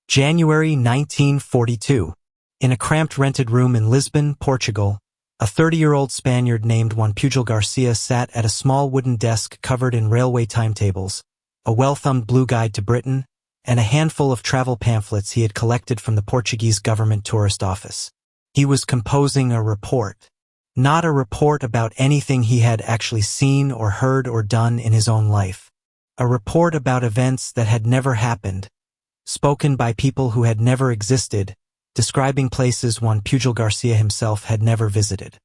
January 1942. In a cramped rented room in Lisbon, Portugal, a 30-year-old Spaniard named Juan Pujol Garcia sat at a small wooden desk covered in railway timetables, a well-thumbed blue guide to Britain, and a handful of travel pamphlets he had collected from the Portuguese government tourist office. He was composing a report. Not a report about anything he had actually seen or heard or done in his own life. A report about events that had never happened, spoken by people who had never existed, describing places Juan Pujol Garcia himself had never visited.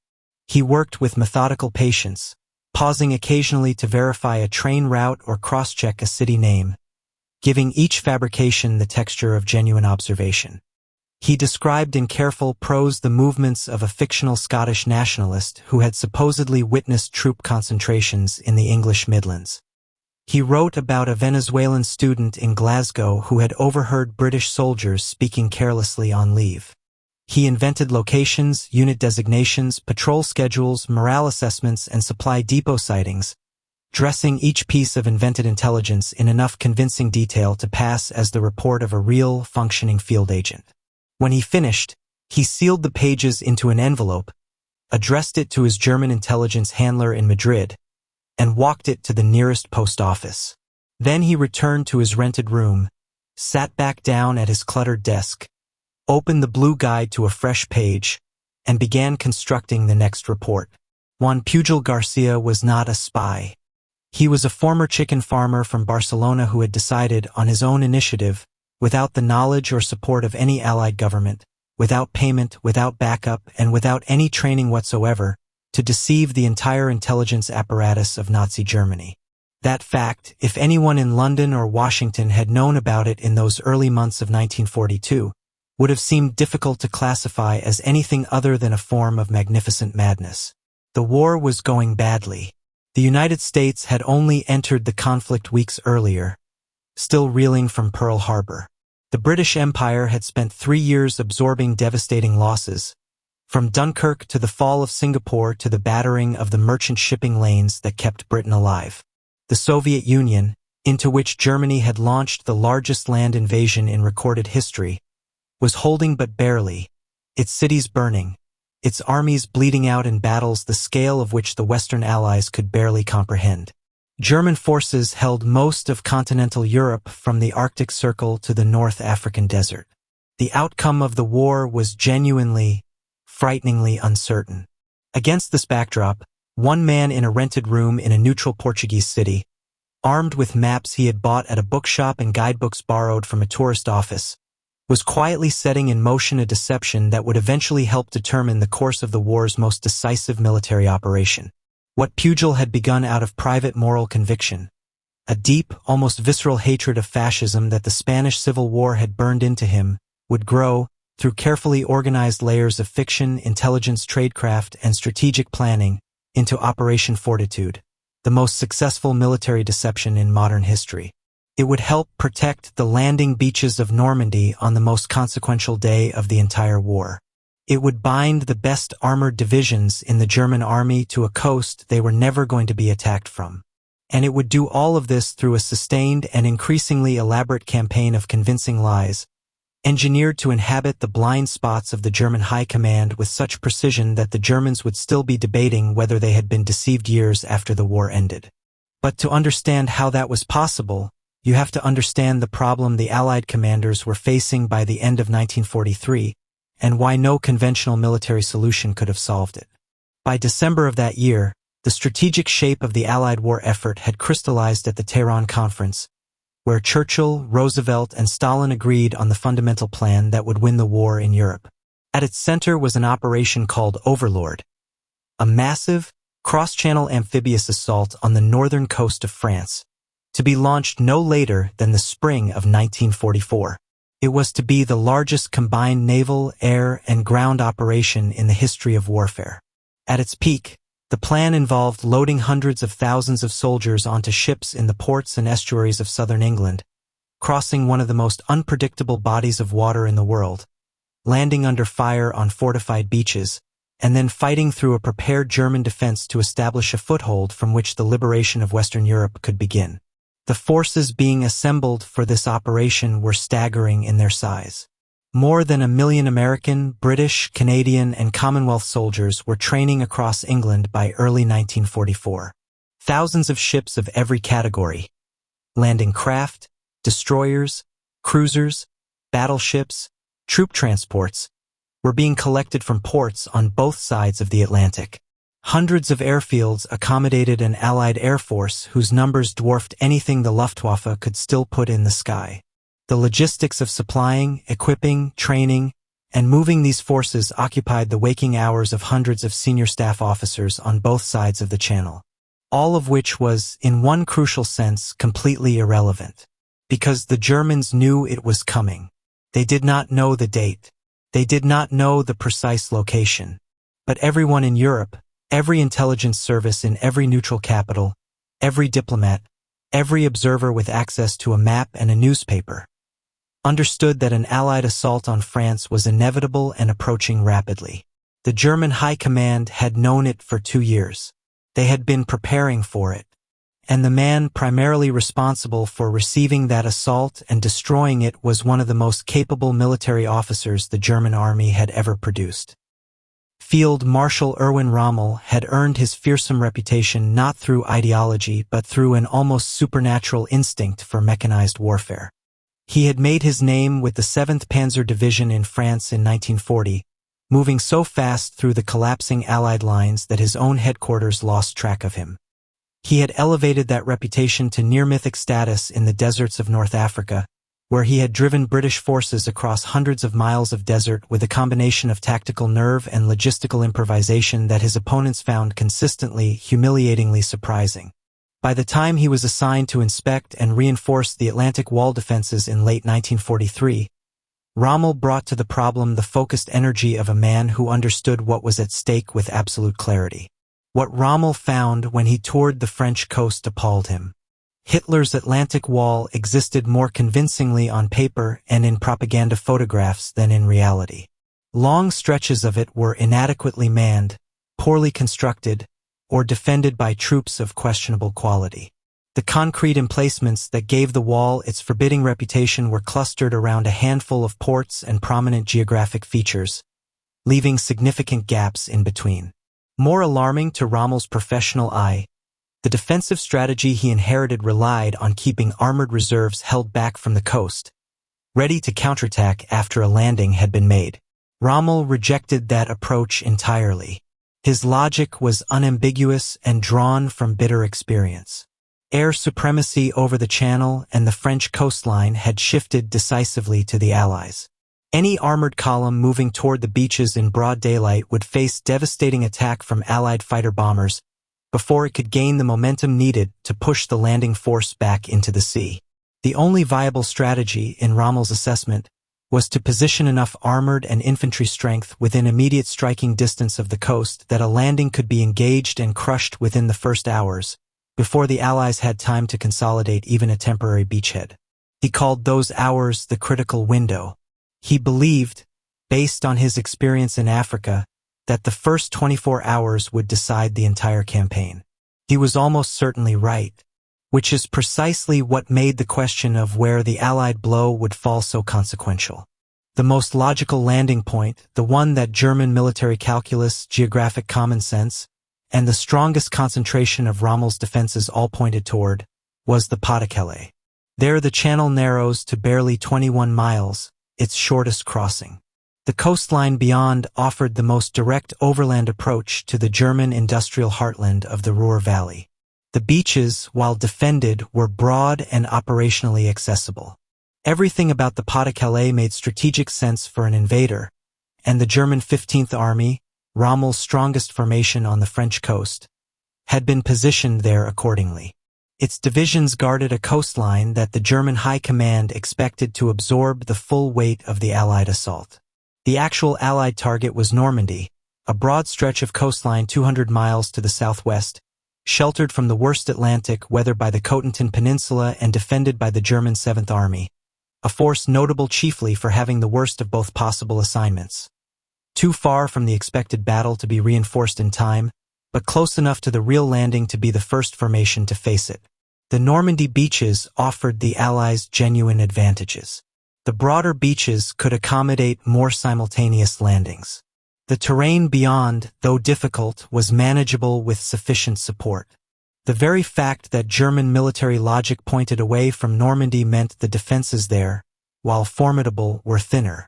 He worked with methodical patience, pausing occasionally to verify a train route or cross-check a city name, giving each fabrication the texture of genuine observation. He described in careful prose the movements of a fictional Scottish nationalist who had supposedly witnessed troop concentrations in the English Midlands. He wrote about a Venezuelan student in Glasgow who had overheard British soldiers speaking carelessly on leave. He invented locations, unit designations, patrol schedules, morale assessments, and supply depot sightings, dressing each piece of invented intelligence in enough convincing detail to pass as the report of a real, functioning field agent. When he finished, he sealed the pages into an envelope, addressed it to his German intelligence handler in Madrid, and walked it to the nearest post office. Then he returned to his rented room, sat back down at his cluttered desk, opened the blue guide to a fresh page, and began constructing the next report. Juan Pujol Garcia was not a spy. He was a former chicken farmer from Barcelona who had decided, on his own initiative, without the knowledge or support of any Allied government, without payment, without backup, and without any training whatsoever, to deceive the entire intelligence apparatus of Nazi Germany. That fact, if anyone in London or Washington had known about it in those early months of 1942, would have seemed difficult to classify as anything other than a form of magnificent madness. The war was going badly. The United States had only entered the conflict weeks earlier, still reeling from Pearl Harbor. The British Empire had spent 3 years absorbing devastating losses, from Dunkirk to the fall of Singapore to the battering of the merchant shipping lanes that kept Britain alive. The Soviet Union, into which Germany had launched the largest land invasion in recorded history, was holding but barely, its cities burning, its armies bleeding out in battles the scale of which the Western Allies could barely comprehend. German forces held most of continental Europe from the Arctic Circle to the North African desert. The outcome of the war was genuinely, frighteningly uncertain. Against this backdrop, one man in a rented room in a neutral Portuguese city, armed with maps he had bought at a bookshop and guidebooks borrowed from a tourist office, was quietly setting in motion a deception that would eventually help determine the course of the war's most decisive military operation. What Pujol had begun out of private moral conviction, a deep, almost visceral hatred of fascism that the Spanish Civil War had burned into him, would grow, through carefully organized layers of fiction, intelligence, tradecraft, and strategic planning, into Operation Fortitude, the most successful military deception in modern history. It would help protect the landing beaches of Normandy on the most consequential day of the entire war. It would bind the best armored divisions in the German army to a coast they were never going to be attacked from. And it would do all of this through a sustained and increasingly elaborate campaign of convincing lies, engineered to inhabit the blind spots of the German high command with such precision that the Germans would still be debating whether they had been deceived years after the war ended. But to understand how that was possible, you have to understand the problem the Allied commanders were facing by the end of 1943, and why no conventional military solution could have solved it. By December of that year, the strategic shape of the Allied war effort had crystallized at the Tehran Conference, where Churchill, Roosevelt, and Stalin agreed on the fundamental plan that would win the war in Europe. At its center was an operation called Overlord, a massive, cross-channel amphibious assault on the northern coast of France, to be launched no later than the spring of 1944. It was to be the largest combined naval, air, and ground operation in the history of warfare. At its peak, the plan involved loading hundreds of thousands of soldiers onto ships in the ports and estuaries of southern England, crossing one of the most unpredictable bodies of water in the world, landing under fire on fortified beaches, and then fighting through a prepared German defense to establish a foothold from which the liberation of Western Europe could begin. The forces being assembled for this operation were staggering in their size. More than 1 million American, British, Canadian, and Commonwealth soldiers were training across England by early 1944. Thousands of ships of every category, landing craft, destroyers, cruisers, battleships, troop transports, were being collected from ports on both sides of the Atlantic. Hundreds of airfields accommodated an Allied air force whose numbers dwarfed anything the Luftwaffe could still put in the sky. The logistics of supplying, equipping, training, and moving these forces occupied the waking hours of hundreds of senior staff officers on both sides of the Channel. All of which was, in one crucial sense, completely irrelevant. Because the Germans knew it was coming. They did not know the date. They did not know the precise location. But everyone in Europe, every intelligence service in every neutral capital, every diplomat, every observer with access to a map and a newspaper, understood that an Allied assault on France was inevitable and approaching rapidly. The German High Command had known it for 2 years. They had been preparing for it. And the man primarily responsible for receiving that assault and destroying it was one of the most capable military officers the German army had ever produced. Field Marshal Erwin Rommel had earned his fearsome reputation not through ideology but through an almost supernatural instinct for mechanized warfare. He had made his name with the 7th Panzer Division in France in 1940, moving so fast through the collapsing Allied lines that his own headquarters lost track of him. He had elevated that reputation to near-mythic status in the deserts of North Africa, where he had driven British forces across hundreds of miles of desert with a combination of tactical nerve and logistical improvisation that his opponents found consistently, humiliatingly surprising. By the time he was assigned to inspect and reinforce the Atlantic wall defenses in late 1943, Rommel brought to the problem the focused energy of a man who understood what was at stake with absolute clarity. What Rommel found when he toured the French coast appalled him. Hitler's Atlantic Wall existed more convincingly on paper and in propaganda photographs than in reality. Long stretches of it were inadequately manned, poorly constructed, or defended by troops of questionable quality. The concrete emplacements that gave the wall its forbidding reputation were clustered around a handful of ports and prominent geographic features, leaving significant gaps in between. More alarming to Rommel's professional eye, the defensive strategy he inherited relied on keeping armored reserves held back from the coast, ready to counterattack after a landing had been made. Rommel rejected that approach entirely. His logic was unambiguous and drawn from bitter experience. Air supremacy over the Channel and the French coastline had shifted decisively to the Allies. Any armored column moving toward the beaches in broad daylight would face devastating attack from Allied fighter bombers before it could gain the momentum needed to push the landing force back into the sea. The only viable strategy, in Rommel's assessment, was to position enough armored and infantry strength within immediate striking distance of the coast that a landing could be engaged and crushed within the first hours, before the Allies had time to consolidate even a temporary beachhead. He called those hours the critical window. He believed, based on his experience in Africa, that the first 24 hours would decide the entire campaign. He was almost certainly right, which is precisely what made the question of where the Allied blow would fall so consequential. The most logical landing point, the one that German military calculus, geographic common sense, and the strongest concentration of Rommel's defenses all pointed toward, was the Pas-de-Calais. There the channel narrows to barely 21 miles, its shortest crossing. The coastline beyond offered the most direct overland approach to the German industrial heartland of the Ruhr Valley. The beaches, while defended, were broad and operationally accessible. Everything about the Pas-de-Calais made strategic sense for an invader, and the German 15th Army, Rommel's strongest formation on the French coast, had been positioned there accordingly. Its divisions guarded a coastline that the German High Command expected to absorb the full weight of the Allied assault. The actual Allied target was Normandy, a broad stretch of coastline 200 miles to the southwest, sheltered from the worst Atlantic weather by the Cotentin Peninsula and defended by the German 7th Army, a force notable chiefly for having the worst of both possible assignments. Too far from the expected battle to be reinforced in time, but close enough to the real landing to be the first formation to face it. The Normandy beaches offered the Allies genuine advantages. The broader beaches could accommodate more simultaneous landings. The terrain beyond, though difficult, was manageable with sufficient support. The very fact that German military logic pointed away from Normandy meant the defenses there, while formidable, were thinner.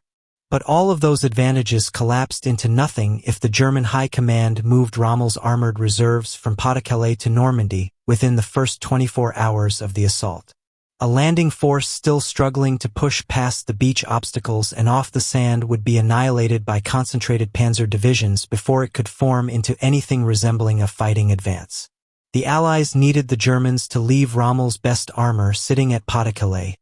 But all of those advantages collapsed into nothing if the German High Command moved Rommel's armored reserves from Pas-de-Calais to Normandy within the first 24 hours of the assault. A landing force still struggling to push past the beach obstacles and off the sand would be annihilated by concentrated panzer divisions before it could form into anything resembling a fighting advance. The Allies needed the Germans to leave Rommel's best armor sitting at Pas-de-Calais,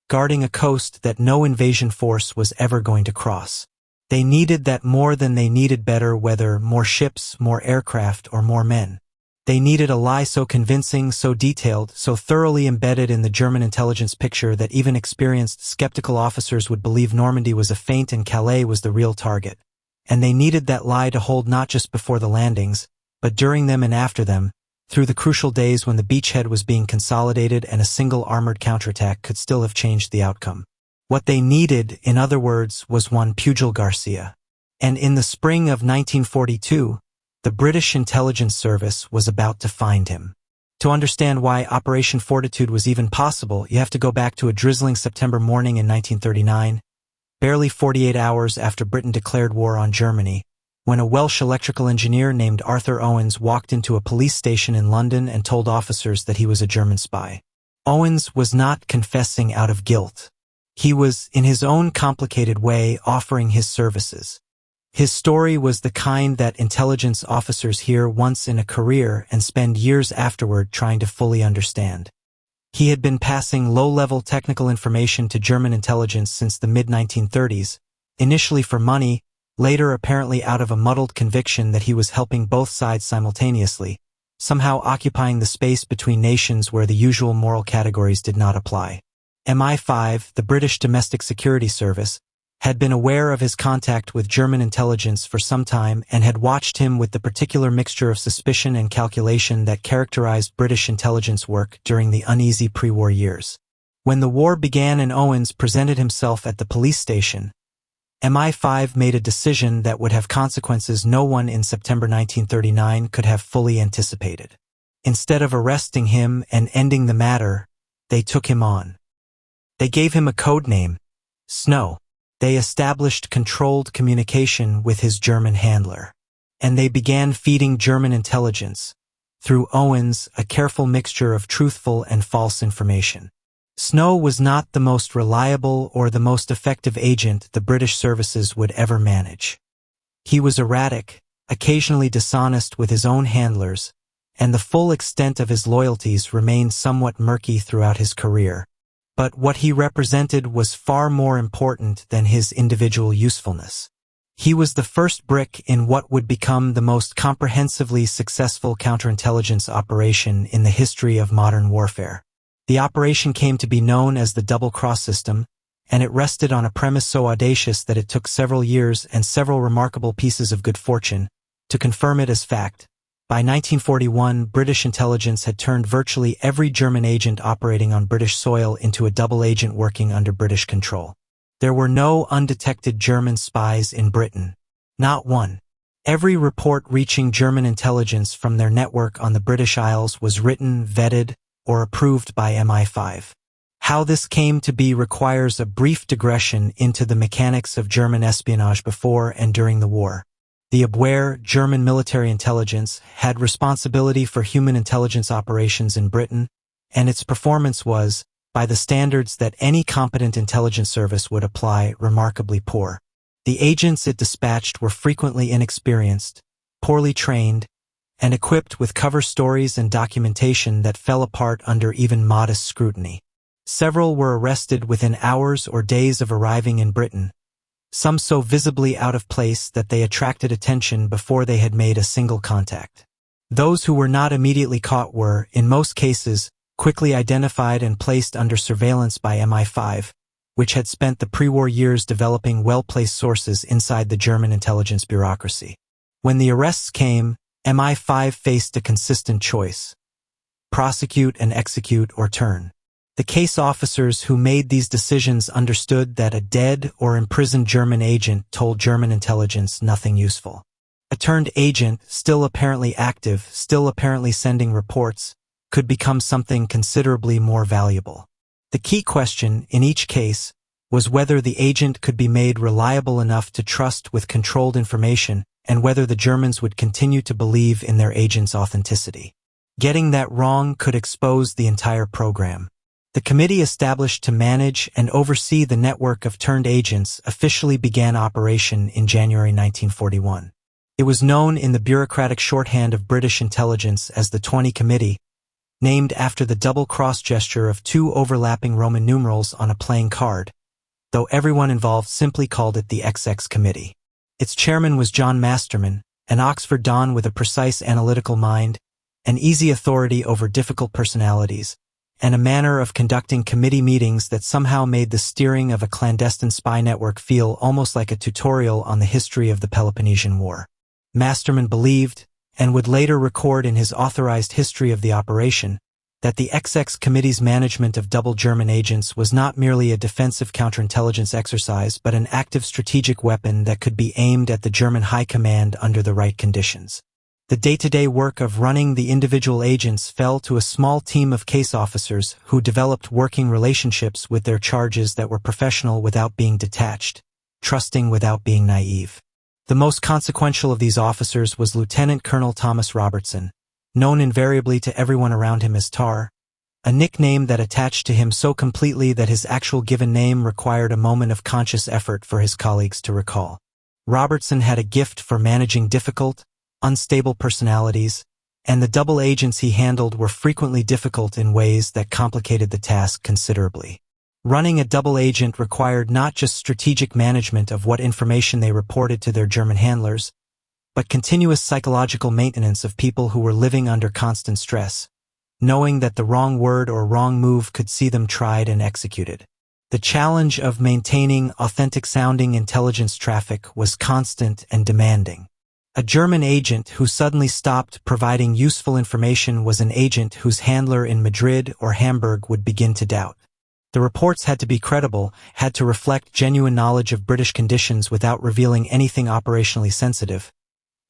guarding a coast that no invasion force was ever going to cross. They needed that more than they needed better weather, more ships, more aircraft, or more men. They needed a lie so convincing, so detailed, so thoroughly embedded in the German intelligence picture that even experienced, skeptical officers would believe Normandy was a feint and Calais was the real target. And they needed that lie to hold not just before the landings, but during them and after them, through the crucial days when the beachhead was being consolidated and a single armored counterattack could still have changed the outcome. What they needed, in other words, was one Pujol Garcia. And in the spring of 1942, the British intelligence service was about to find him. To understand why Operation Fortitude was even possible, you have to go back to a drizzling September morning in 1939, barely 48 hours after Britain declared war on Germany, when a Welsh electrical engineer named Arthur Owens walked into a police station in London and told officers that he was a German spy. Owens was not confessing out of guilt. He was, in his own complicated way, offering his services. His story was the kind that intelligence officers hear once in a career and spend years afterward trying to fully understand. He had been passing low-level technical information to German intelligence since the mid-1930s, initially for money, later apparently out of a muddled conviction that he was helping both sides simultaneously, somehow occupying the space between nations where the usual moral categories did not apply. MI5, the British Domestic Security Service, had been aware of his contact with German intelligence for some time and had watched him with the particular mixture of suspicion and calculation that characterized British intelligence work during the uneasy pre-war years. When the war began and Owens presented himself at the police station, MI5 made a decision that would have consequences no one in September 1939 could have fully anticipated. Instead of arresting him and ending the matter, they took him on. They gave him a code name, Snow. They established controlled communication with his German handler. And they began feeding German intelligence, through Owens, a careful mixture of truthful and false information. Snow was not the most reliable or the most effective agent the British services would ever manage. He was erratic, occasionally dishonest with his own handlers, and the full extent of his loyalties remained somewhat murky throughout his career. But what he represented was far more important than his individual usefulness. He was the first brick in what would become the most comprehensively successful counterintelligence operation in the history of modern warfare. The operation came to be known as the double-cross system, and it rested on a premise so audacious that it took several years and several remarkable pieces of good fortune to confirm it as fact. By 1941, British intelligence had turned virtually every German agent operating on British soil into a double agent working under British control. There were no undetected German spies in Britain. Not one. Every report reaching German intelligence from their network on the British Isles was written, vetted, or approved by MI5. How this came to be requires a brief digression into the mechanics of German espionage before and during the war. The Abwehr, German military intelligence, had responsibility for human intelligence operations in Britain, and its performance was, by the standards that any competent intelligence service would apply, remarkably poor. The agents it dispatched were frequently inexperienced, poorly trained, and equipped with cover stories and documentation that fell apart under even modest scrutiny. Several were arrested within hours or days of arriving in Britain, some so visibly out of place that they attracted attention before they had made a single contact. Those who were not immediately caught were, in most cases, quickly identified and placed under surveillance by MI5, which had spent the pre-war years developing well-placed sources inside the German intelligence bureaucracy. When the arrests came, MI5 faced a consistent choice. prosecute and execute or turn. The case officers who made these decisions understood that a dead or imprisoned German agent told German intelligence nothing useful. A turned agent, still apparently active, still apparently sending reports, could become something considerably more valuable. The key question, in each case, was whether the agent could be made reliable enough to trust with controlled information and whether the Germans would continue to believe in their agent's authenticity. Getting that wrong could expose the entire program. The committee established to manage and oversee the network of turned agents officially began operation in January 1941. It was known in the bureaucratic shorthand of British intelligence as the 20 Committee, named after the double cross gesture of two overlapping Roman numerals on a playing card, though everyone involved simply called it the XX Committee. Its chairman was John Masterman, an Oxford Don with a precise analytical mind, an easy authority over difficult personalities, and a manner of conducting committee meetings that somehow made the steering of a clandestine spy network feel almost like a tutorial on the history of the Peloponnesian War. Masterman believed, and would later record in his authorized history of the operation, that the XX Committee's management of double German agents was not merely a defensive counterintelligence exercise but an active strategic weapon that could be aimed at the German High Command under the right conditions. The day-to-day work of running the individual agents fell to a small team of case officers who developed working relationships with their charges that were professional without being detached, trusting without being naive. The most consequential of these officers was Lieutenant Colonel Thomas Robertson, known invariably to everyone around him as Tar, a nickname that attached to him so completely that his actual given name required a moment of conscious effort for his colleagues to recall. Robertson had a gift for managing difficult, unstable personalities, and the double agents he handled were frequently difficult in ways that complicated the task considerably. Running a double agent required not just strategic management of what information they reported to their German handlers, but continuous psychological maintenance of people who were living under constant stress, knowing that the wrong word or wrong move could see them tried and executed. The challenge of maintaining authentic-sounding intelligence traffic was constant and demanding. A German agent who suddenly stopped providing useful information was an agent whose handler in Madrid or Hamburg would begin to doubt. The reports had to be credible, had to reflect genuine knowledge of British conditions without revealing anything operationally sensitive,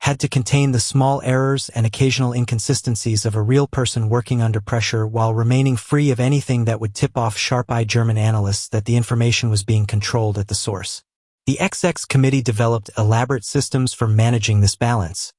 had to contain the small errors and occasional inconsistencies of a real person working under pressure while remaining free of anything that would tip off sharp-eyed German analysts that the information was being controlled at the source. The XX Committee developed elaborate systems for managing this balance,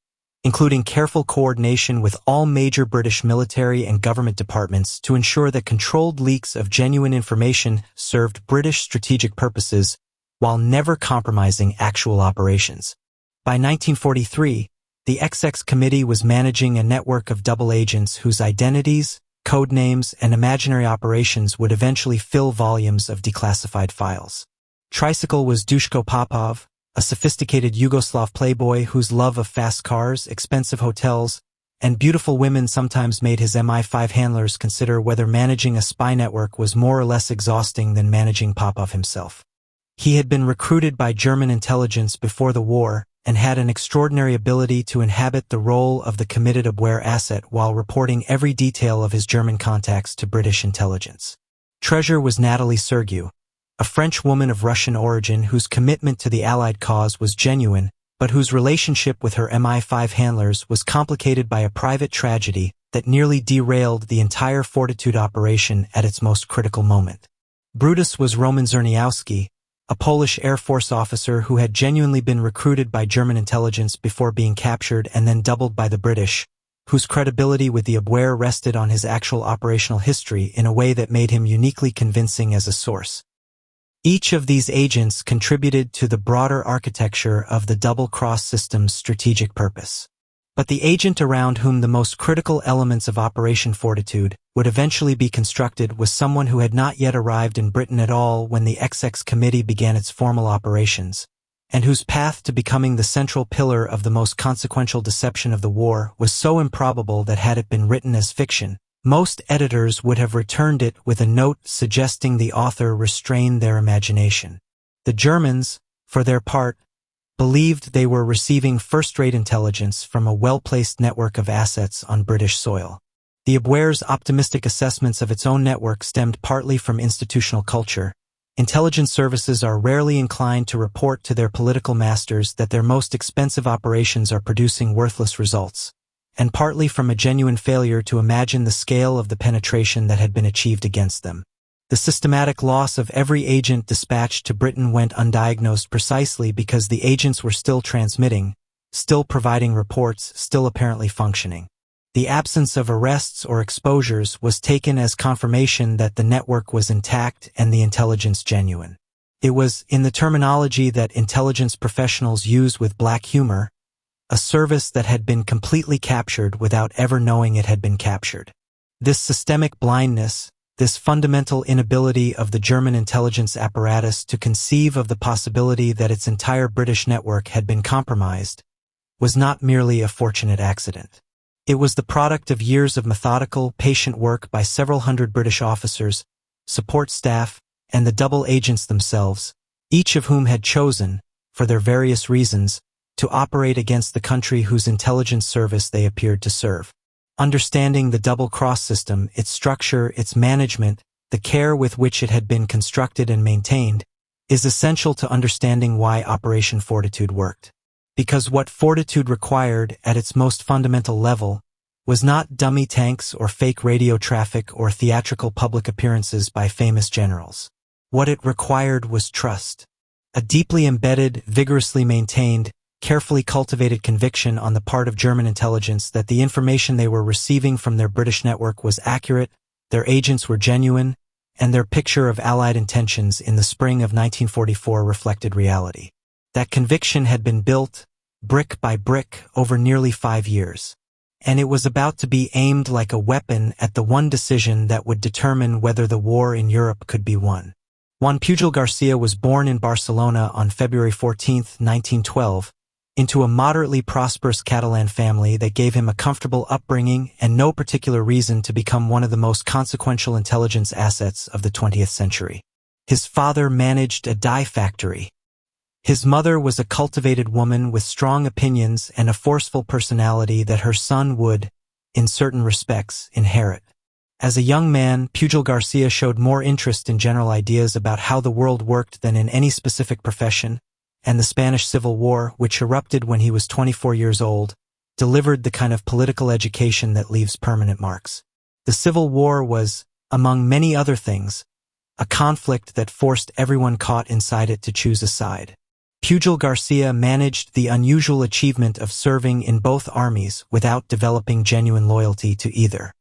including careful coordination with all major British military and government departments to ensure that controlled leaks of genuine information served British strategic purposes while never compromising actual operations. By 1943, the XX Committee was managing a network of double agents whose identities, code names, and imaginary operations would eventually fill volumes of declassified files. Tricycle was Dushko Popov, a sophisticated Yugoslav playboy whose love of fast cars, expensive hotels, and beautiful women sometimes made his MI5 handlers consider whether managing a spy network was more or less exhausting than managing Popov himself. He had been recruited by German intelligence before the war and had an extraordinary ability to inhabit the role of the committed aware asset while reporting every detail of his German contacts to British intelligence. Treasure was Natalie Sergiu, a French woman of Russian origin whose commitment to the Allied cause was genuine, but whose relationship with her MI5 handlers was complicated by a private tragedy that nearly derailed the entire Fortitude operation at its most critical moment. Brutus was Roman Czerniawski, a Polish Air Force officer who had genuinely been recruited by German intelligence before being captured and then doubled by the British, whose credibility with the Abwehr rested on his actual operational history in a way that made him uniquely convincing as a source. Each of these agents contributed to the broader architecture of the double-cross system's strategic purpose. But the agent around whom the most critical elements of Operation Fortitude would eventually be constructed was someone who had not yet arrived in Britain at all when the XX Committee began its formal operations, and whose path to becoming the central pillar of the most consequential deception of the war was so improbable that had it been written as fiction, most editors would have returned it with a note suggesting the author restrain their imagination. The Germans, for their part, believed they were receiving first-rate intelligence from a well-placed network of assets on British soil. The WWII's optimistic assessments of its own network stemmed partly from institutional culture. Intelligence services are rarely inclined to report to their political masters that their most expensive operations are producing worthless results, and partly from a genuine failure to imagine the scale of the penetration that had been achieved against them. The systematic loss of every agent dispatched to Britain went undiagnosed precisely because the agents were still transmitting, still providing reports, still apparently functioning. The absence of arrests or exposures was taken as confirmation that the network was intact and the intelligence genuine. It was, in the terminology that intelligence professionals use with black humor, a service that had been completely captured without ever knowing it had been captured. This systemic blindness, this fundamental inability of the German intelligence apparatus to conceive of the possibility that its entire British network had been compromised, was not merely a fortunate accident. It was the product of years of methodical, patient work by several hundred British officers, support staff, and the double agents themselves, each of whom had chosen, for their various reasons, to operate against the country whose intelligence service they appeared to serve. Understanding the double-cross system, its structure, its management, the care with which it had been constructed and maintained, is essential to understanding why Operation Fortitude worked. Because what Fortitude required at its most fundamental level was not dummy tanks or fake radio traffic or theatrical public appearances by famous generals. What it required was trust. A deeply embedded, vigorously maintained, carefully cultivated conviction on the part of German intelligence that the information they were receiving from their British network was accurate, their agents were genuine, and their picture of Allied intentions in the spring of 1944 reflected reality. That conviction had been built, brick by brick, over nearly 5 years. And it was about to be aimed like a weapon at the one decision that would determine whether the war in Europe could be won. Juan Pujol Garcia was born in Barcelona on February 14, 1912, into a moderately prosperous Catalan family that gave him a comfortable upbringing and no particular reason to become one of the most consequential intelligence assets of the 20th century. His father managed a dye factory. His mother was a cultivated woman with strong opinions and a forceful personality that her son would, in certain respects, inherit. As a young man, Pujol Garcia showed more interest in general ideas about how the world worked than in any specific profession, and the Spanish Civil War, which erupted when he was 24 years old, delivered the kind of political education that leaves permanent marks. The Civil War was, among many other things, a conflict that forced everyone caught inside it to choose a side. Pujol Garcia managed the unusual achievement of serving in both armies without developing genuine loyalty to either.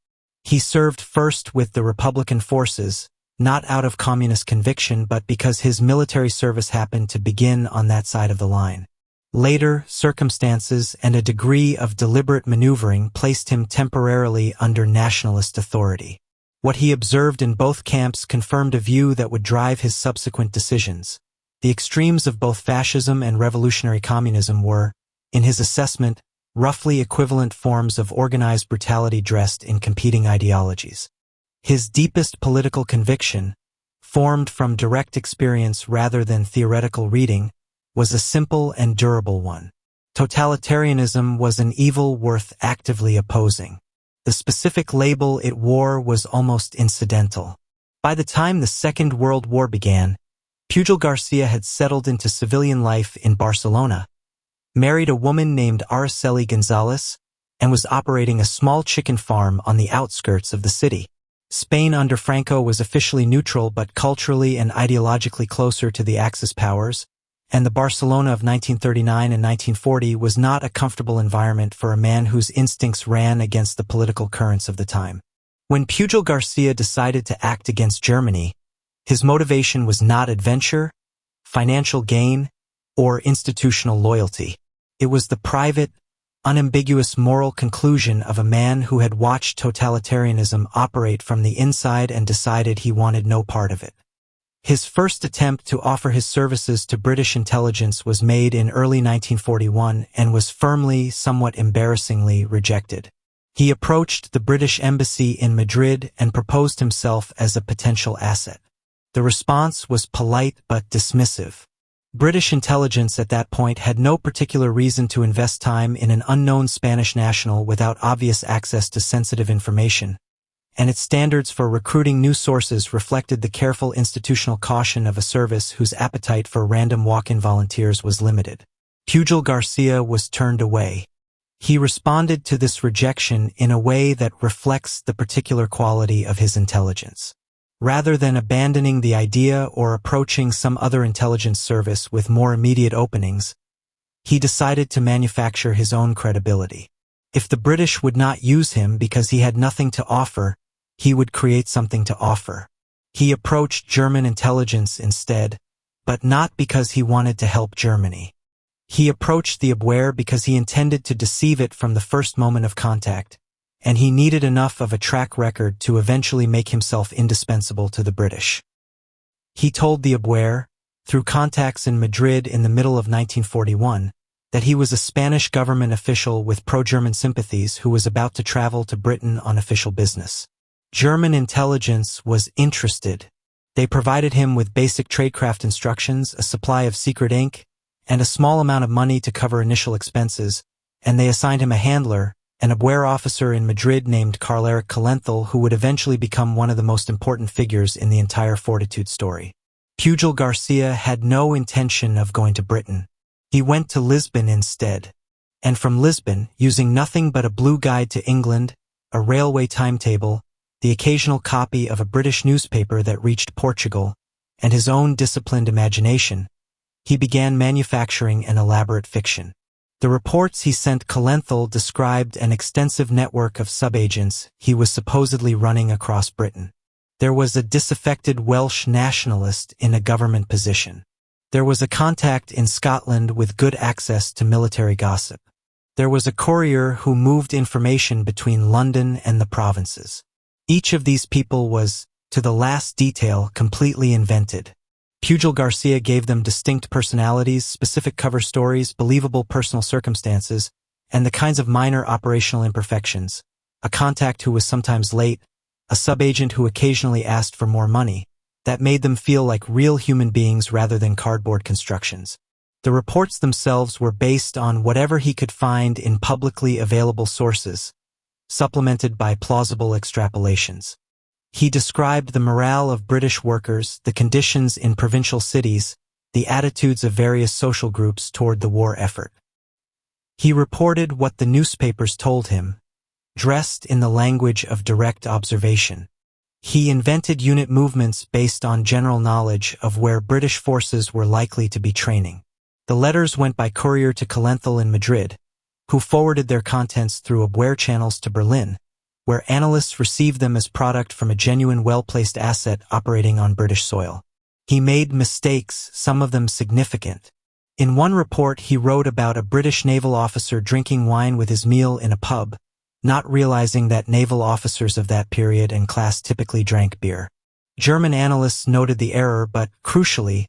He served first with the Republican forces, not out of communist conviction but because his military service happened to begin on that side of the line. Later, circumstances and a degree of deliberate maneuvering placed him temporarily under nationalist authority. What he observed in both camps confirmed a view that would drive his subsequent decisions. The extremes of both fascism and revolutionary communism were, in his assessment, roughly equivalent forms of organized brutality dressed in competing ideologies. His deepest political conviction, formed from direct experience rather than theoretical reading, was a simple and durable one. Totalitarianism was an evil worth actively opposing. The specific label it wore was almost incidental. By the time the Second World War began, Pujol Garcia had settled into civilian life in Barcelona, married a woman named Araceli Gonzalez, and was operating a small chicken farm on the outskirts of the city. Spain under Franco was officially neutral but culturally and ideologically closer to the Axis powers, and the Barcelona of 1939 and 1940 was not a comfortable environment for a man whose instincts ran against the political currents of the time. When Pujol Garcia decided to act against Germany, his motivation was not adventure, financial gain, or institutional loyalty. It was the private, unambiguous moral conclusion of a man who had watched totalitarianism operate from the inside and decided he wanted no part of it. His first attempt to offer his services to British intelligence was made in early 1941 and was firmly, somewhat embarrassingly, rejected. He approached the British embassy in Madrid and proposed himself as a potential asset. The response was polite but dismissive. British intelligence at that point had no particular reason to invest time in an unknown Spanish national without obvious access to sensitive information, and its standards for recruiting new sources reflected the careful institutional caution of a service whose appetite for random walk-in volunteers was limited. Pujol Garcia was turned away. He responded to this rejection in a way that reflects the particular quality of his intelligence. Rather than abandoning the idea or approaching some other intelligence service with more immediate openings, he decided to manufacture his own credibility. If the British would not use him because he had nothing to offer, he would create something to offer. He approached German intelligence instead, but not because he wanted to help Germany. He approached the WWII because he intended to deceive it from the first moment of contact, and he needed enough of a track record to eventually make himself indispensable to the British. He told the WWII, through contacts in Madrid in the middle of 1941, that he was a Spanish government official with pro-German sympathies who was about to travel to Britain on official business. German intelligence was interested. They provided him with basic tradecraft instructions, a supply of secret ink, and a small amount of money to cover initial expenses, and they assigned him a handler, an WWII officer in Madrid named Carl-Eric Calenthal, who would eventually become one of the most important figures in the entire Fortitude story. Pujol Garcia had no intention of going to Britain. He went to Lisbon instead. And from Lisbon, using nothing but a blue guide to England, a railway timetable, the occasional copy of a British newspaper that reached Portugal, and his own disciplined imagination, he began manufacturing an elaborate fiction. The reports he sent Calenthal described an extensive network of subagents he was supposedly running across Britain. There was a disaffected Welsh nationalist in a government position. There was a contact in Scotland with good access to military gossip. There was a courier who moved information between London and the provinces. Each of these people was, to the last detail, completely invented. Pujol Garcia gave them distinct personalities, specific cover stories, believable personal circumstances, and the kinds of minor operational imperfections. A contact who was sometimes late, a subagent who occasionally asked for more money, that made them feel like real human beings rather than cardboard constructions. The reports themselves were based on whatever he could find in publicly available sources, supplemented by plausible extrapolations. He described the morale of British workers, the conditions in provincial cities, the attitudes of various social groups toward the war effort. He reported what the newspapers told him, dressed in the language of direct observation. He invented unit movements based on general knowledge of where British forces were likely to be training. The letters went by courier to Calenthal in Madrid, who forwarded their contents through WWII channels to Berlin, where analysts received them as product from a genuine well-placed asset operating on British soil. He made mistakes, some of them significant. In one report he wrote about a British naval officer drinking wine with his meal in a pub, not realizing that naval officers of that period and class typically drank beer. German analysts noted the error but, crucially,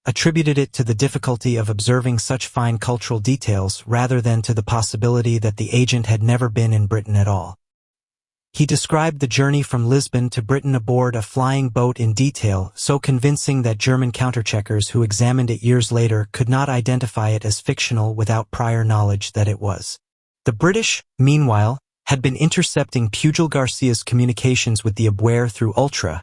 attributed it to the difficulty of observing such fine cultural details rather than to the possibility that the agent had never been in Britain at all. He described the journey from Lisbon to Britain aboard a flying boat in detail, so convincing that German countercheckers who examined it years later could not identify it as fictional without prior knowledge that it was. The British, meanwhile, had been intercepting Pujol Garcia's communications with the WWII through Ultra,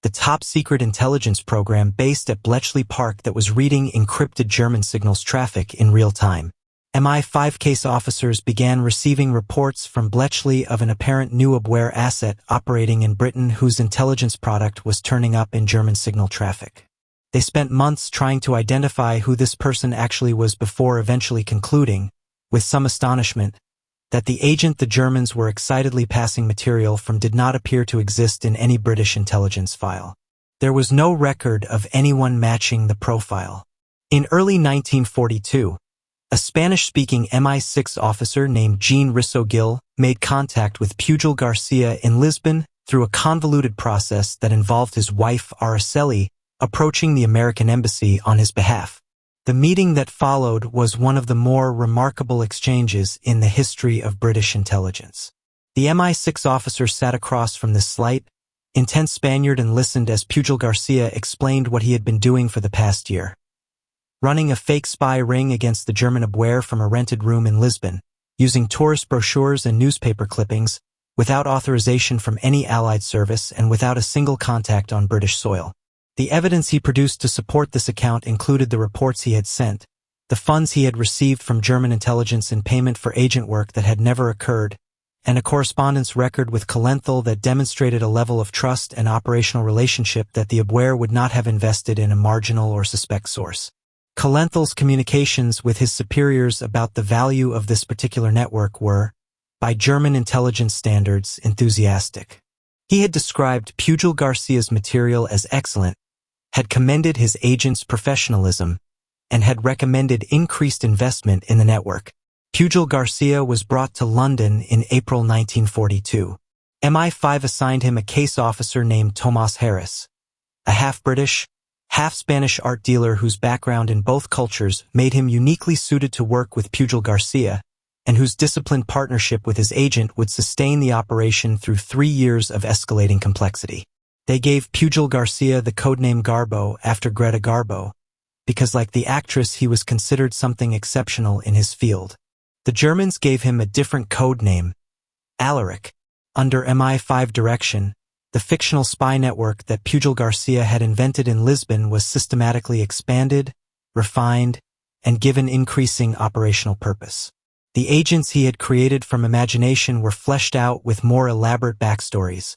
the top-secret intelligence program based at Bletchley Park that was reading encrypted German signals traffic in real time. MI5 case officers began receiving reports from Bletchley of an apparent new WWII asset operating in Britain whose intelligence product was turning up in German signal traffic. They spent months trying to identify who this person actually was before eventually concluding, with some astonishment, that the agent the Germans were excitedly passing material from did not appear to exist in any British intelligence file. There was no record of anyone matching the profile. In early 1942, a Spanish-speaking MI6 officer named Jean Risso-Gil made contact with Pujol Garcia in Lisbon through a convoluted process that involved his wife Araceli approaching the American embassy on his behalf. The meeting that followed was one of the more remarkable exchanges in the history of British intelligence. The MI6 officer sat across from this slight, intense Spaniard and listened as Pujol Garcia explained what he had been doing for the past year. running a fake spy ring against the German abwehr from a rented room in Lisbon, using tourist brochures and newspaper clippings, without authorization from any Allied service and without a single contact on British soil. The evidence he produced to support this account included the reports he had sent, the funds he had received from German intelligence in payment for agent work that had never occurred, and a correspondence record with Calenthal that demonstrated a level of trust and operational relationship that the abwehr would not have invested in a marginal or suspect source. Calenthal's communications with his superiors about the value of this particular network were, by German intelligence standards, enthusiastic. He had described Pujol Garcia's material as excellent, had commended his agent's professionalism, and had recommended increased investment in the network. Pujol Garcia was brought to London in April 1942. MI5 assigned him a case officer named Tomas Harris, a half-British, half-Spanish art dealer whose background in both cultures made him uniquely suited to work with Pujol Garcia, and whose disciplined partnership with his agent would sustain the operation through 3 years of escalating complexity. They gave Pujol Garcia the codename Garbo after Greta Garbo, because like the actress he was considered something exceptional in his field. The Germans gave him a different code name, Alaric. Under MI5 direction, the fictional spy network that Pujol Garcia had invented in Lisbon was systematically expanded, refined, and given increasing operational purpose. The agents he had created from imagination were fleshed out with more elaborate backstories,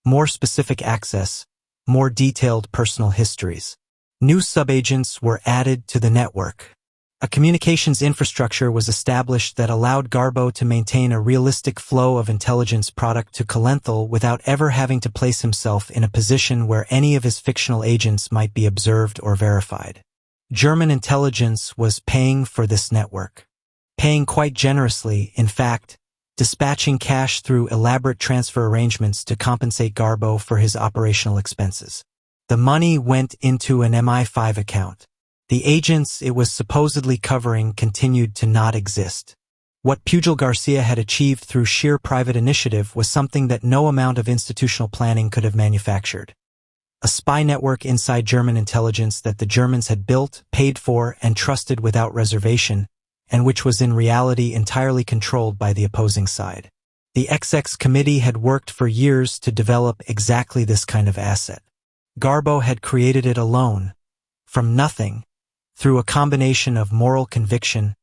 more specific access, more detailed personal histories. New subagents were added to the network. A communications infrastructure was established that allowed Garbo to maintain a realistic flow of intelligence product to Calenthal without ever having to place himself in a position where any of his fictional agents might be observed or verified. German intelligence was paying for this network. Paying quite generously, in fact, dispatching cash through elaborate transfer arrangements to compensate Garbo for his operational expenses. The money went into an MI5 account. The agents it was supposedly covering continued to not exist. What Pujol Garcia had achieved through sheer private initiative was something that no amount of institutional planning could have manufactured. A spy network inside German intelligence that the Germans had built, paid for, and trusted without reservation, and which was in reality entirely controlled by the opposing side. The XX committee had worked for years to develop exactly this kind of asset. Garbo had created it alone, from nothing, through a combination of moral conviction,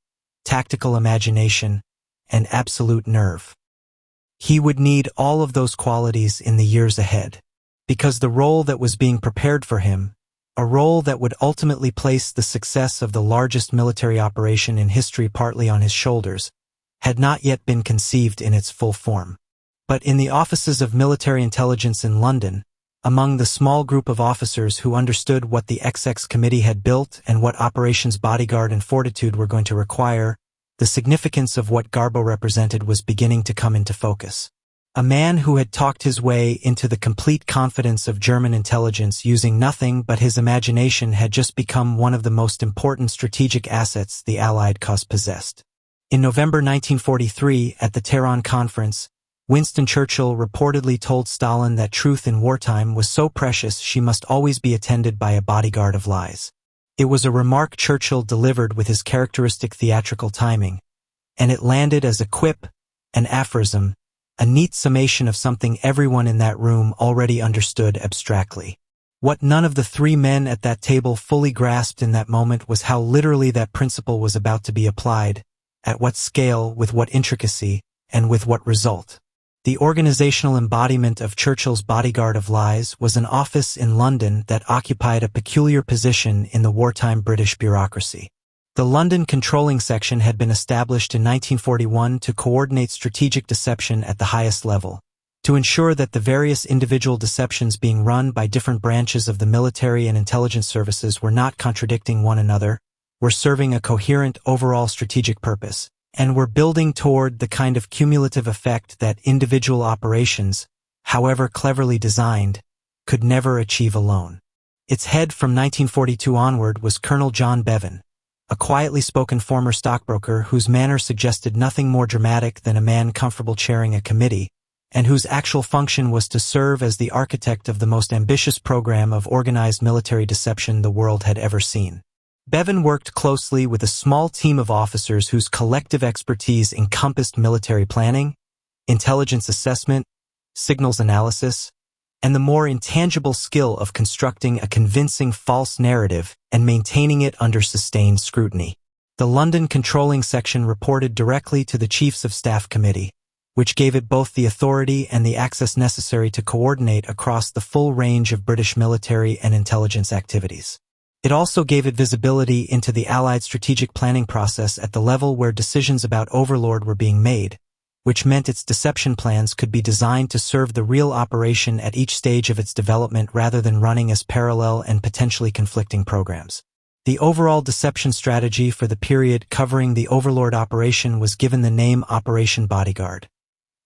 tactical imagination, and absolute nerve. He would need all of those qualities in the years ahead, because the role that was being prepared for him, a role that would ultimately place the success of the largest military operation in history partly on his shoulders, had not yet been conceived in its full form. But in the offices of military intelligence in London, among the small group of officers who understood what the XX committee had built and what Operations Bodyguard and Fortitude were going to require, the significance of what Garbo represented was beginning to come into focus. A man who had talked his way into the complete confidence of German intelligence using nothing but his imagination had just become one of the most important strategic assets the Allied cause possessed. In November 1943, at the Tehran Conference, Winston Churchill reportedly told Stalin that truth in wartime was so precious she must always be attended by a bodyguard of lies. It was a remark Churchill delivered with his characteristic theatrical timing, and it landed as a quip, an aphorism, a neat summation of something everyone in that room already understood abstractly. What none of the three men at that table fully grasped in that moment was how literally that principle was about to be applied, at what scale, with what intricacy, and with what result. The organizational embodiment of Churchill's bodyguard of lies was an office in London that occupied a peculiar position in the wartime British bureaucracy. The London Controlling Section had been established in 1941 to coordinate strategic deception at the highest level, to ensure that the various individual deceptions being run by different branches of the military and intelligence services were not contradicting one another, were serving a coherent overall strategic purpose, and were building toward the kind of cumulative effect that individual operations, however cleverly designed, could never achieve alone. Its head from 1942 onward was Colonel John Bevan, a quietly spoken former stockbroker whose manner suggested nothing more dramatic than a man comfortable chairing a committee, and whose actual function was to serve as the architect of the most ambitious program of organized military deception the world had ever seen. Bevan worked closely with a small team of officers whose collective expertise encompassed military planning, intelligence assessment, signals analysis, and the more intangible skill of constructing a convincing false narrative and maintaining it under sustained scrutiny. The London Controlling Section reported directly to the Chiefs of Staff Committee, which gave it both the authority and the access necessary to coordinate across the full range of British military and intelligence activities. It also gave it visibility into the Allied strategic planning process at the level where decisions about Overlord were being made, which meant its deception plans could be designed to serve the real operation at each stage of its development rather than running as parallel and potentially conflicting programs. The overall deception strategy for the period covering the Overlord operation was given the name Operation Bodyguard,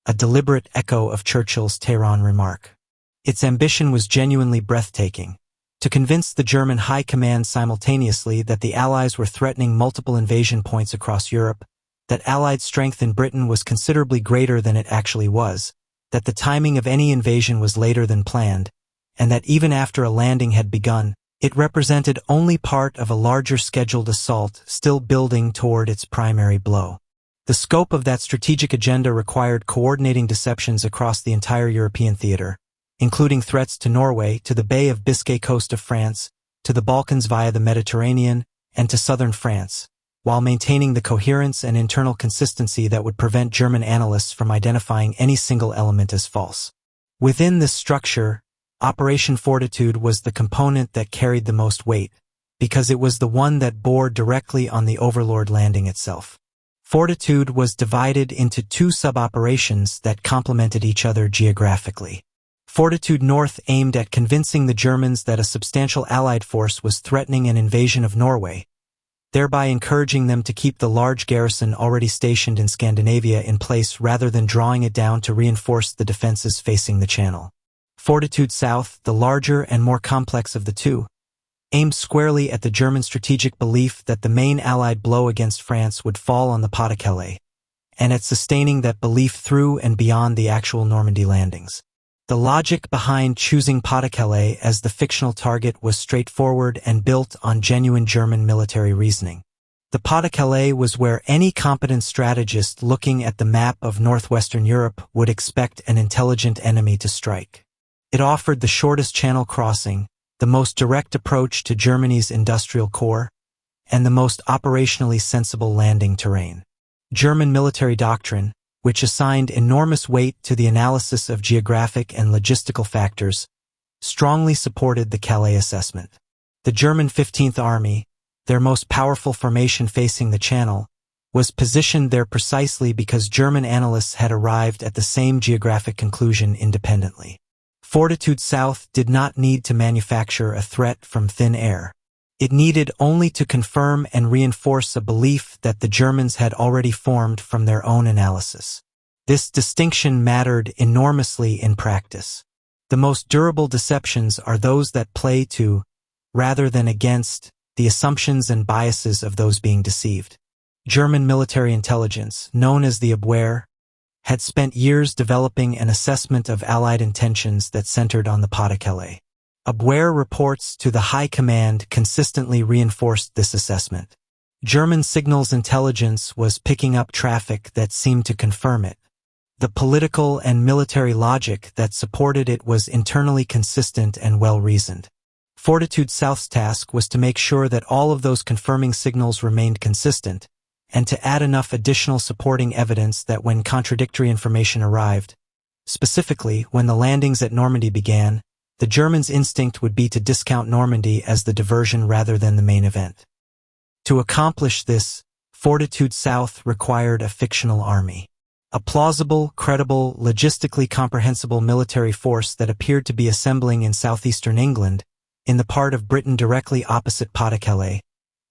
a deliberate echo of Churchill's Tehran remark. Its ambition was genuinely breathtaking: to convince the German High Command simultaneously that the Allies were threatening multiple invasion points across Europe, that Allied strength in Britain was considerably greater than it actually was, that the timing of any invasion was later than planned, and that even after a landing had begun, it represented only part of a larger scheduled assault still building toward its primary blow. The scope of that strategic agenda required coordinating deceptions across the entire European theater, including threats to Norway, to the Bay of Biscay coast of France, to the Balkans via the Mediterranean, and to southern France, while maintaining the coherence and internal consistency that would prevent German analysts from identifying any single element as false. Within this structure, Operation Fortitude was the component that carried the most weight, because it was the one that bore directly on the Overlord landing itself. Fortitude was divided into two sub-operations that complemented each other geographically. Fortitude North aimed at convincing the Germans that a substantial Allied force was threatening an invasion of Norway, thereby encouraging them to keep the large garrison already stationed in Scandinavia in place rather than drawing it down to reinforce the defenses facing the Channel. Fortitude South, the larger and more complex of the two, aimed squarely at the German strategic belief that the main Allied blow against France would fall on the Pas-de-Calais, and at sustaining that belief through and beyond the actual Normandy landings. The logic behind choosing Pas-de-Calais as the fictional target was straightforward and built on genuine German military reasoning. The Pas-de-Calais was where any competent strategist looking at the map of northwestern Europe would expect an intelligent enemy to strike. It offered the shortest channel crossing, the most direct approach to Germany's industrial core, and the most operationally sensible landing terrain. German military doctrine, which assigned enormous weight to the analysis of geographic and logistical factors, strongly supported the Calais assessment. The German 15th Army, their most powerful formation facing the Channel, was positioned there precisely because German analysts had arrived at the same geographic conclusion independently. Fortitude South did not need to manufacture a threat from thin air. It needed only to confirm and reinforce a belief that the Germans had already formed from their own analysis. This distinction mattered enormously in practice. The most durable deceptions are those that play to, rather than against, the assumptions and biases of those being deceived. German military intelligence, known as the Abwehr, had spent years developing an assessment of Allied intentions that centered on the Pas-de-Calais. Abwehr reports to the High Command consistently reinforced this assessment. German signals intelligence was picking up traffic that seemed to confirm it. The political and military logic that supported it was internally consistent and well-reasoned. Fortitude South's task was to make sure that all of those confirming signals remained consistent, and to add enough additional supporting evidence that when contradictory information arrived, specifically when the landings at Normandy began, the Germans' instinct would be to discount Normandy as the diversion rather than the main event. To accomplish this, Fortitude South required a fictional army. A plausible, credible, logistically comprehensible military force that appeared to be assembling in southeastern England, in the part of Britain directly opposite Pas-de-Calais,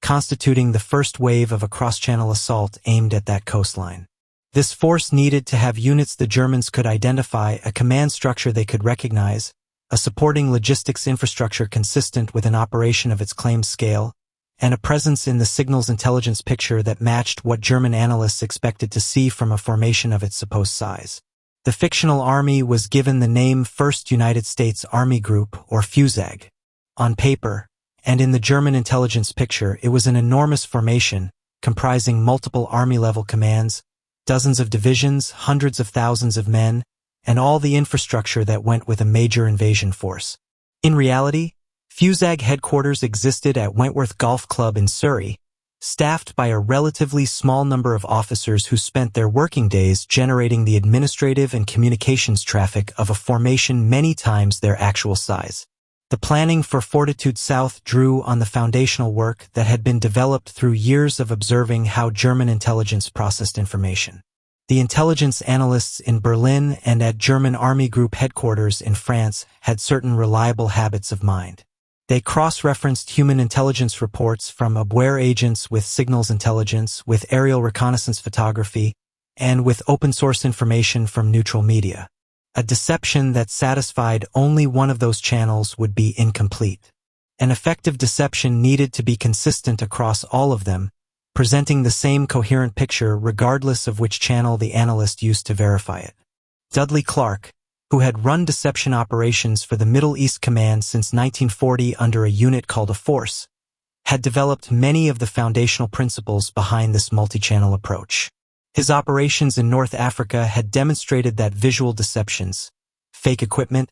constituting the first wave of a cross-channel assault aimed at that coastline. This force needed to have units the Germans could identify, a command structure they could recognize, a supporting logistics infrastructure consistent with an operation of its claimed scale, and a presence in the signals intelligence picture that matched what German analysts expected to see from a formation of its supposed size. The fictional army was given the name First United States Army Group, or FUSAG. On paper, and in the German intelligence picture it was an enormous formation, comprising multiple army-level commands, dozens of divisions, hundreds of thousands of men, and all the infrastructure that went with a major invasion force. In reality, FUSAG headquarters existed at Wentworth Golf Club in Surrey, staffed by a relatively small number of officers who spent their working days generating the administrative and communications traffic of a formation many times their actual size. The planning for Fortitude South drew on the foundational work that had been developed through years of observing how German intelligence processed information. The intelligence analysts in Berlin and at German Army Group headquarters in France had certain reliable habits of mind. They cross-referenced human intelligence reports from WWII agents with signals intelligence, with aerial reconnaissance photography, and with open-source information from neutral media. A deception that satisfied only one of those channels would be incomplete. An effective deception needed to be consistent across all of them, presenting the same coherent picture regardless of which channel the analyst used to verify it. Dudley Clark, who had run deception operations for the Middle East Command since 1940 under a unit called a force, had developed many of the foundational principles behind this multi-channel approach. His operations in North Africa had demonstrated that visual deceptions, fake equipment,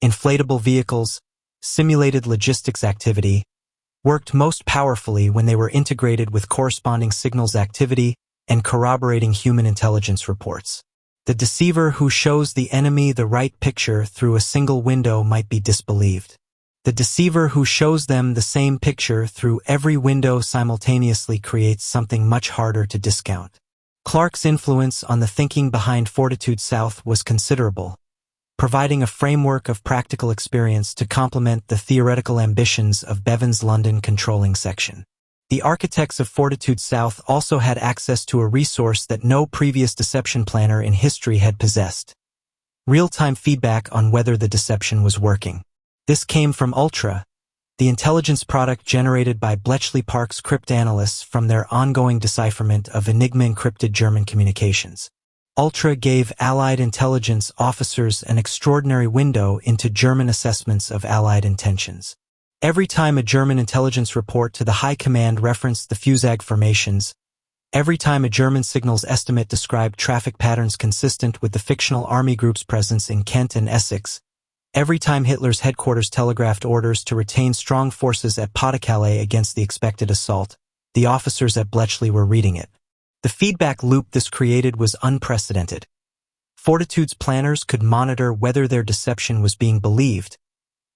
inflatable vehicles, simulated logistics activity, worked most powerfully when they were integrated with corresponding signals activity and corroborating human intelligence reports. The deceiver who shows the enemy the right picture through a single window might be disbelieved. The deceiver who shows them the same picture through every window simultaneously creates something much harder to discount. Clark's influence on the thinking behind Fortitude South was considerable, providing a framework of practical experience to complement the theoretical ambitions of Bevan's London controlling section. The architects of Fortitude South also had access to a resource that no previous deception planner in history had possessed: real-time feedback on whether the deception was working. This came from Ultra, the intelligence product generated by Bletchley Park's cryptanalysts from their ongoing decipherment of Enigma-encrypted German communications. Ultra gave Allied intelligence officers an extraordinary window into German assessments of Allied intentions. Every time a German intelligence report to the High Command referenced the FUSAG formations, every time a German signals estimate described traffic patterns consistent with the fictional army group's presence in Kent and Essex, every time Hitler's headquarters telegraphed orders to retain strong forces at Pas-de-Calais against the expected assault, the officers at Bletchley were reading it. The feedback loop this created was unprecedented. Fortitude's planners could monitor whether their deception was being believed,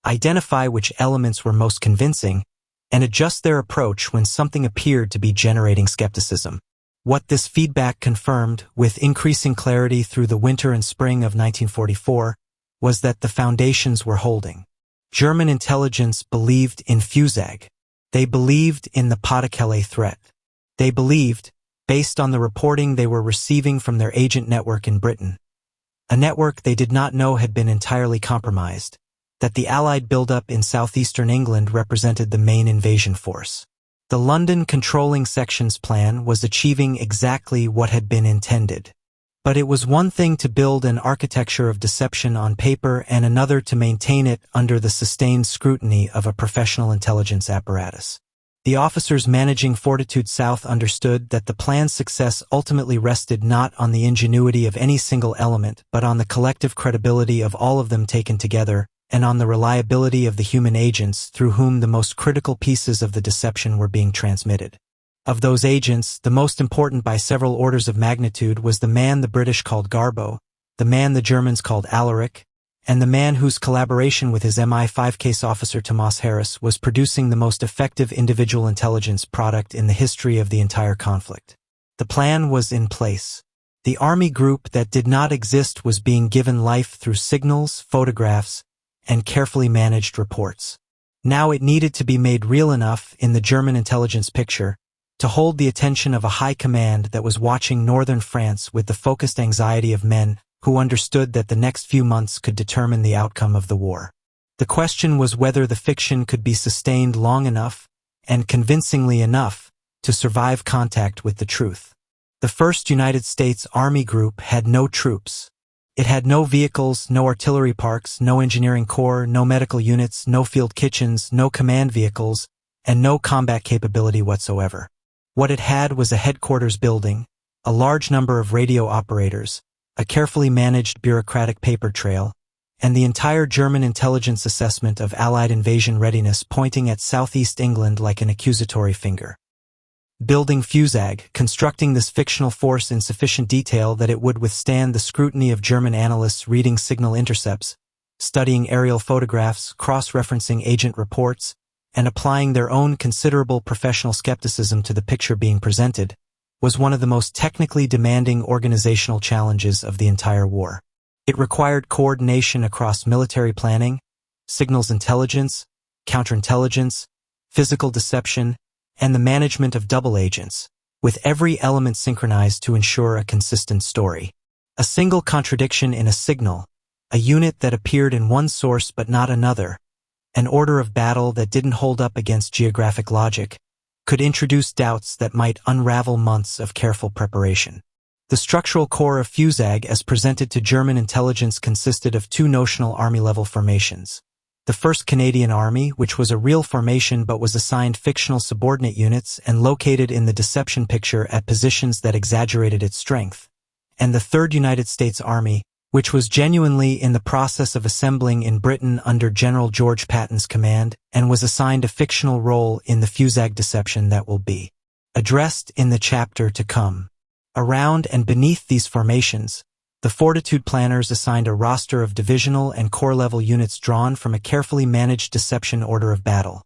identify which elements were most convincing, and adjust their approach when something appeared to be generating skepticism. What this feedback confirmed, with increasing clarity through the winter and spring of 1944, was that the foundations were holding. German intelligence believed in FUSAG. They believed in the Pas-de-Calais threat. They believed, based on the reporting they were receiving from their agent network in Britain, a network they did not know had been entirely compromised, that the Allied buildup in southeastern England represented the main invasion force. The London controlling section's plan was achieving exactly what had been intended. But it was one thing to build an architecture of deception on paper and another to maintain it under the sustained scrutiny of a professional intelligence apparatus. The officers managing Fortitude South understood that the plan's success ultimately rested not on the ingenuity of any single element, but on the collective credibility of all of them taken together, and on the reliability of the human agents through whom the most critical pieces of the deception were being transmitted. Of those agents, the most important by several orders of magnitude was the man the British called Garbo, the man the Germans called Alaric, and the man whose collaboration with his MI5 case officer Tomas Harris was producing the most effective individual intelligence product in the history of the entire conflict. The plan was in place. The army group that did not exist was being given life through signals, photographs, and carefully managed reports. Now it needed to be made real enough in the German intelligence picture to hold the attention of a high command that was watching northern France with the focused anxiety of men who understood that the next few months could determine the outcome of the war. The question was whether the fiction could be sustained long enough and convincingly enough to survive contact with the truth. The First United States Army Group had no troops. It had no vehicles, no artillery parks, no engineering corps, no medical units, no field kitchens, no command vehicles, and no combat capability whatsoever. What it had was a headquarters building, a large number of radio operators, a carefully managed bureaucratic paper trail, and the entire German intelligence assessment of Allied invasion readiness pointing at southeast England like an accusatory finger. Building FUSAG, constructing this fictional force in sufficient detail that it would withstand the scrutiny of German analysts reading signal intercepts, studying aerial photographs, cross-referencing agent reports, and applying their own considerable professional skepticism to the picture being presented, was one of the most technically demanding organizational challenges of the entire war. It required coordination across military planning, signals intelligence, counterintelligence, physical deception, and the management of double agents, with every element synchronized to ensure a consistent story. A single contradiction in a signal, a unit that appeared in one source but not another, an order of battle that didn't hold up against geographic logic, could introduce doubts that might unravel months of careful preparation. The structural core of FUSAG as presented to German intelligence consisted of two notional army-level formations. The 1st Canadian Army, which was a real formation but was assigned fictional subordinate units and located in the deception picture at positions that exaggerated its strength, and the 3rd United States Army, which was genuinely in the process of assembling in Britain under General George Patton's command and was assigned a fictional role in the FUSAG deception that will be addressed in the chapter to come. Around and beneath these formations, the Fortitude planners assigned a roster of divisional and corps-level units drawn from a carefully managed deception order of battle.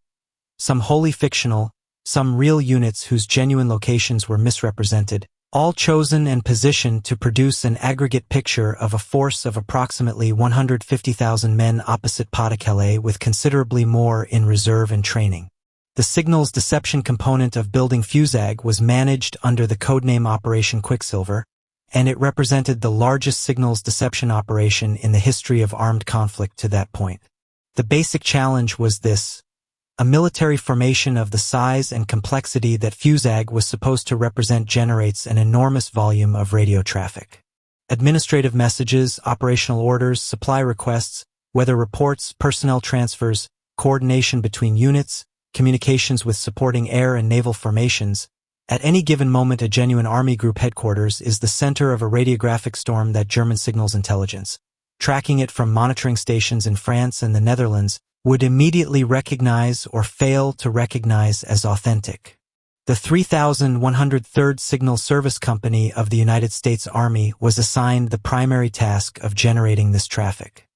Some wholly fictional, some real units whose genuine locations were misrepresented, all chosen and positioned to produce an aggregate picture of a force of approximately 150,000 men opposite Pas-de-Calais with considerably more in reserve and training. The signals deception component of building FUSAG was managed under the codename Operation Quicksilver, and it represented the largest signals deception operation in the history of armed conflict to that point. The basic challenge was this: a military formation of the size and complexity that FUSAG was supposed to represent generates an enormous volume of radio traffic. Administrative messages, operational orders, supply requests, weather reports, personnel transfers, coordination between units, communications with supporting air and naval formations. At any given moment, a genuine Army Group headquarters is the center of a radiographic storm that German signals intelligence, tracking it from monitoring stations in France and the Netherlands, would immediately recognize or fail to recognize as authentic. The 3103rd Signal Service Company of the United States Army was assigned the primary task of generating this traffic.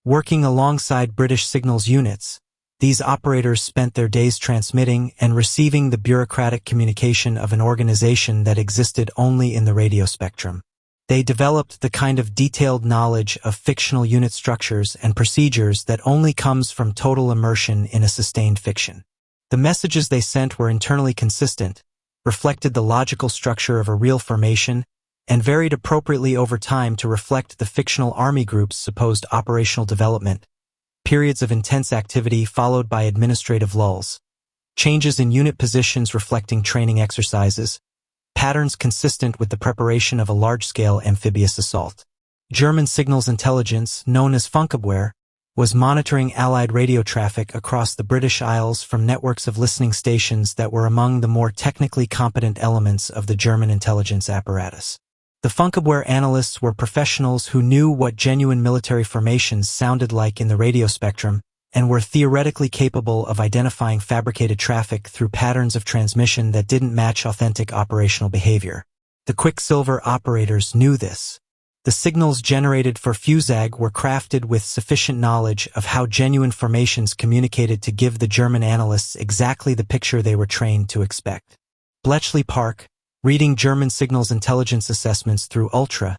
Working alongside British signals units, these operators spent their days transmitting and receiving the bureaucratic communication of an organization that existed only in the radio spectrum. They developed the kind of detailed knowledge of fictional unit structures and procedures that only comes from total immersion in a sustained fiction. The messages they sent were internally consistent, reflected the logical structure of a real formation, and varied appropriately over time to reflect the fictional army group's supposed operational development. Periods of intense activity followed by administrative lulls, changes in unit positions reflecting training exercises, patterns consistent with the preparation of a large-scale amphibious assault. German signals intelligence, known as Funkabwehr, was monitoring Allied radio traffic across the British Isles from networks of listening stations that were among the more technically competent elements of the German intelligence apparatus. The Funkabwehr analysts were professionals who knew what genuine military formations sounded like in the radio spectrum and were theoretically capable of identifying fabricated traffic through patterns of transmission that didn't match authentic operational behavior. The Quicksilver operators knew this. The signals generated for FUSAG were crafted with sufficient knowledge of how genuine formations communicated to give the German analysts exactly the picture they were trained to expect. Bletchley Park, reading German signals intelligence assessments through Ultra,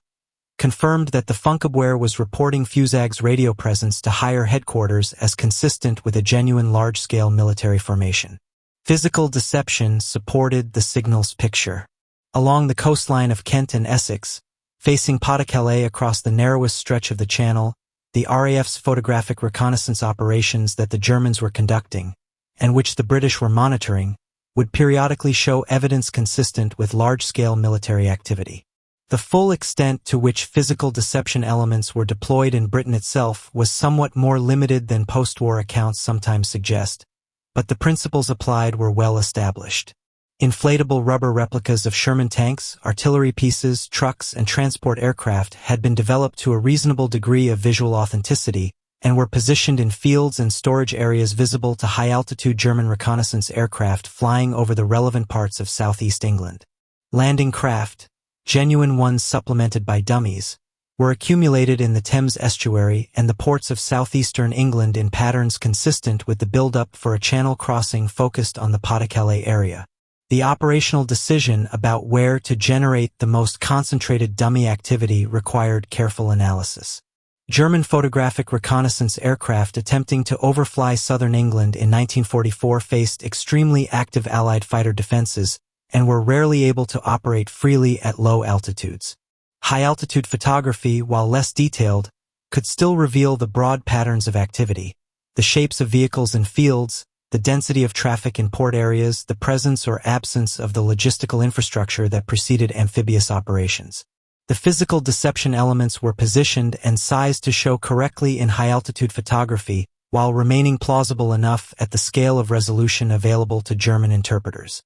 confirmed that the Funkabwehr was reporting FUSAG's radio presence to higher headquarters as consistent with a genuine large-scale military formation. Physical deception supported the signal's picture. Along the coastline of Kent and Essex, facing Pas-de-Calais across the narrowest stretch of the Channel, the RAF's photographic reconnaissance operations that the Germans were conducting, and which the British were monitoring, would periodically show evidence consistent with large-scale military activity. The full extent to which physical deception elements were deployed in Britain itself was somewhat more limited than post-war accounts sometimes suggest, but the principles applied were well established. Inflatable rubber replicas of Sherman tanks, artillery pieces, trucks, and transport aircraft had been developed to a reasonable degree of visual authenticity and were positioned in fields and storage areas visible to high-altitude German reconnaissance aircraft flying over the relevant parts of southeast England. Landing craft, genuine ones supplemented by dummies, were accumulated in the Thames estuary and the ports of southeastern England in patterns consistent with the build-up for a channel crossing focused on the Pas-de-Calais area. The operational decision about where to generate the most concentrated dummy activity required careful analysis. German photographic reconnaissance aircraft attempting to overfly southern England in 1944 faced extremely active Allied fighter defenses and were rarely able to operate freely at low altitudes. High-altitude photography, while less detailed, could still reveal the broad patterns of activity, the shapes of vehicles in fields, the density of traffic in port areas, the presence or absence of the logistical infrastructure that preceded amphibious operations. The physical deception elements were positioned and sized to show correctly in high-altitude photography while remaining plausible enough at the scale of resolution available to German interpreters.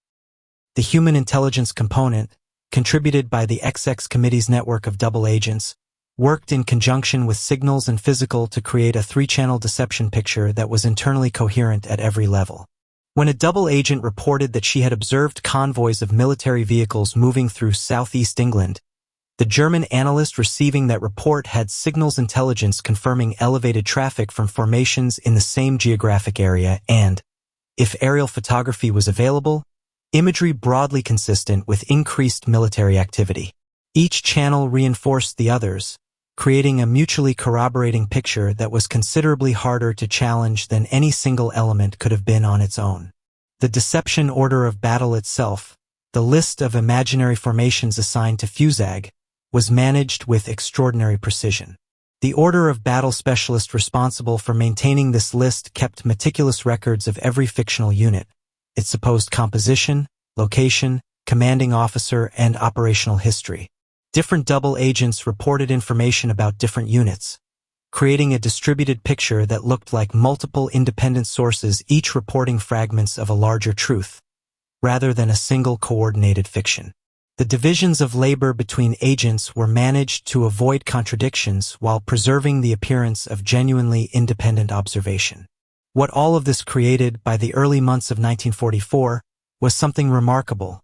The human intelligence component, contributed by the XX Committee's network of double agents, worked in conjunction with signals and physical to create a three-channel deception picture that was internally coherent at every level. When a double agent reported that she had observed convoys of military vehicles moving through southeast England, the German analyst receiving that report had signals intelligence confirming elevated traffic from formations in the same geographic area and, if aerial photography was available, imagery broadly consistent with increased military activity. Each channel reinforced the others, creating a mutually corroborating picture that was considerably harder to challenge than any single element could have been on its own. The deception order of battle itself, the list of imaginary formations assigned to FUSAG, was managed with extraordinary precision. The order of battle specialist responsible for maintaining this list kept meticulous records of every fictional unit, its supposed composition, location, commanding officer, and operational history. Different double agents reported information about different units, creating a distributed picture that looked like multiple independent sources, each reporting fragments of a larger truth, rather than a single coordinated fiction. The divisions of labor between agents were managed to avoid contradictions while preserving the appearance of genuinely independent observation. What all of this created by the early months of 1944 was something remarkable.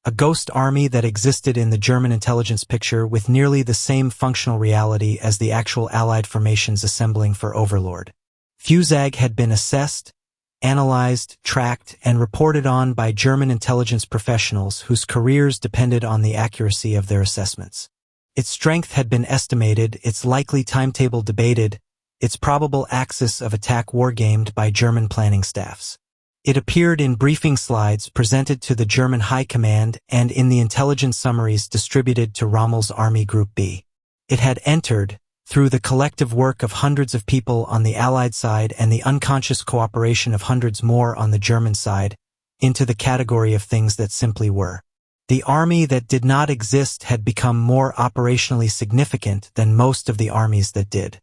A ghost army that existed in the German intelligence picture with nearly the same functional reality as the actual Allied formations assembling for Overlord. FUSAG had been assessed, analyzed, tracked, and reported on by German intelligence professionals whose careers depended on the accuracy of their assessments. Its strength had been estimated, its likely timetable debated, its probable axis of attack wargamed by German planning staffs. It appeared in briefing slides presented to the German High Command and in the intelligence summaries distributed to Rommel's Army Group B. It had entered, through the collective work of hundreds of people on the Allied side and the unconscious cooperation of hundreds more on the German side, into the category of things that simply were. The army that did not exist had become more operationally significant than most of the armies that did.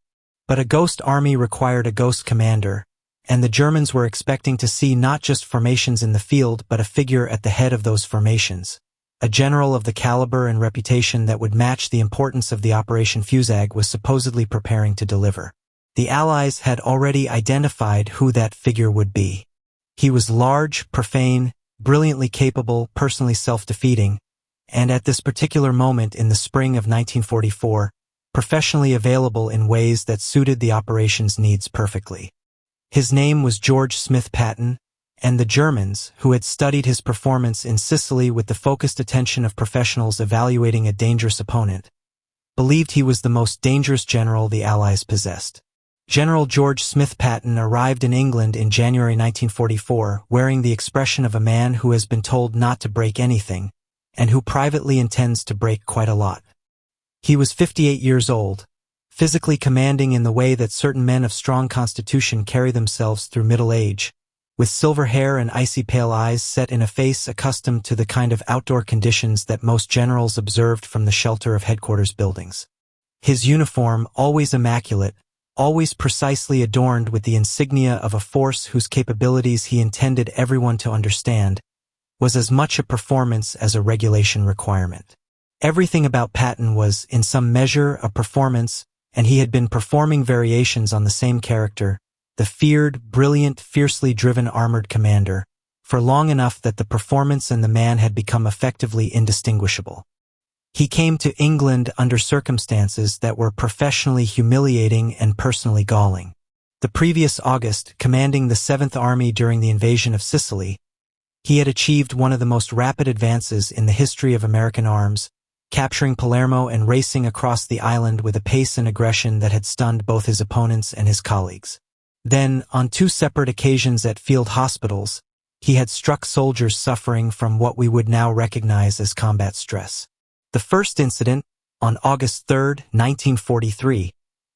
But a ghost army required a ghost commander, and the Germans were expecting to see not just formations in the field but a figure at the head of those formations. A general of the caliber and reputation that would match the importance of the Operation FUSAG was supposedly preparing to deliver. The Allies had already identified who that figure would be. He was large, profane, brilliantly capable, personally self-defeating, and at this particular moment in the spring of 1944, professionally available in ways that suited the operation's needs perfectly. His name was George Smith Patton, and the Germans, who had studied his performance in Sicily with the focused attention of professionals evaluating a dangerous opponent, believed he was the most dangerous general the Allies possessed. General George Smith Patton arrived in England in January 1944 wearing the expression of a man who has been told not to break anything, and who privately intends to break quite a lot. He was 58 years old, physically commanding in the way that certain men of strong constitution carry themselves through middle age, with silver hair and icy pale eyes set in a face accustomed to the kind of outdoor conditions that most generals observed from the shelter of headquarters buildings. His uniform, always immaculate, always precisely adorned with the insignia of a force whose capabilities he intended everyone to understand, was as much a performance as a regulation requirement. Everything about Patton was, in some measure, a performance, and he had been performing variations on the same character, the feared, brilliant, fiercely driven armored commander, for long enough that the performance and the man had become effectively indistinguishable. He came to England under circumstances that were professionally humiliating and personally galling. The previous August, commanding the 7th Army during the invasion of Sicily, he had achieved one of the most rapid advances in the history of American arms, capturing Palermo and racing across the island with a pace and aggression that had stunned both his opponents and his colleagues. Then, on 2 separate occasions at field hospitals, he had struck soldiers suffering from what we would now recognize as combat stress. The first incident, on August 3, 1943,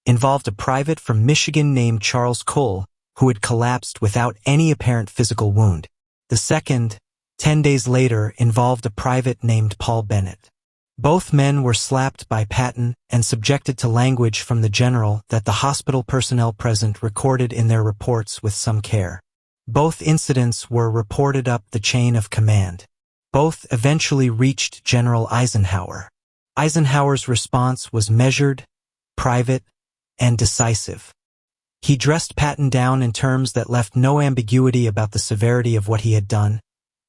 involved a private from Michigan named Charles Cole, who had collapsed without any apparent physical wound. The second, 10 days later, involved a private named Paul Bennett. Both men were slapped by Patton and subjected to language from the general that the hospital personnel present recorded in their reports with some care. Both incidents were reported up the chain of command. Both eventually reached General Eisenhower. Eisenhower's response was measured, private, and decisive. He dressed Patton down in terms that left no ambiguity about the severity of what he had done,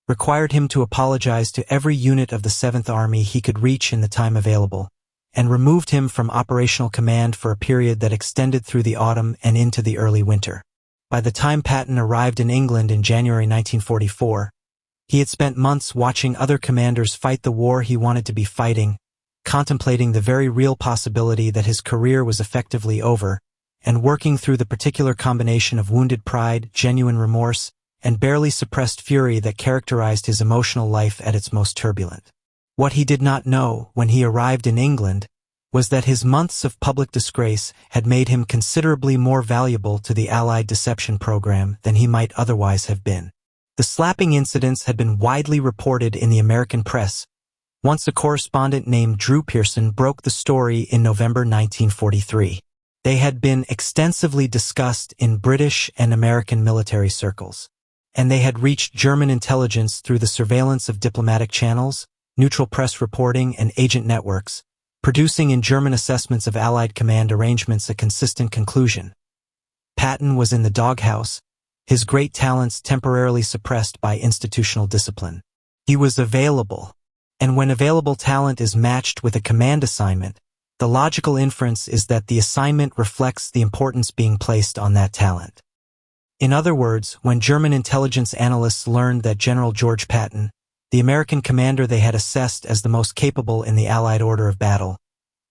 required him to apologize to every unit of the 7th Army he could reach in the time available, and removed him from operational command for a period that extended through the autumn and into the early winter. By the time Patton arrived in England in January 1944, he had spent months watching other commanders fight the war he wanted to be fighting, contemplating the very real possibility that his career was effectively over, and working through the particular combination of wounded pride, genuine remorse, and barely suppressed fury that characterized his emotional life at its most turbulent. What he did not know, when he arrived in England, was that his months of public disgrace had made him considerably more valuable to the Allied deception program than he might otherwise have been. The slapping incidents had been widely reported in the American press. Once a correspondent named Drew Pearson broke the story in November 1943. They had been extensively discussed in British and American military circles, and they had reached German intelligence through the surveillance of diplomatic channels, neutral press reporting, and agent networks, producing in German assessments of Allied command arrangements a consistent conclusion. Patton was in the doghouse, his great talents temporarily suppressed by institutional discipline. He was available, and when available talent is matched with a command assignment, the logical inference is that the assignment reflects the importance being placed on that talent. In other words, when German intelligence analysts learned that General George Patton, the American commander they had assessed as the most capable in the Allied order of battle,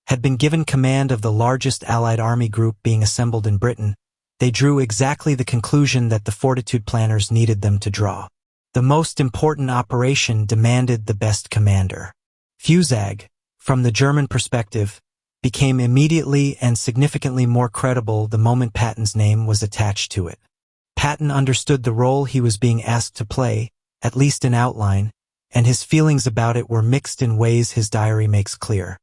had been given command of the largest Allied army group being assembled in Britain, they drew exactly the conclusion that the Fortitude planners needed them to draw. The most important operation demanded the best commander. FUSAG, from the German perspective, became immediately and significantly more credible the moment Patton's name was attached to it. Patton understood the role he was being asked to play, at least in outline, and his feelings about it were mixed in ways his diary makes clear.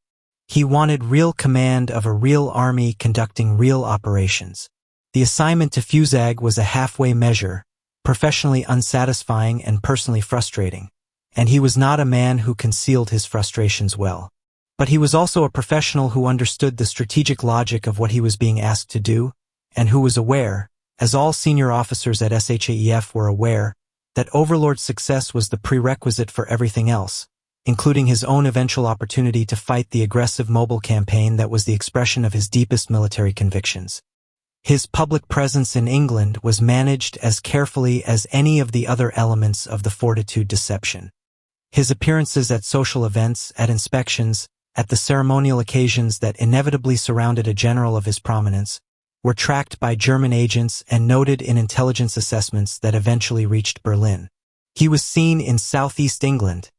He wanted real command of a real army conducting real operations. The assignment to FUSAG was a halfway measure, professionally unsatisfying and personally frustrating, and he was not a man who concealed his frustrations well. But he was also a professional who understood the strategic logic of what he was being asked to do, and who was aware, as all senior officers at SHAEF were aware, that Overlord's success was the prerequisite for everything else, including his own eventual opportunity to fight the aggressive mobile campaign that was the expression of his deepest military convictions. His public presence in England was managed as carefully as any of the other elements of the Fortitude deception. His appearances at social events, at inspections, at the ceremonial occasions that inevitably surrounded a general of his prominence, were tracked by German agents and noted in intelligence assessments that eventually reached Berlin. He was seen in southeast England,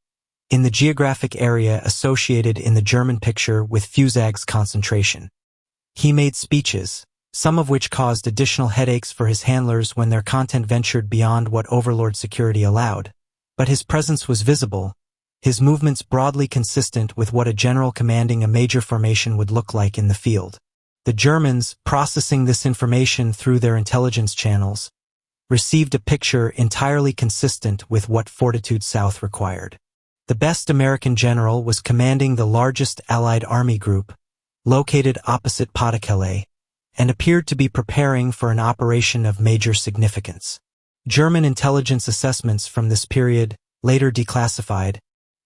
in the geographic area associated in the German picture with FUSAG's concentration. He made speeches, some of which caused additional headaches for his handlers when their content ventured beyond what Overlord security allowed, but his presence was visible, his movements broadly consistent with what a general commanding a major formation would look like in the field. The Germans, processing this information through their intelligence channels, received a picture entirely consistent with what Fortitude South required. The best American general was commanding the largest Allied army group, located opposite Pas-de-Calais, and appeared to be preparing for an operation of major significance. German intelligence assessments from this period, later declassified,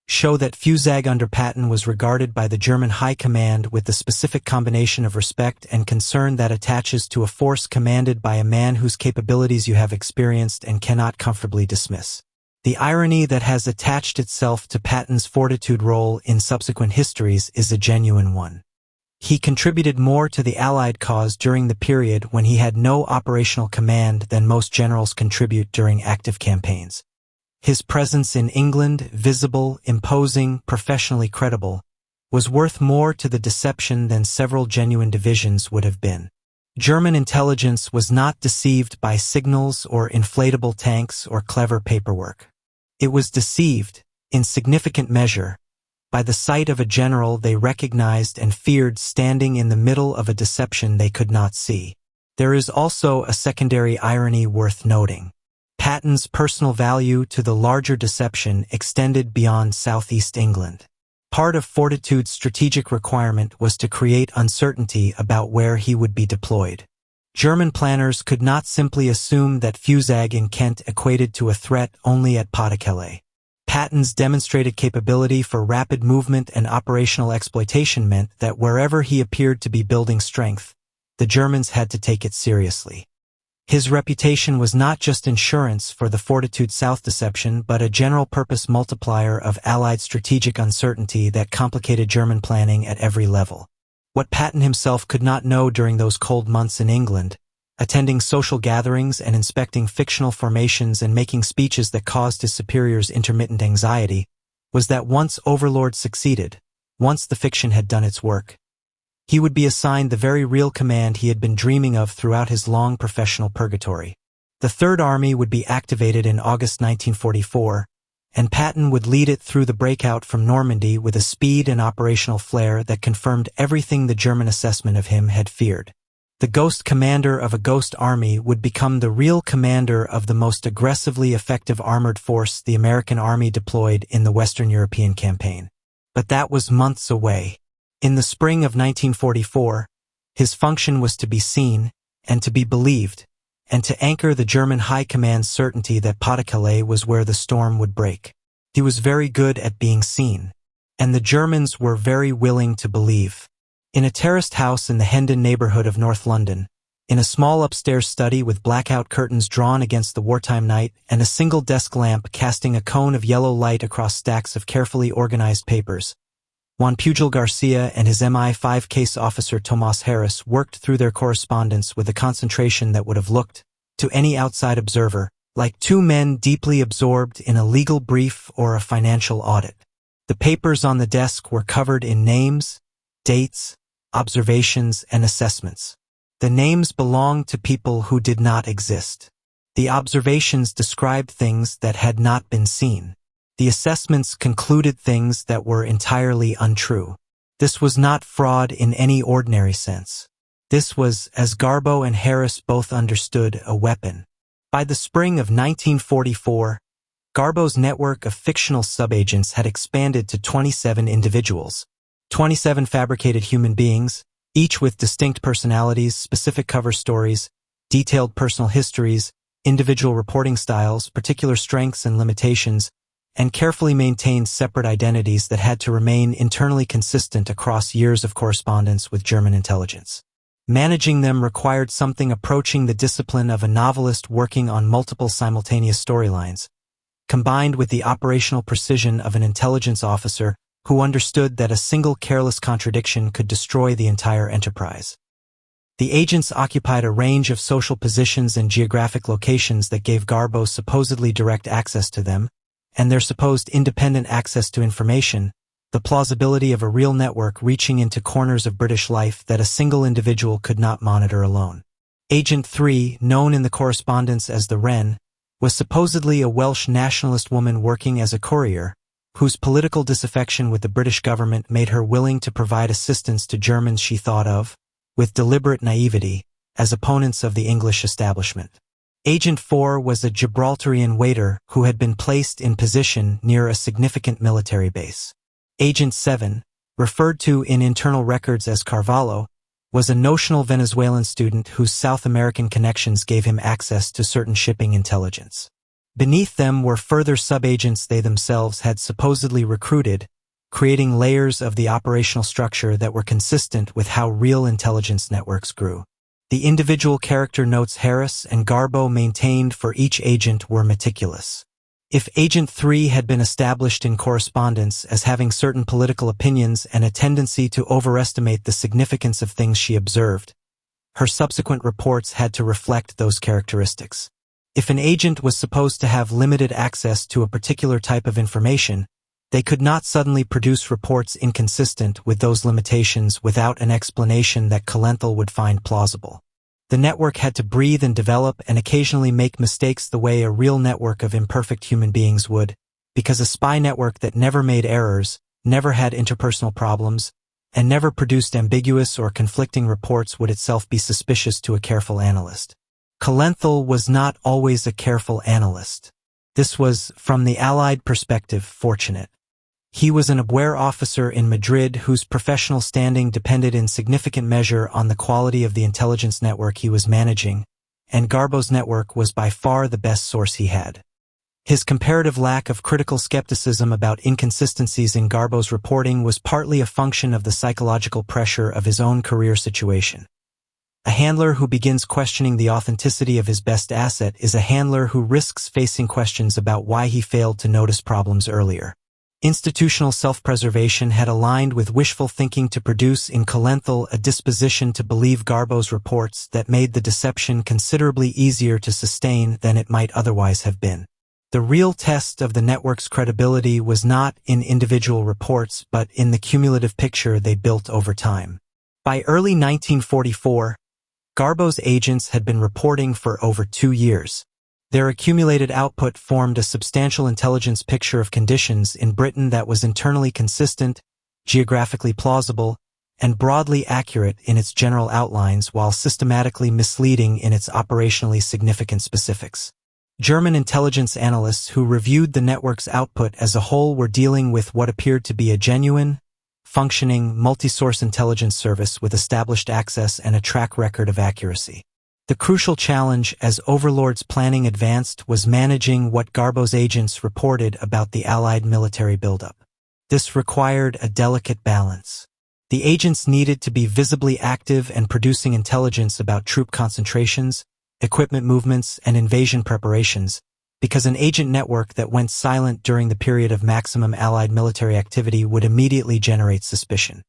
show that FUSAG under Patton was regarded by the German High Command with the specific combination of respect and concern that attaches to a force commanded by a man whose capabilities you have experienced and cannot comfortably dismiss. The irony that has attached itself to Patton's Fortitude role in subsequent histories is a genuine one. He contributed more to the Allied cause during the period when he had no operational command than most generals contribute during active campaigns. His presence in England, visible, imposing, professionally credible, was worth more to the deception than several genuine divisions would have been. German intelligence was not deceived by signals or inflatable tanks or clever paperwork. It was deceived, in significant measure, by the sight of a general they recognized and feared standing in the middle of a deception they could not see. There is also a secondary irony worth noting. Patton's personal value to the larger deception extended beyond southeast England. Part of Fortitude's strategic requirement was to create uncertainty about where he would be deployed. German planners could not simply assume that FUSAG in Kent equated to a threat only at Pas-de-Calais. Patton's demonstrated capability for rapid movement and operational exploitation meant that wherever he appeared to be building strength, the Germans had to take it seriously. His reputation was not just insurance for the Fortitude South deception but a general-purpose multiplier of Allied strategic uncertainty that complicated German planning at every level. What Patton himself could not know during those cold months in England, attending social gatherings and inspecting fictional formations and making speeches that caused his superiors intermittent anxiety, was that once Overlord succeeded, once the fiction had done its work, he would be assigned the very real command he had been dreaming of throughout his long professional purgatory. The Third Army would be activated in August 1944, and Patton would lead it through the breakout from Normandy with a speed and operational flair that confirmed everything the German assessment of him had feared. The ghost commander of a ghost army would become the real commander of the most aggressively effective armored force the American Army deployed in the Western European campaign. But that was months away. In the spring of 1944, his function was to be seen and to be believed, and to anchor the German High Command's certainty that Pas-de-Calais was where the storm would break. He was very good at being seen, and the Germans were very willing to believe. In a terraced house in the Hendon neighborhood of North London, in a small upstairs study with blackout curtains drawn against the wartime night and a single desk lamp casting a cone of yellow light across stacks of carefully organized papers, Juan Pujol Garcia and his MI5 case officer Tomas Harris worked through their correspondence with a concentration that would have looked, to any outside observer, like two men deeply absorbed in a legal brief or a financial audit. The papers on the desk were covered in names, dates, observations, and assessments. The names belonged to people who did not exist. The observations described things that had not been seen. The assessments concluded things that were entirely untrue. This was not fraud in any ordinary sense. This was, as Garbo and Harris both understood, a weapon. By the spring of 1944, Garbo's network of fictional subagents had expanded to 27 individuals. 27 fabricated human beings, each with distinct personalities, specific cover stories, detailed personal histories, individual reporting styles, particular strengths and limitations, and carefully maintained separate identities that had to remain internally consistent across years of correspondence with German intelligence. Managing them required something approaching the discipline of a novelist working on multiple simultaneous storylines, combined with the operational precision of an intelligence officer who understood that a single careless contradiction could destroy the entire enterprise. The agents occupied a range of social positions and geographic locations that gave Garbo supposedly direct access to them, and their supposed independent access to information, the plausibility of a real network reaching into corners of British life that a single individual could not monitor alone. Agent 3, known in the correspondence as the Wren, was supposedly a Welsh nationalist woman working as a courier, whose political disaffection with the British government made her willing to provide assistance to Germans she thought of, with deliberate naivety, as opponents of the English establishment. Agent 4 was a Gibraltarian waiter who had been placed in position near a significant military base. Agent 7, referred to in internal records as Carvalho, was a notional Venezuelan student whose South American connections gave him access to certain shipping intelligence. Beneath them were further subagents they themselves had supposedly recruited, creating layers of the operational structure that were consistent with how real intelligence networks grew. The individual character notes Harris and Garbo maintained for each agent were meticulous. If Agent 3 had been established in correspondence as having certain political opinions and a tendency to overestimate the significance of things she observed, her subsequent reports had to reflect those characteristics. If an agent was supposed to have limited access to a particular type of information, they could not suddenly produce reports inconsistent with those limitations without an explanation that Calenthal would find plausible. The network had to breathe and develop and occasionally make mistakes the way a real network of imperfect human beings would, because a spy network that never made errors, never had interpersonal problems, and never produced ambiguous or conflicting reports would itself be suspicious to a careful analyst. Calenthal was not always a careful analyst. This was, from the Allied perspective, fortunate. He was an aware officer in Madrid whose professional standing depended in significant measure on the quality of the intelligence network he was managing, and Garbo's network was by far the best source he had. His comparative lack of critical skepticism about inconsistencies in Garbo's reporting was partly a function of the psychological pressure of his own career situation. A handler who begins questioning the authenticity of his best asset is a handler who risks facing questions about why he failed to notice problems earlier. Institutional self-preservation had aligned with wishful thinking to produce in Calenthal a disposition to believe Garbo's reports that made the deception considerably easier to sustain than it might otherwise have been. The real test of the network's credibility was not in individual reports but in the cumulative picture they built over time. By early 1944, Garbo's agents had been reporting for over 2 years. Their accumulated output formed a substantial intelligence picture of conditions in Britain that was internally consistent, geographically plausible, and broadly accurate in its general outlines while systematically misleading in its operationally significant specifics. German intelligence analysts who reviewed the network's output as a whole were dealing with what appeared to be a genuine, functioning, multi-source intelligence service with established access and a track record of accuracy. The crucial challenge as Overlord's planning advanced was managing what Garbo's agents reported about the Allied military buildup. This required a delicate balance. The agents needed to be visibly active and producing intelligence about troop concentrations, equipment movements, and invasion preparations, because an agent network that went silent during the period of maximum Allied military activity would immediately generate suspicion.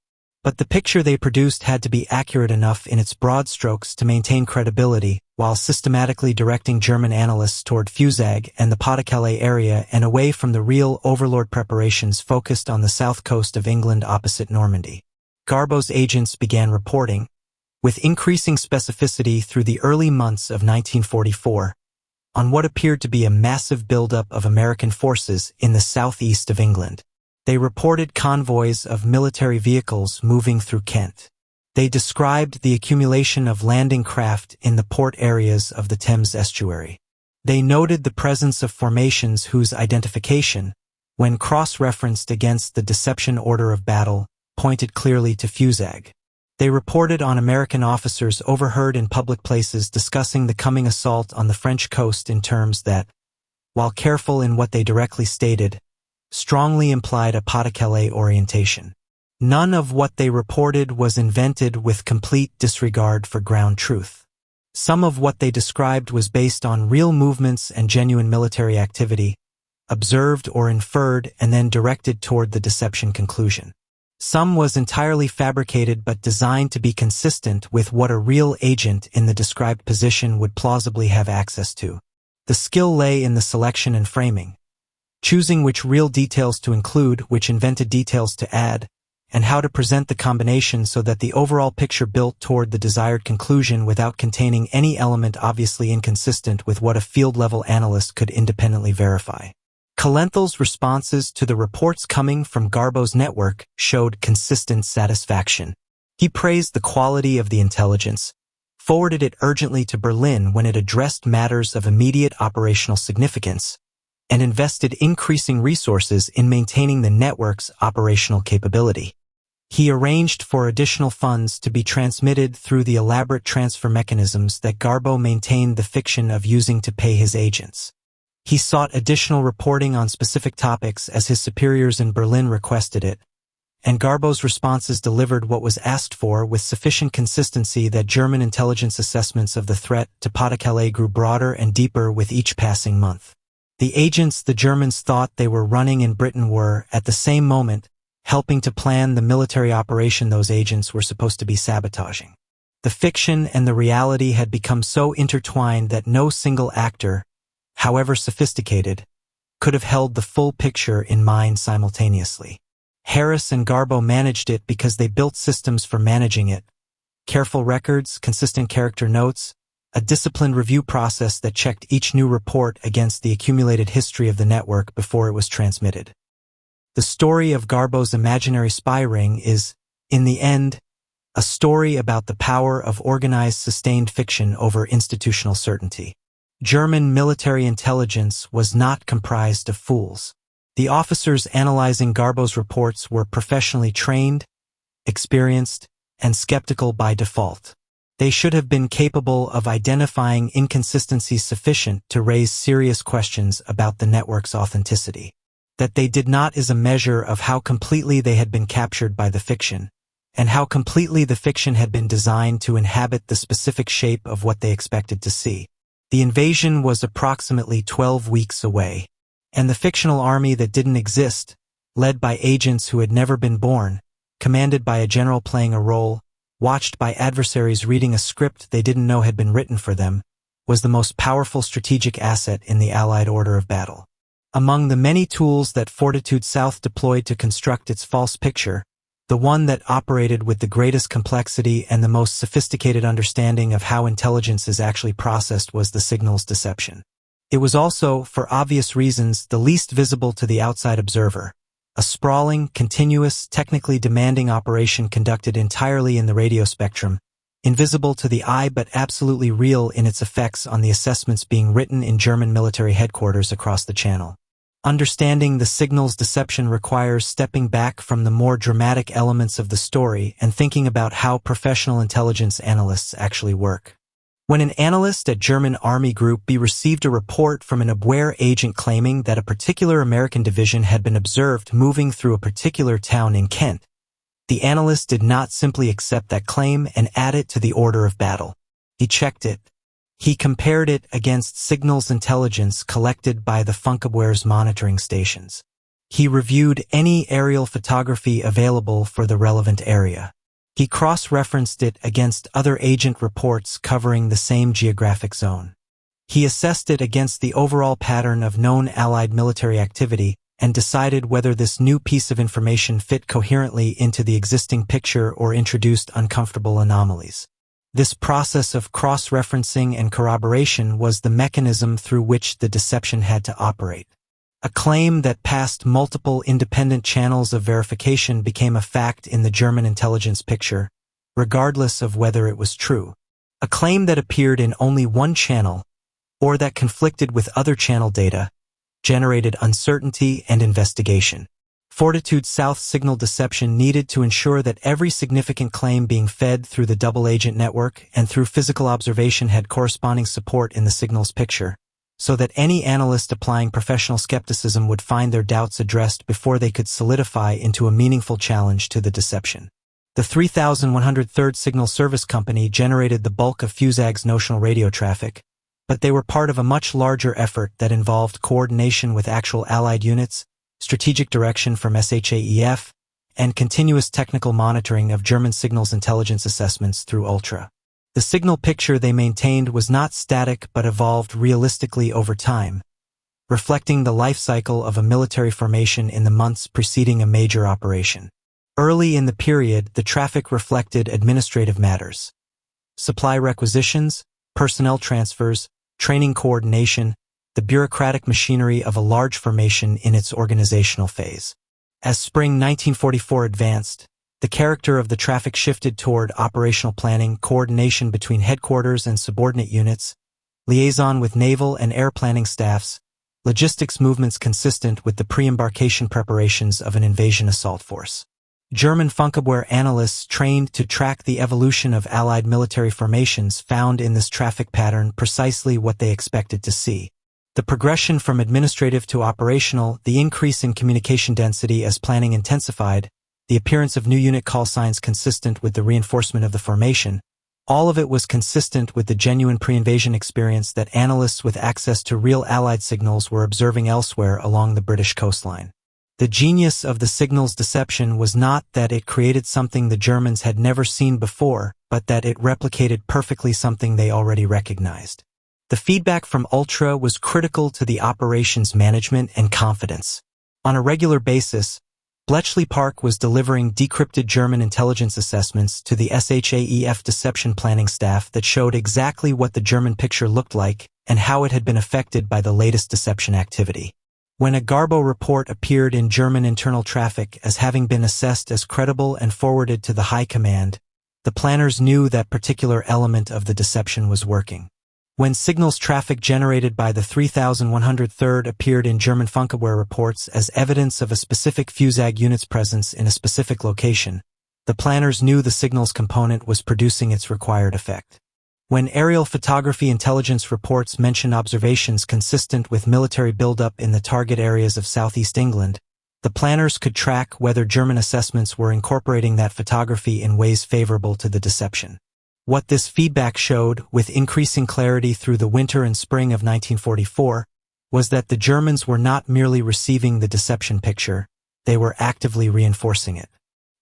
But the picture they produced had to be accurate enough in its broad strokes to maintain credibility, while systematically directing German analysts toward FUSAG and the Pas-de-Calais area and away from the real Overlord preparations focused on the south coast of England opposite Normandy. Garbo's agents began reporting, with increasing specificity through the early months of 1944, on what appeared to be a massive buildup of American forces in the southeast of England. They reported convoys of military vehicles moving through Kent. They described the accumulation of landing craft in the port areas of the Thames estuary. They noted the presence of formations whose identification, when cross-referenced against the deception order of battle, pointed clearly to FUSAG. They reported on American officers overheard in public places discussing the coming assault on the French coast in terms that, while careful in what they directly stated, strongly implied a Pas-de-Calais orientation. None of what they reported was invented with complete disregard for ground truth. Some of what they described was based on real movements and genuine military activity, observed or inferred and then directed toward the deception conclusion. Some was entirely fabricated but designed to be consistent with what a real agent in the described position would plausibly have access to. The skill lay in the selection and framing, choosing which real details to include, which invented details to add, and how to present the combination so that the overall picture built toward the desired conclusion without containing any element obviously inconsistent with what a field-level analyst could independently verify. Calenthal's responses to the reports coming from Garbo's network showed consistent satisfaction. He praised the quality of the intelligence, forwarded it urgently to Berlin when it addressed matters of immediate operational significance, and invested increasing resources in maintaining the network's operational capability. He arranged for additional funds to be transmitted through the elaborate transfer mechanisms that Garbo maintained the fiction of using to pay his agents. He sought additional reporting on specific topics as his superiors in Berlin requested it, and Garbo's responses delivered what was asked for with sufficient consistency that German intelligence assessments of the threat to Pas-de-Calais grew broader and deeper with each passing month. The agents the Germans thought they were running in Britain were, at the same moment, helping to plan the military operation those agents were supposed to be sabotaging. The fiction and the reality had become so intertwined that no single actor, however sophisticated, could have held the full picture in mind simultaneously. Harris and Garbo managed it because they built systems for managing it. Careful records, consistent character notes, a disciplined review process that checked each new report against the accumulated history of the network before it was transmitted. The story of Garbo's imaginary spy ring is, in the end, a story about the power of organized sustained fiction over institutional certainty. German military intelligence was not comprised of fools. The officers analyzing Garbo's reports were professionally trained, experienced, and skeptical by default. They should have been capable of identifying inconsistencies sufficient to raise serious questions about the network's authenticity. That they did not is a measure of how completely they had been captured by the fiction, and how completely the fiction had been designed to inhabit the specific shape of what they expected to see. The invasion was approximately 12 weeks away, and the fictional army that didn't exist, led by agents who had never been born, commanded by a general playing a role, watched by adversaries reading a script they didn't know had been written for them, was the most powerful strategic asset in the Allied order of battle. Among the many tools that Fortitude South deployed to construct its false picture, the one that operated with the greatest complexity and the most sophisticated understanding of how intelligence is actually processed was the signals deception. It was also, for obvious reasons, the least visible to the outside observer. A sprawling, continuous, technically demanding operation conducted entirely in the radio spectrum, invisible to the eye but absolutely real in its effects on the assessments being written in German military headquarters across the Channel. Understanding the signals deception requires stepping back from the more dramatic elements of the story and thinking about how professional intelligence analysts actually work. When an analyst at German Army Group B received a report from an Abwehr agent claiming that a particular American division had been observed moving through a particular town in Kent, the analyst did not simply accept that claim and add it to the order of battle. He checked it. He compared it against signals intelligence collected by the Funkabwehr's monitoring stations. He reviewed any aerial photography available for the relevant area. He cross-referenced it against other agent reports covering the same geographic zone. He assessed it against the overall pattern of known Allied military activity and decided whether this new piece of information fit coherently into the existing picture or introduced uncomfortable anomalies. This process of cross-referencing and corroboration was the mechanism through which the deception had to operate. A claim that passed multiple independent channels of verification became a fact in the German intelligence picture, regardless of whether it was true. A claim that appeared in only one channel, or that conflicted with other channel data, generated uncertainty and investigation. Fortitude South signal deception needed to ensure that every significant claim being fed through the double agent network and through physical observation had corresponding support in the signals picture, so that any analyst applying professional skepticism would find their doubts addressed before they could solidify into a meaningful challenge to the deception. The 3103rd Signal Service Company generated the bulk of FUSAG's notional radio traffic, but they were part of a much larger effort that involved coordination with actual Allied units, strategic direction from SHAEF, and continuous technical monitoring of German signals intelligence assessments through Ultra. The signal picture they maintained was not static but evolved realistically over time, reflecting the life cycle of a military formation in the months preceding a major operation. Early in the period, the traffic reflected administrative matters: supply requisitions, personnel transfers, training coordination, the bureaucratic machinery of a large formation in its organizational phase. As spring 1944 advanced, The character of the traffic shifted toward operational planning, coordination between headquarters and subordinate units, liaison with naval and air planning staffs, logistics movements consistent with the pre-embarkation preparations of an invasion assault force. German Funkabwehr analysts trained to track the evolution of Allied military formations found in this traffic pattern precisely what they expected to see. The progression from administrative to operational, the increase in communication density as planning intensified, the appearance of new unit call signs consistent with the reinforcement of the formation, all of it was consistent with the genuine pre-invasion experience that analysts with access to real Allied signals were observing elsewhere along the British coastline. The genius of the signal's deception was not that it created something the Germans had never seen before, but that it replicated perfectly something they already recognized. The feedback from Ultra was critical to the operations management and confidence. On a regular basis, Bletchley Park was delivering decrypted German intelligence assessments to the SHAEF deception planning staff that showed exactly what the German picture looked like and how it had been affected by the latest deception activity. When a Garbo report appeared in German internal traffic as having been assessed as credible and forwarded to the High Command, the planners knew that particular element of the deception was working. When signals traffic generated by the 3103rd appeared in German Funkabwehr reports as evidence of a specific FUSAG unit's presence in a specific location, the planners knew the signals component was producing its required effect. When aerial photography intelligence reports mentioned observations consistent with military buildup in the target areas of southeast England, the planners could track whether German assessments were incorporating that photography in ways favorable to the deception. What this feedback showed, with increasing clarity through the winter and spring of 1944, was that the Germans were not merely receiving the deception picture, they were actively reinforcing it.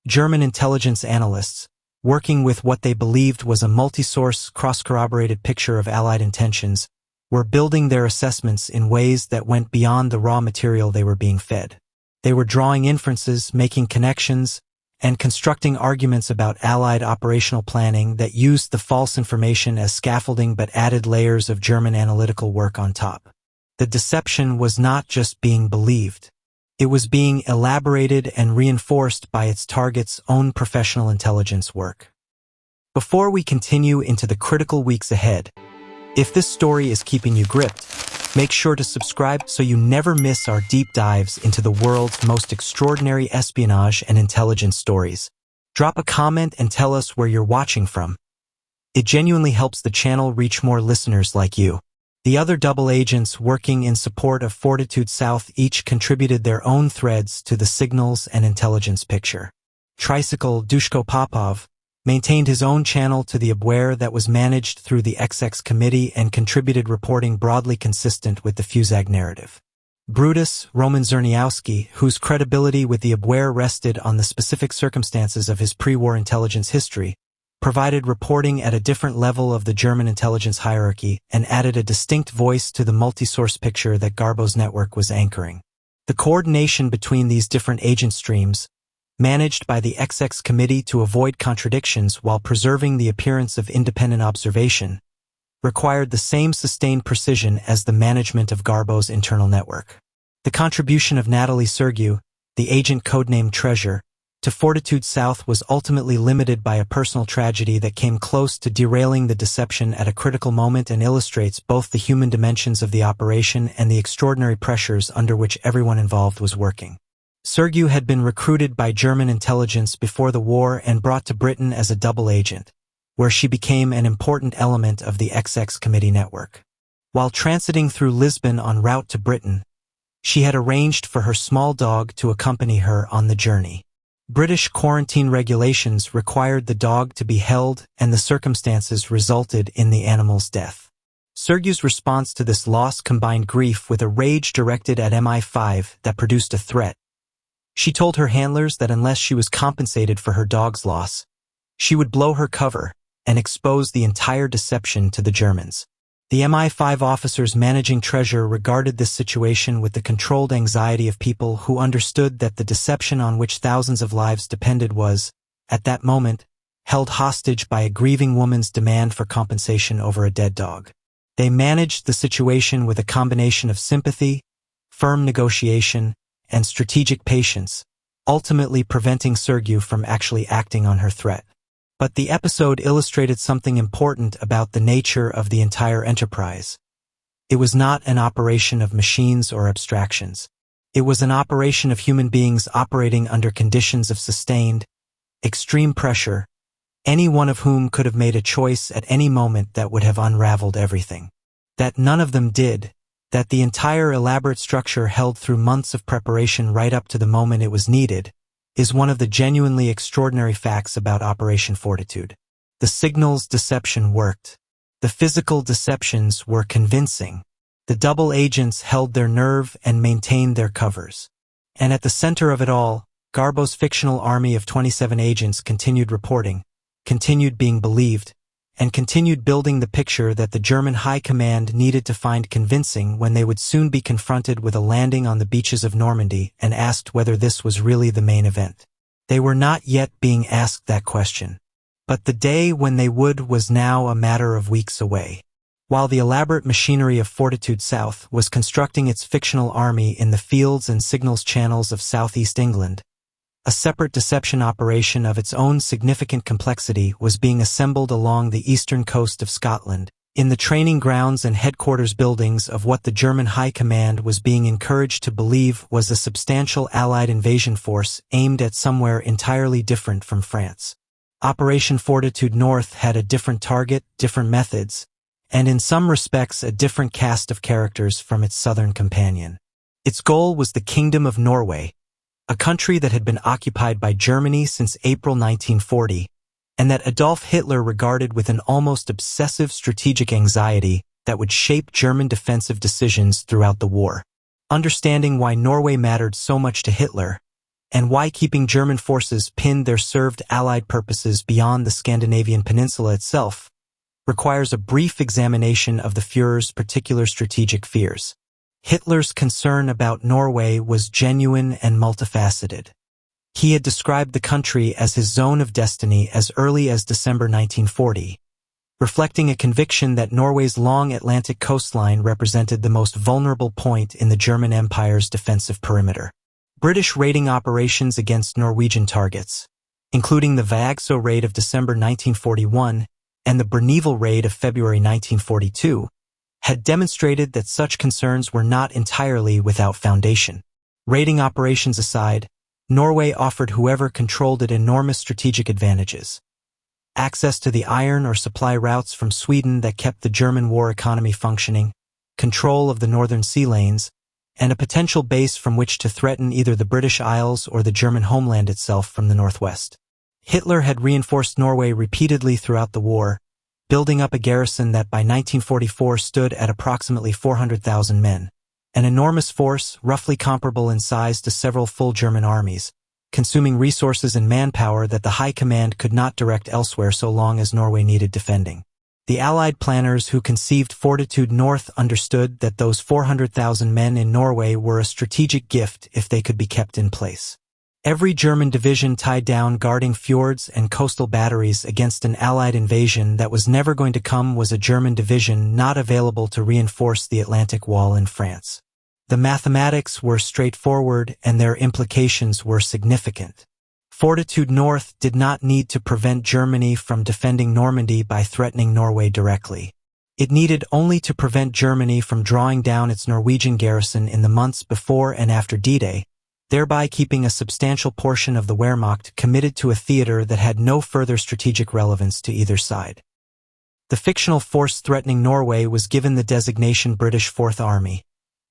German intelligence analysts, working with what they believed was a multi-source, cross-corroborated picture of Allied intentions, were building their assessments in ways that went beyond the raw material they were being fed. They were drawing inferences, making connections, and constructing arguments about Allied operational planning that used the false information as scaffolding but added layers of German analytical work on top. The deception was not just being believed. It was being elaborated and reinforced by its target's own professional intelligence work. Before we continue into the critical weeks ahead, if this story is keeping you gripped, make sure to subscribe so you never miss our deep dives into the world's most extraordinary espionage and intelligence stories. Drop a comment and tell us where you're watching from. It genuinely helps the channel reach more listeners like you. The other double agents working in support of Fortitude South each contributed their own threads to the signals and intelligence picture. Tricycle Dushko Popov maintained his own channel to the Abwehr that was managed through the XX committee and contributed reporting broadly consistent with the FUSAG narrative. Brutus Roman Czerniawski, whose credibility with the Abwehr rested on the specific circumstances of his pre-war intelligence history, provided reporting at a different level of the German intelligence hierarchy and added a distinct voice to the multi-source picture that Garbo's network was anchoring. The coordination between these different agent streams, managed by the XX committee to avoid contradictions while preserving the appearance of independent observation, required the same sustained precision as the management of Garbo's internal network. The contribution of Natalie Sergiu, the agent codenamed Treasure, to Fortitude South was ultimately limited by a personal tragedy that came close to derailing the deception at a critical moment and illustrates both the human dimensions of the operation and the extraordinary pressures under which everyone involved was working. Sergiu had been recruited by German intelligence before the war and brought to Britain as a double agent, where she became an important element of the XX committee network. While transiting through Lisbon en route to Britain, she had arranged for her small dog to accompany her on the journey. British quarantine regulations required the dog to be held, and the circumstances resulted in the animal's death. Sergiu's response to this loss combined grief with a rage directed at MI5 that produced a threat. She told her handlers that unless she was compensated for her dog's loss, she would blow her cover and expose the entire deception to the Germans. The MI5 officers managing Treasure regarded this situation with the controlled anxiety of people who understood that the deception on which thousands of lives depended was, at that moment, held hostage by a grieving woman's demand for compensation over a dead dog. They managed the situation with a combination of sympathy, firm negotiation, and strategic patience, ultimately preventing Sergiu from actually acting on her threat. But the episode illustrated something important about the nature of the entire enterprise. It was not an operation of machines or abstractions. It was an operation of human beings operating under conditions of sustained, extreme pressure, any one of whom could have made a choice at any moment that would have unraveled everything. That none of them did, that the entire elaborate structure held through months of preparation right up to the moment it was needed, is one of the genuinely extraordinary facts about Operation Fortitude. The signals deception worked. The physical deceptions were convincing. The double agents held their nerve and maintained their covers. And at the center of it all, Garbo's fictional army of 27 agents continued reporting, continued being believed, and continued building the picture that the German High Command needed to find convincing when they would soon be confronted with a landing on the beaches of Normandy and asked whether this was really the main event. They were not yet being asked that question. But the day when they would was now a matter of weeks away. While the elaborate machinery of Fortitude South was constructing its fictional army in the fields and signals channels of southeast England, a separate deception operation of its own significant complexity was being assembled along the eastern coast of Scotland, in the training grounds and headquarters buildings of what the German High Command was being encouraged to believe was a substantial Allied invasion force aimed at somewhere entirely different from France. Operation Fortitude North had a different target, different methods, and in some respects a different cast of characters from its southern companion. Its goal was the Kingdom of Norway, a country that had been occupied by Germany since April 1940, and that Adolf Hitler regarded with an almost obsessive strategic anxiety that would shape German defensive decisions throughout the war. Understanding why Norway mattered so much to Hitler, and why keeping German forces pinned their served Allied purposes beyond the Scandinavian peninsula itself, requires a brief examination of the Führer's particular strategic fears. Hitler's concern about Norway was genuine and multifaceted. He had described the country as his zone of destiny as early as December 1940, reflecting a conviction that Norway's long Atlantic coastline represented the most vulnerable point in the German Empire's defensive perimeter. British raiding operations against Norwegian targets, including the Vaagso raid of December 1941 and the Berneval raid of February 1942, had demonstrated that such concerns were not entirely without foundation. Raiding operations aside, Norway offered whoever controlled it enormous strategic advantages. Access to the iron or supply routes from Sweden that kept the German war economy functioning, control of the northern sea lanes, and a potential base from which to threaten either the British Isles or the German homeland itself from the northwest. Hitler had reinforced Norway repeatedly throughout the war, building up a garrison that by 1944 stood at approximately 400,000 men, an enormous force roughly comparable in size to several full German armies, consuming resources and manpower that the High Command could not direct elsewhere so long as Norway needed defending. The Allied planners who conceived Fortitude North understood that those 400,000 men in Norway were a strategic gift if they could be kept in place. Every German division tied down guarding fjords and coastal batteries against an Allied invasion that was never going to come was a German division not available to reinforce the Atlantic Wall in France. The mathematics were straightforward and their implications were significant. Fortitude North did not need to prevent Germany from defending Normandy by threatening Norway directly. It needed only to prevent Germany from drawing down its Norwegian garrison in the months before and after D-Day, thereby keeping a substantial portion of the Wehrmacht committed to a theater that had no further strategic relevance to either side. The fictional force threatening Norway was given the designation British Fourth Army,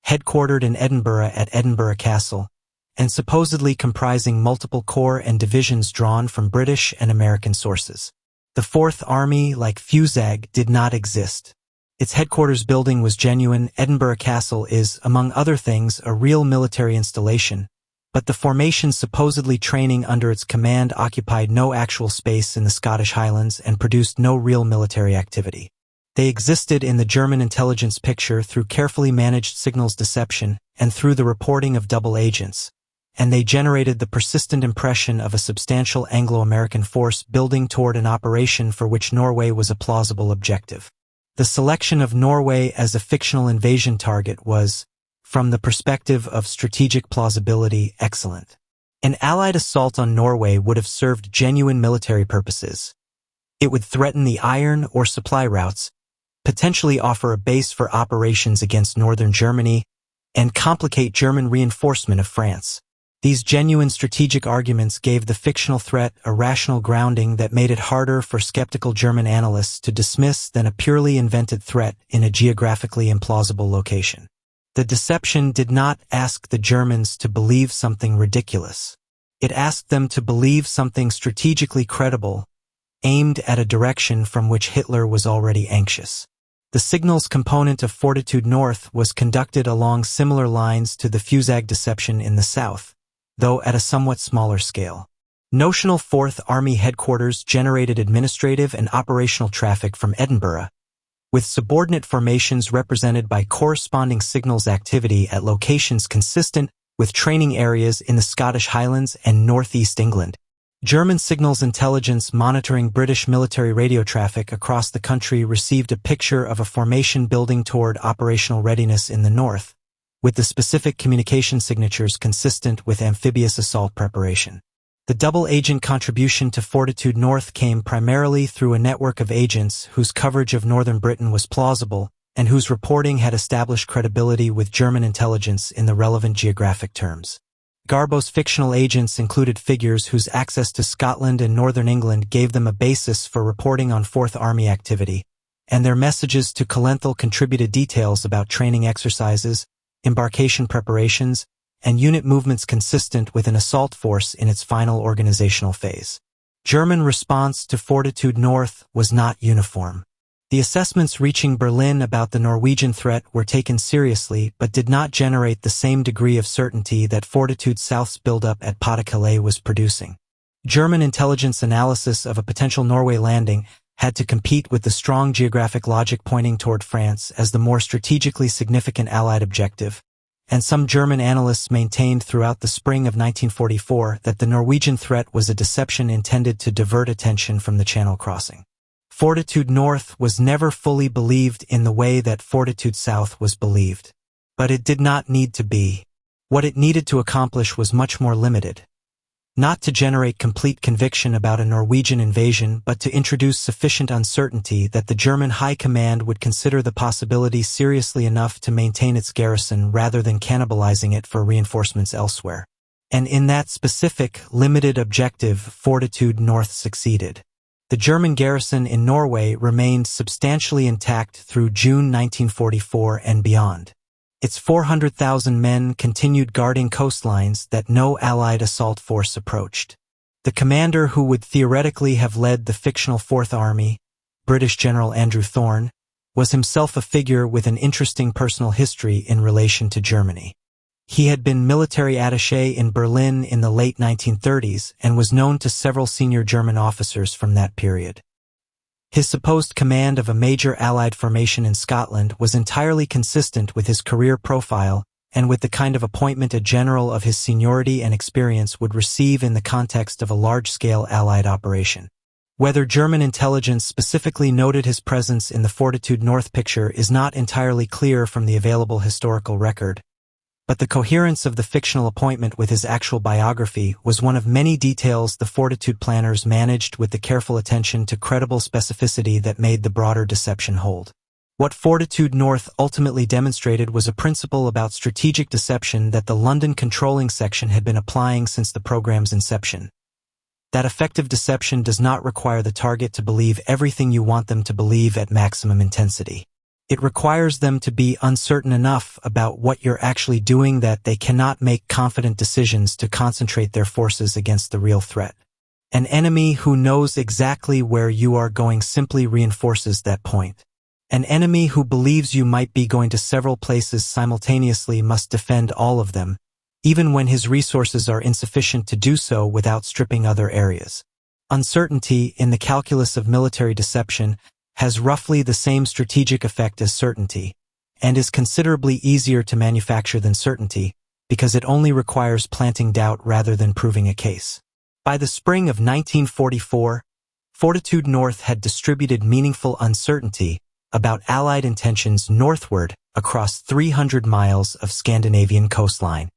headquartered in Edinburgh at Edinburgh Castle, and supposedly comprising multiple corps and divisions drawn from British and American sources. The Fourth Army, like FUSAG, did not exist. Its headquarters building was genuine. Edinburgh Castle is, among other things, a real military installation, but the formation supposedly training under its command occupied no actual space in the Scottish Highlands and produced no real military activity. They existed in the German intelligence picture through carefully managed signals deception and through the reporting of double agents, and they generated the persistent impression of a substantial Anglo-American force building toward an operation for which Norway was a plausible objective. The selection of Norway as a fictional invasion target was, from the perspective of strategic plausibility, excellent. An Allied assault on Norway would have served genuine military purposes. It would threaten the iron or supply routes, potentially offer a base for operations against northern Germany, and complicate German reinforcement of France. These genuine strategic arguments gave the fictional threat a rational grounding that made it harder for skeptical German analysts to dismiss than a purely invented threat in a geographically implausible location. The deception did not ask the Germans to believe something ridiculous. It asked them to believe something strategically credible, aimed at a direction from which Hitler was already anxious. The signals component of Fortitude North was conducted along similar lines to the FUSAG deception in the south, though at a somewhat smaller scale. Notional 4th Army headquarters generated administrative and operational traffic from Edinburgh, with subordinate formations represented by corresponding signals activity at locations consistent with training areas in the Scottish Highlands and northeast England. German signals intelligence monitoring British military radio traffic across the country received a picture of a formation building toward operational readiness in the north, with the specific communication signatures consistent with amphibious assault preparation. The double-agent contribution to Fortitude North came primarily through a network of agents whose coverage of northern Britain was plausible and whose reporting had established credibility with German intelligence in the relevant geographic terms. Garbo's fictional agents included figures whose access to Scotland and northern England gave them a basis for reporting on 4th Army activity, and their messages to Calenthal contributed details about training exercises, embarkation preparations, and unit movements consistent with an assault force in its final organizational phase. German response to Fortitude North was not uniform. The assessments reaching Berlin about the Norwegian threat were taken seriously but did not generate the same degree of certainty that Fortitude South's buildup at Pas-de-Calais was producing. German intelligence analysis of a potential Norway landing had to compete with the strong geographic logic pointing toward France as the more strategically significant Allied objective, and some German analysts maintained throughout the spring of 1944 that the Norwegian threat was a deception intended to divert attention from the Channel crossing. Fortitude North was never fully believed in the way that Fortitude South was believed. But it did not need to be. What it needed to accomplish was much more limited. Not to generate complete conviction about a Norwegian invasion, but to introduce sufficient uncertainty that the German High Command would consider the possibility seriously enough to maintain its garrison rather than cannibalizing it for reinforcements elsewhere. And in that specific, limited objective, Fortitude North succeeded. The German garrison in Norway remained substantially intact through June 1944 and beyond. Its 400,000 men continued guarding coastlines that no Allied assault force approached. The commander who would theoretically have led the fictional 4th Army, British General Andrew Thorne, was himself a figure with an interesting personal history in relation to Germany. He had been military attaché in Berlin in the late 1930s and was known to several senior German officers from that period. His supposed command of a major Allied formation in Scotland was entirely consistent with his career profile and with the kind of appointment a general of his seniority and experience would receive in the context of a large-scale Allied operation. Whether German intelligence specifically noted his presence in the Fortitude North picture is not entirely clear from the available historical record, but the coherence of the fictional appointment with his actual biography was one of many details the Fortitude planners managed with the careful attention to credible specificity that made the broader deception hold. What Fortitude North ultimately demonstrated was a principle about strategic deception that the London controlling section had been applying since the program's inception. That effective deception does not require the target to believe everything you want them to believe at maximum intensity. It requires them to be uncertain enough about what you're actually doing that they cannot make confident decisions to concentrate their forces against the real threat. An enemy who knows exactly where you are going simply reinforces that point. An enemy who believes you might be going to several places simultaneously must defend all of them, even when his resources are insufficient to do so without stripping other areas. Uncertainty, in the calculus of military deception, has roughly the same strategic effect as certainty, and is considerably easier to manufacture than certainty, because it only requires planting doubt rather than proving a case. By the spring of 1944, Fortitude North had distributed meaningful uncertainty about Allied intentions northward across 300 miles of Scandinavian coastline.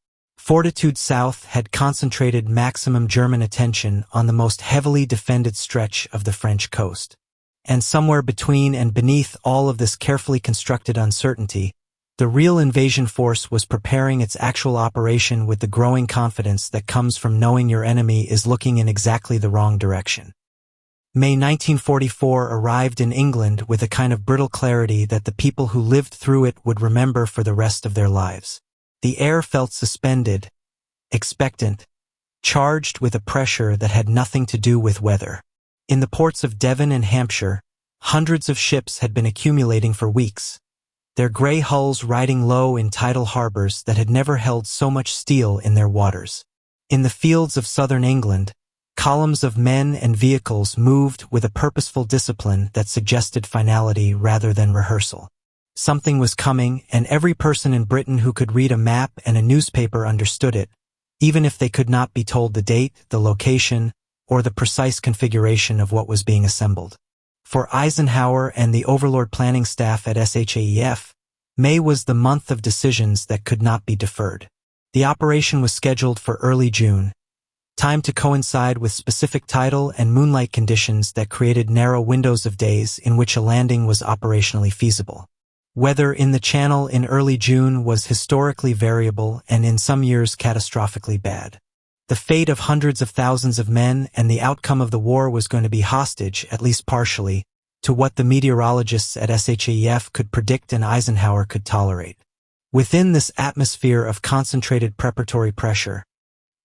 Fortitude South had concentrated maximum German attention on the most heavily defended stretch of the French coast. And somewhere between and beneath all of this carefully constructed uncertainty, the real invasion force was preparing its actual operation with the growing confidence that comes from knowing your enemy is looking in exactly the wrong direction. May 1944 arrived in England with a kind of brittle clarity that the people who lived through it would remember for the rest of their lives. The air felt suspended, expectant, charged with a pressure that had nothing to do with weather. In the ports of Devon and Hampshire, hundreds of ships had been accumulating for weeks, their gray hulls riding low in tidal harbors that had never held so much steel in their waters. In the fields of southern England, columns of men and vehicles moved with a purposeful discipline that suggested finality rather than rehearsal. Something was coming, and every person in Britain who could read a map and a newspaper understood it, even if they could not be told the date, the location, or the precise configuration of what was being assembled. For Eisenhower and the Overlord planning staff at SHAEF, May was the month of decisions that could not be deferred. The operation was scheduled for early June, time to coincide with specific tidal and moonlight conditions that created narrow windows of days in which a landing was operationally feasible. Weather in the Channel in early June was historically variable and in some years catastrophically bad. The fate of hundreds of thousands of men and the outcome of the war was going to be hostage, at least partially, to what the meteorologists at SHAEF could predict and Eisenhower could tolerate. Within this atmosphere of concentrated preparatory pressure,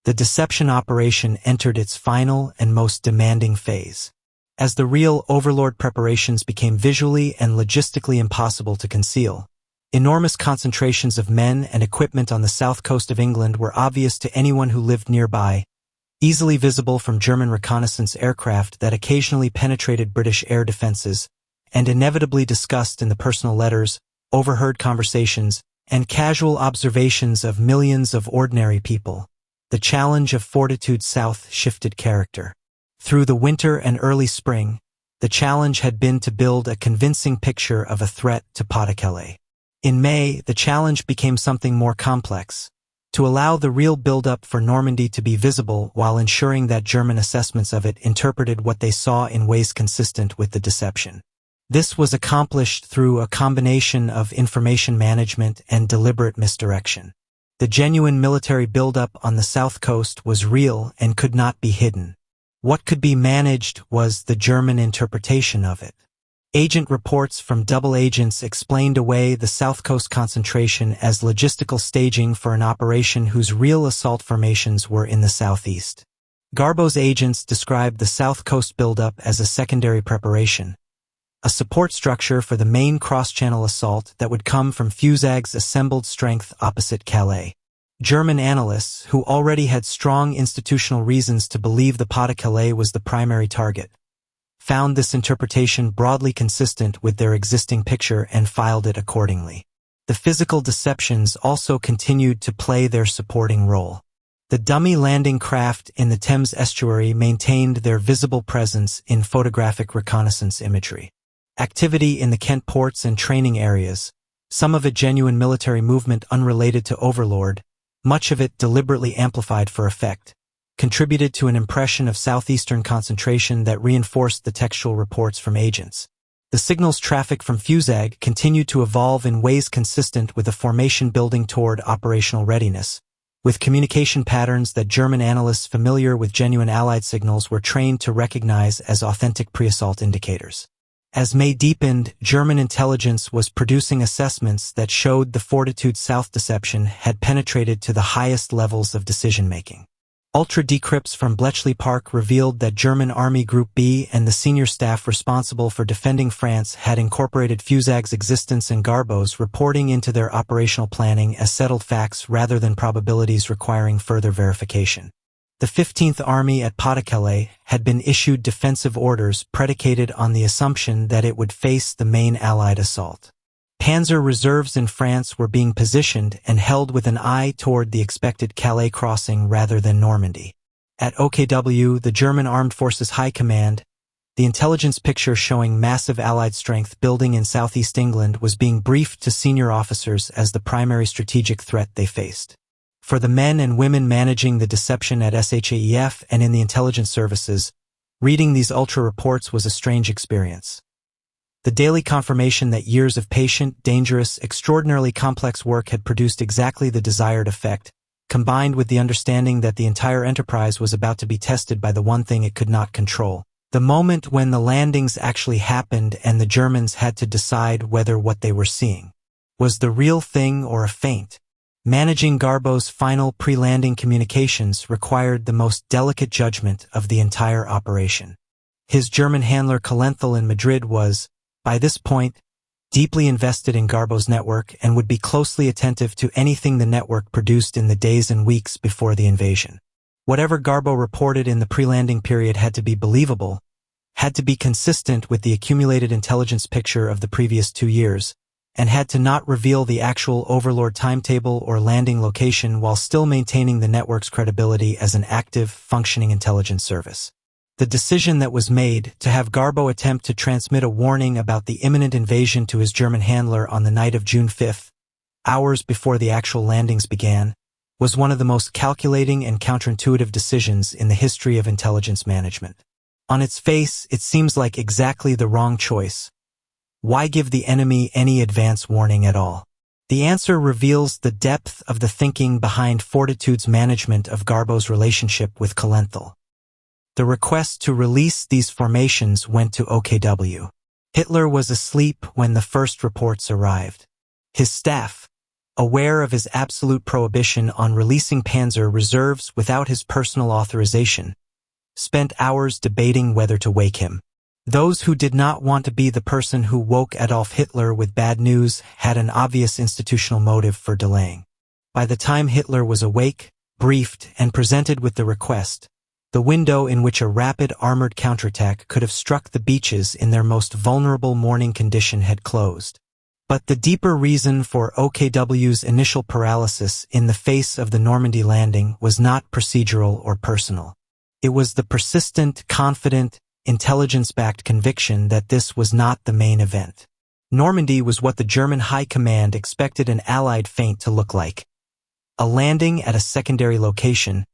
the deception operation entered its final and most demanding phase. As the real Overlord preparations became visually and logistically impossible to conceal, enormous concentrations of men and equipment on the south coast of England were obvious to anyone who lived nearby, easily visible from German reconnaissance aircraft that occasionally penetrated British air defenses, and inevitably discussed in the personal letters, overheard conversations, and casual observations of millions of ordinary people. The challenge of Fortitude South shifted character. Through the winter and early spring, the challenge had been to build a convincing picture of a threat to Pas-de-Calais. In May, the challenge became something more complex, to allow the real build-up for Normandy to be visible while ensuring that German assessments of it interpreted what they saw in ways consistent with the deception. This was accomplished through a combination of information management and deliberate misdirection. The genuine military build-up on the south coast was real and could not be hidden. What could be managed was the German interpretation of it. Agent reports from double agents explained away the South Coast concentration as logistical staging for an operation whose real assault formations were in the southeast. Garbo's agents described the South Coast buildup as a secondary preparation, a support structure for the main cross-channel assault that would come from FUSAG's assembled strength opposite Calais. German analysts, who already had strong institutional reasons to believe the Pas-de-Calais was the primary target, found this interpretation broadly consistent with their existing picture and filed it accordingly. The physical deceptions also continued to play their supporting role. The dummy landing craft in the Thames estuary maintained their visible presence in photographic reconnaissance imagery. Activity in the Kent ports and training areas, some of it genuine military movement unrelated to Overlord, much of it deliberately amplified for effect, contributed to an impression of southeastern concentration that reinforced the textual reports from agents. The signals traffic from FUSAG continued to evolve in ways consistent with the formation building toward operational readiness, with communication patterns that German analysts familiar with genuine Allied signals were trained to recognize as authentic pre-assault indicators. As May deepened, German intelligence was producing assessments that showed the Fortitude South deception had penetrated to the highest levels of decision-making. Ultra-decrypts from Bletchley Park revealed that German Army Group B and the senior staff responsible for defending France had incorporated FUSAG's existence and Garbo's reporting into their operational planning as settled facts rather than probabilities requiring further verification. The 15th Army at Pas-de-Calais had been issued defensive orders predicated on the assumption that it would face the main Allied assault. Panzer reserves in France were being positioned and held with an eye toward the expected Calais crossing rather than Normandy. At OKW, the German Armed Forces High Command, the intelligence picture showing massive Allied strength building in southeast England was being briefed to senior officers as the primary strategic threat they faced. For the men and women managing the deception at SHAEF and in the intelligence services, reading these ultra reports was a strange experience. The daily confirmation that years of patient, dangerous, extraordinarily complex work had produced exactly the desired effect, combined with the understanding that the entire enterprise was about to be tested by the one thing it could not control. The moment when the landings actually happened and the Germans had to decide whether what they were seeing was the real thing or a feint. Managing Garbo's final pre-landing communications required the most delicate judgment of the entire operation. His German handler Kalenthal in Madrid was, by this point, deeply invested in Garbo's network and would be closely attentive to anything the network produced in the days and weeks before the invasion. Whatever Garbo reported in the pre-landing period had to be believable, had to be consistent with the accumulated intelligence picture of the previous 2 years, and had to not reveal the actual overlord timetable or landing location while still maintaining the network's credibility as an active, functioning intelligence service. The decision that was made to have Garbo attempt to transmit a warning about the imminent invasion to his German handler on the night of June 5th, hours before the actual landings began, was one of the most calculating and counterintuitive decisions in the history of intelligence management. On its face, it seems like exactly the wrong choice. Why give the enemy any advance warning at all? The answer reveals the depth of the thinking behind Fortitude's management of Garbo's relationship with Kalenthal. The request to release these formations went to OKW. Hitler was asleep when the first reports arrived. His staff, aware of his absolute prohibition on releasing Panzer reserves without his personal authorization, spent hours debating whether to wake him. Those who did not want to be the person who woke Adolf Hitler with bad news had an obvious institutional motive for delaying. By the time Hitler was awake, briefed, and presented with the request, the window in which a rapid armored counterattack could have struck the beaches in their most vulnerable morning condition had closed. But the deeper reason for OKW's initial paralysis in the face of the Normandy landing was not procedural or personal. It was the persistent, confident, intelligence-backed conviction that this was not the main event. Normandy was what the German High Command expected an Allied feint to look like. A landing at a secondary location,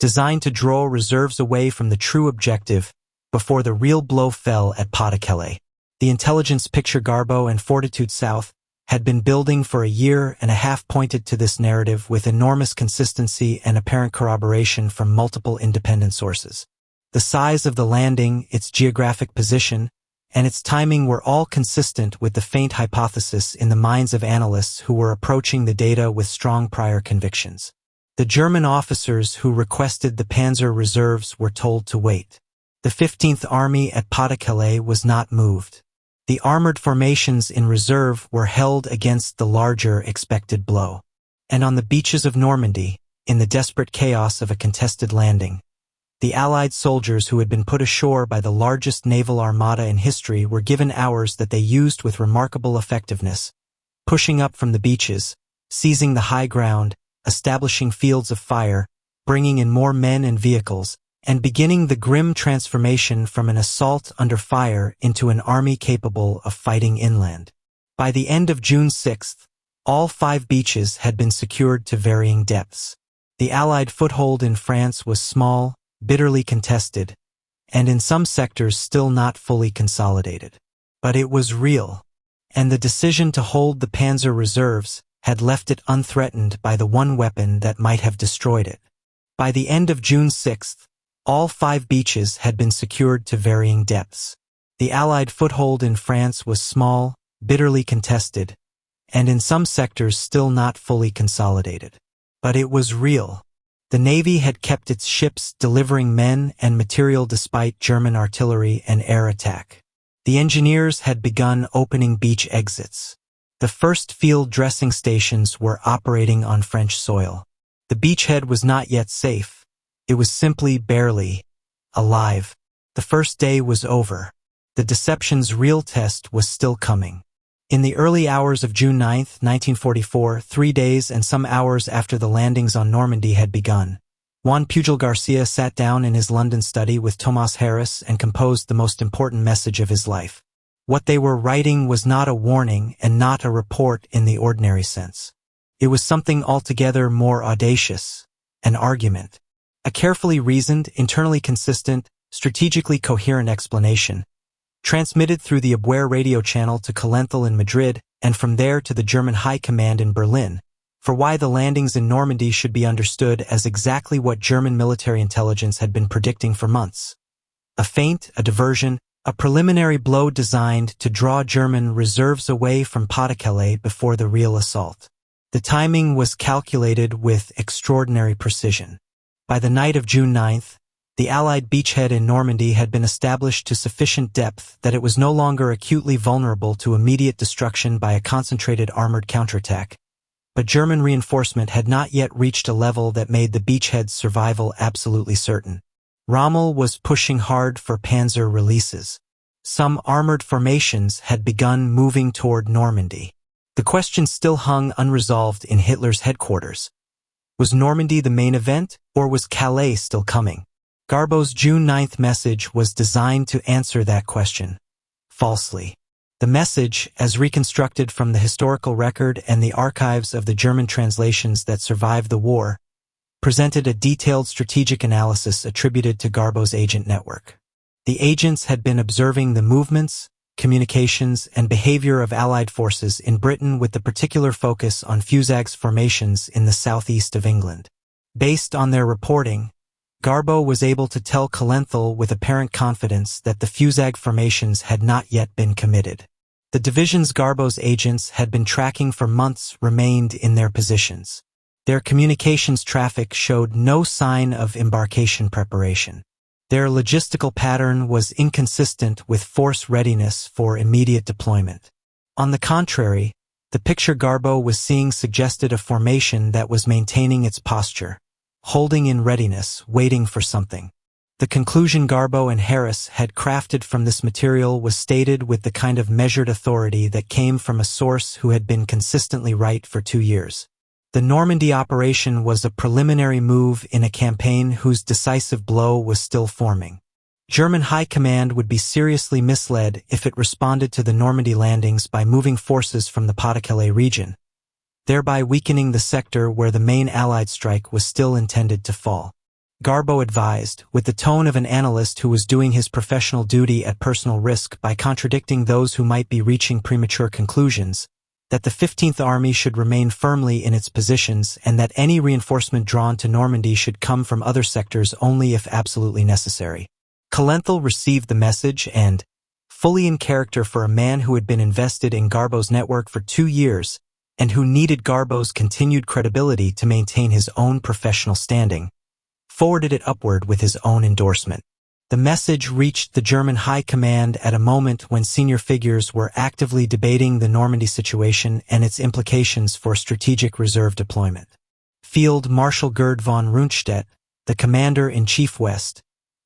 designed to draw reserves away from the true objective before the real blow fell at Pas-de-Calais. The intelligence picture Garbo and Fortitude South had been building for a year and a half pointed to this narrative with enormous consistency and apparent corroboration from multiple independent sources. The size of the landing, its geographic position, and its timing were all consistent with the feint hypothesis in the minds of analysts who were approaching the data with strong prior convictions. The German officers who requested the Panzer reserves were told to wait. The 15th Army at Pas-de-Calais was not moved. The armored formations in reserve were held against the larger expected blow. And on the beaches of Normandy, in the desperate chaos of a contested landing, the Allied soldiers who had been put ashore by the largest naval armada in history were given hours that they used with remarkable effectiveness, pushing up from the beaches, seizing the high ground, establishing fields of fire, bringing in more men and vehicles, and beginning the grim transformation from an assault under fire into an army capable of fighting inland. By the end of June 6th, all 5 beaches had been secured to varying depths. The Allied foothold in France was small, bitterly contested, and in some sectors still not fully consolidated. But it was real, and the decision to hold the Panzer reserves had left it unthreatened by the one weapon that might have destroyed it. By the end of June 6th, all 5 beaches had been secured to varying depths. The Allied foothold in France was small, bitterly contested, and in some sectors still not fully consolidated. But it was real. The Navy had kept its ships delivering men and material despite German artillery and air attack. The engineers had begun opening beach exits. The first field dressing stations were operating on French soil. The beachhead was not yet safe. It was simply barely alive. The first day was over. The deception's real test was still coming. In the early hours of June 9, 1944, 3 days and some hours after the landings on Normandy had begun, Juan Pujol Garcia sat down in his London study with Tomas Harris and composed the most important message of his life. What they were writing was not a warning and not a report in the ordinary sense. It was something altogether more audacious, an argument. A carefully reasoned, internally consistent, strategically coherent explanation, transmitted through the Abwehr radio channel to Calenthal in Madrid and from there to the German High Command in Berlin, for why the landings in Normandy should be understood as exactly what German military intelligence had been predicting for months. A feint, a diversion, a preliminary blow designed to draw German reserves away from Pas-de-Calais before the real assault. The timing was calculated with extraordinary precision. By the night of June 9th, the Allied beachhead in Normandy had been established to sufficient depth that it was no longer acutely vulnerable to immediate destruction by a concentrated armored counterattack, but German reinforcement had not yet reached a level that made the beachhead's survival absolutely certain. Rommel was pushing hard for panzer releases. Some armored formations had begun moving toward Normandy. The question still hung unresolved in Hitler's headquarters. Was Normandy the main event, or was Calais still coming? Garbeau's June 9th message was designed to answer that question. Falsely. The message, as reconstructed from the historical record and the archives of the German translations that survived the war, presented a detailed strategic analysis attributed to Garbeau's agent network. The agents had been observing the movements, communications, and behavior of Allied forces in Britain with the particular focus on FUSAG's formations in the southeast of England. Based on their reporting, Garbeau was able to tell Calenthal with apparent confidence that the FUSAG formations had not yet been committed. The divisions Garbeau's agents had been tracking for months remained in their positions. Their communications traffic showed no sign of embarkation preparation. Their logistical pattern was inconsistent with force readiness for immediate deployment. On the contrary, the picture Garbeau was seeing suggested a formation that was maintaining its posture, holding in readiness, waiting for something. The conclusion Garbeau and Harris had crafted from this material was stated with the kind of measured authority that came from a source who had been consistently right for 2 years. The Normandy operation was a preliminary move in a campaign whose decisive blow was still forming. German High Command would be seriously misled if it responded to the Normandy landings by moving forces from the Pas-de-Calais region, thereby weakening the sector where the main Allied strike was still intended to fall. Garbeau advised, with the tone of an analyst who was doing his professional duty at personal risk by contradicting those who might be reaching premature conclusions, that the 15th Army should remain firmly in its positions and that any reinforcement drawn to Normandy should come from other sectors only if absolutely necessary. Calenthal received the message and, fully in character for a man who had been invested in Garbeau's network for 2 years and who needed Garbeau's continued credibility to maintain his own professional standing, forwarded it upward with his own endorsement. The message reached the German High Command at a moment when senior figures were actively debating the Normandy situation and its implications for strategic reserve deployment. Field Marshal Gerd von Rundstedt, the commander-in-chief West,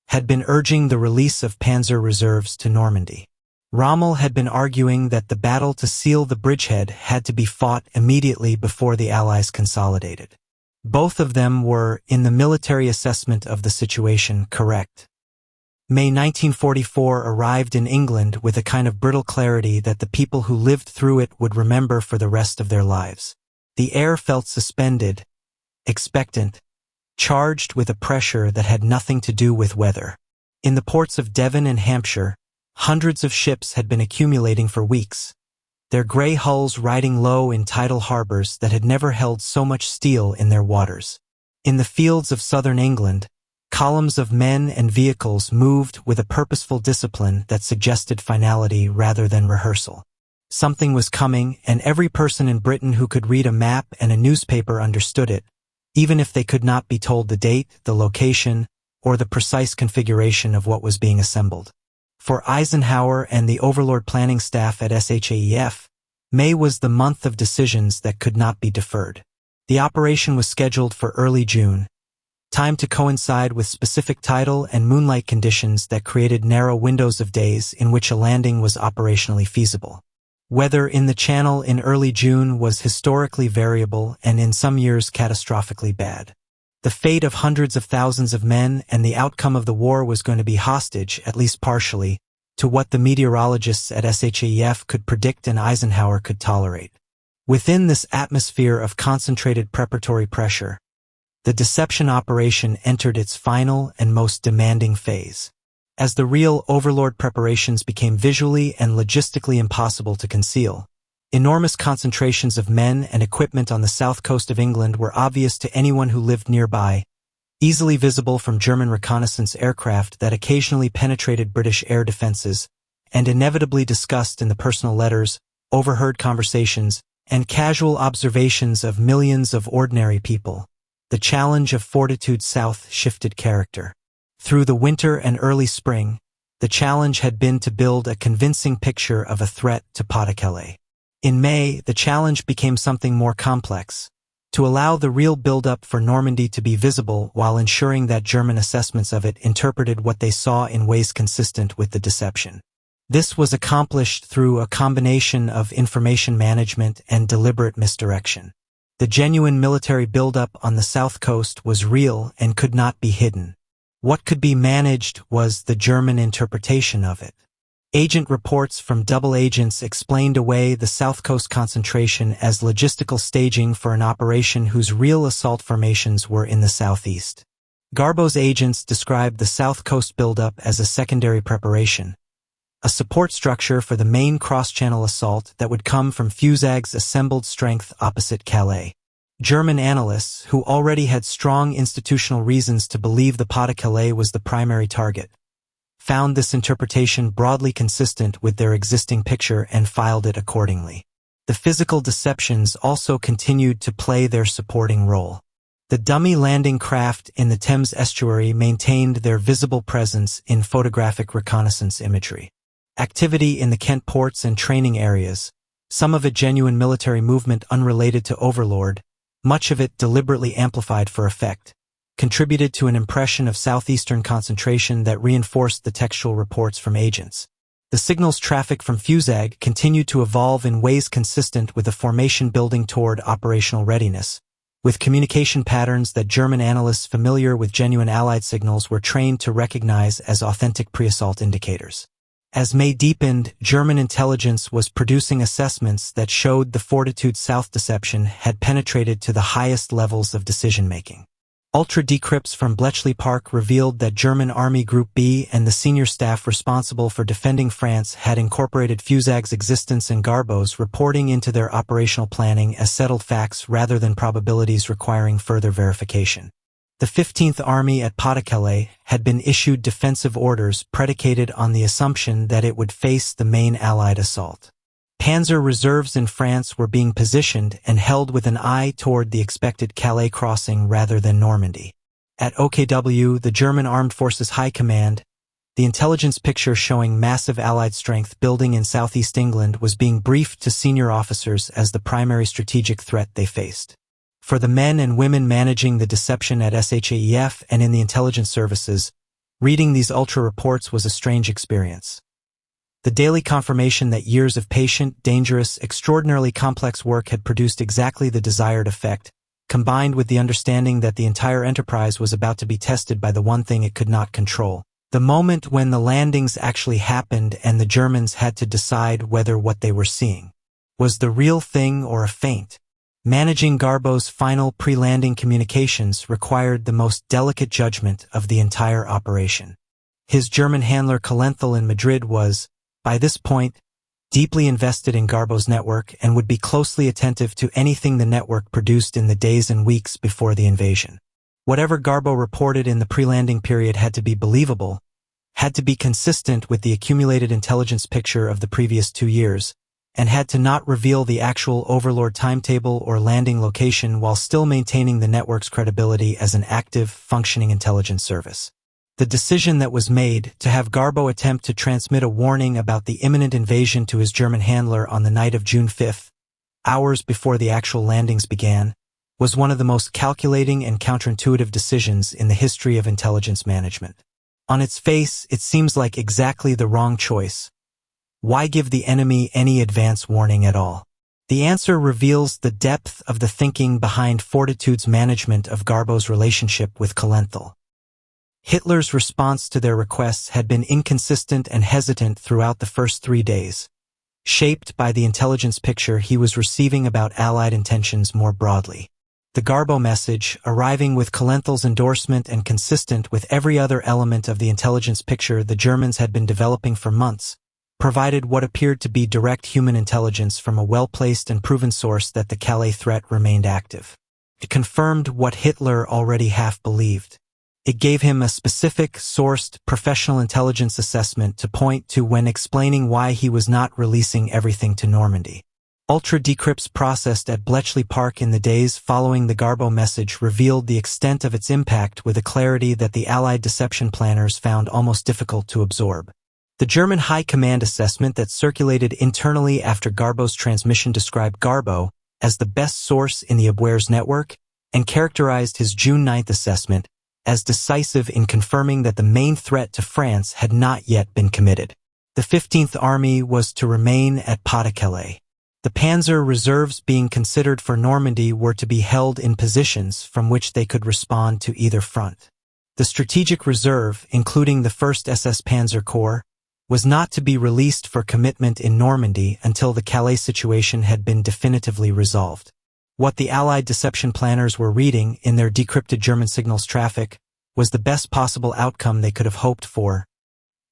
had been urging the release of panzer reserves to Normandy. Rommel had been arguing that the battle to seal the bridgehead had to be fought immediately before the Allies consolidated. Both of them were, in the military assessment of the situation, correct. May 1944 arrived in England with a kind of brittle clarity that the people who lived through it would remember for the rest of their lives. The air felt suspended, expectant, charged with a pressure that had nothing to do with weather. In the ports of Devon and Hampshire, hundreds of ships had been accumulating for weeks, their gray hulls riding low in tidal harbors that had never held so much steel in their waters. In the fields of southern England, columns of men and vehicles moved with a purposeful discipline that suggested finality rather than rehearsal. Something was coming, and every person in Britain who could read a map and a newspaper understood it, even if they could not be told the date, the location, or the precise configuration of what was being assembled. For Eisenhower and the Overlord planning staff at SHAEF, May was the month of decisions that could not be deferred. The operation was scheduled for early June, time to coincide with specific tidal and moonlight conditions that created narrow windows of days in which a landing was operationally feasible. Weather in the Channel in early June was historically variable and in some years catastrophically bad. The fate of hundreds of thousands of men and the outcome of the war was going to be hostage, at least partially, to what the meteorologists at SHAEF could predict and Eisenhower could tolerate. Within this atmosphere of concentrated preparatory pressure, the deception operation entered its final and most demanding phase. As the real overlord preparations became visually and logistically impossible to conceal, enormous concentrations of men and equipment on the south coast of England were obvious to anyone who lived nearby, easily visible from German reconnaissance aircraft that occasionally penetrated British air defenses, and inevitably discussed in the personal letters, overheard conversations, and casual observations of millions of ordinary people. The challenge of Fortitude South shifted character. Through the winter and early spring, the challenge had been to build a convincing picture of a threat to Pas-de-Calais. In May, the challenge became something more complex, to allow the real buildup for Normandy to be visible while ensuring that German assessments of it interpreted what they saw in ways consistent with the deception. This was accomplished through a combination of information management and deliberate misdirection. The genuine military buildup on the south coast was real and could not be hidden. What could be managed was the German interpretation of it. Agent reports from double agents explained away the South Coast concentration as logistical staging for an operation whose real assault formations were in the southeast. Garbo's agents described the South Coast buildup as a secondary preparation, a support structure for the main cross-channel assault that would come from FUSAG's assembled strength opposite Calais. German analysts, who already had strong institutional reasons to believe the Pas-de-Calais was the primary target, found this interpretation broadly consistent with their existing picture and filed it accordingly. The physical deceptions also continued to play their supporting role. The dummy landing craft in the Thames estuary maintained their visible presence in photographic reconnaissance imagery. Activity in the Kent ports and training areas, some of it genuine military movement unrelated to Overlord, much of it deliberately amplified for effect, contributed to an impression of southeastern concentration that reinforced the textual reports from agents. The signals traffic from FUSAG continued to evolve in ways consistent with the formation building toward operational readiness, with communication patterns that German analysts familiar with genuine Allied signals were trained to recognize as authentic pre-assault indicators. As May deepened, German intelligence was producing assessments that showed the Fortitude South deception had penetrated to the highest levels of decision-making. Ultra-decrypts from Bletchley Park revealed that German Army Group B and the senior staff responsible for defending France had incorporated FUSAG's existence and Garbo's reporting into their operational planning as settled facts rather than probabilities requiring further verification. The 15th Army at Pas-de-Calais had been issued defensive orders predicated on the assumption that it would face the main Allied assault. Panzer reserves in France were being positioned and held with an eye toward the expected Calais crossing rather than Normandy. At OKW, the German Armed Forces High Command, the intelligence picture showing massive Allied strength building in southeast England was being briefed to senior officers as the primary strategic threat they faced. For the men and women managing the deception at SHAEF and in the intelligence services, reading these ultra reports was a strange experience. The daily confirmation that years of patient, dangerous, extraordinarily complex work had produced exactly the desired effect, combined with the understanding that the entire enterprise was about to be tested by the one thing it could not control. The moment when the landings actually happened and the Germans had to decide whether what they were seeing was the real thing or a feint. Managing Garbo's final pre-landing communications required the most delicate judgment of the entire operation. His German handler Kalenthal in Madrid was, by this point, deeply invested in Garbo's network and would be closely attentive to anything the network produced in the days and weeks before the invasion. Whatever Garbo reported in the pre-landing period had to be believable, had to be consistent with the accumulated intelligence picture of the previous 2 years, and had to not reveal the actual Overlord timetable or landing location while still maintaining the network's credibility as an active, functioning intelligence service. The decision that was made to have Garbo attempt to transmit a warning about the imminent invasion to his German handler on the night of June 5, hours before the actual landings began, was one of the most calculating and counterintuitive decisions in the history of intelligence management. On its face, it seems like exactly the wrong choice. Why give the enemy any advance warning at all? The answer reveals the depth of the thinking behind Fortitude's management of Garbo's relationship with Kalenthal. Hitler's response to their requests had been inconsistent and hesitant throughout the first 3 days, shaped by the intelligence picture he was receiving about Allied intentions more broadly. The Garbo message, arriving with Kalenthal's endorsement and consistent with every other element of the intelligence picture the Germans had been developing for months, provided what appeared to be direct human intelligence from a well-placed and proven source that the Calais threat remained active. It confirmed what Hitler already half believed. It gave him a specific, sourced, professional intelligence assessment to point to when explaining why he was not releasing everything to Normandy. Ultra-decrypts processed at Bletchley Park in the days following the Garbo message revealed the extent of its impact with a clarity that the Allied deception planners found almost difficult to absorb. The German High Command assessment that circulated internally after Garbo's transmission described Garbo as the best source in the Abwehr's network and characterized his June 9th assessment as decisive in confirming that the main threat to France had not yet been committed. The 15th Army was to remain at Pas-de-Calais. The panzer reserves being considered for Normandy were to be held in positions from which they could respond to either front. The strategic reserve, including the 1st SS Panzer Corps, was not to be released for commitment in Normandy until the Calais situation had been definitively resolved. What the Allied deception planners were reading in their decrypted German signals traffic was the best possible outcome they could have hoped for.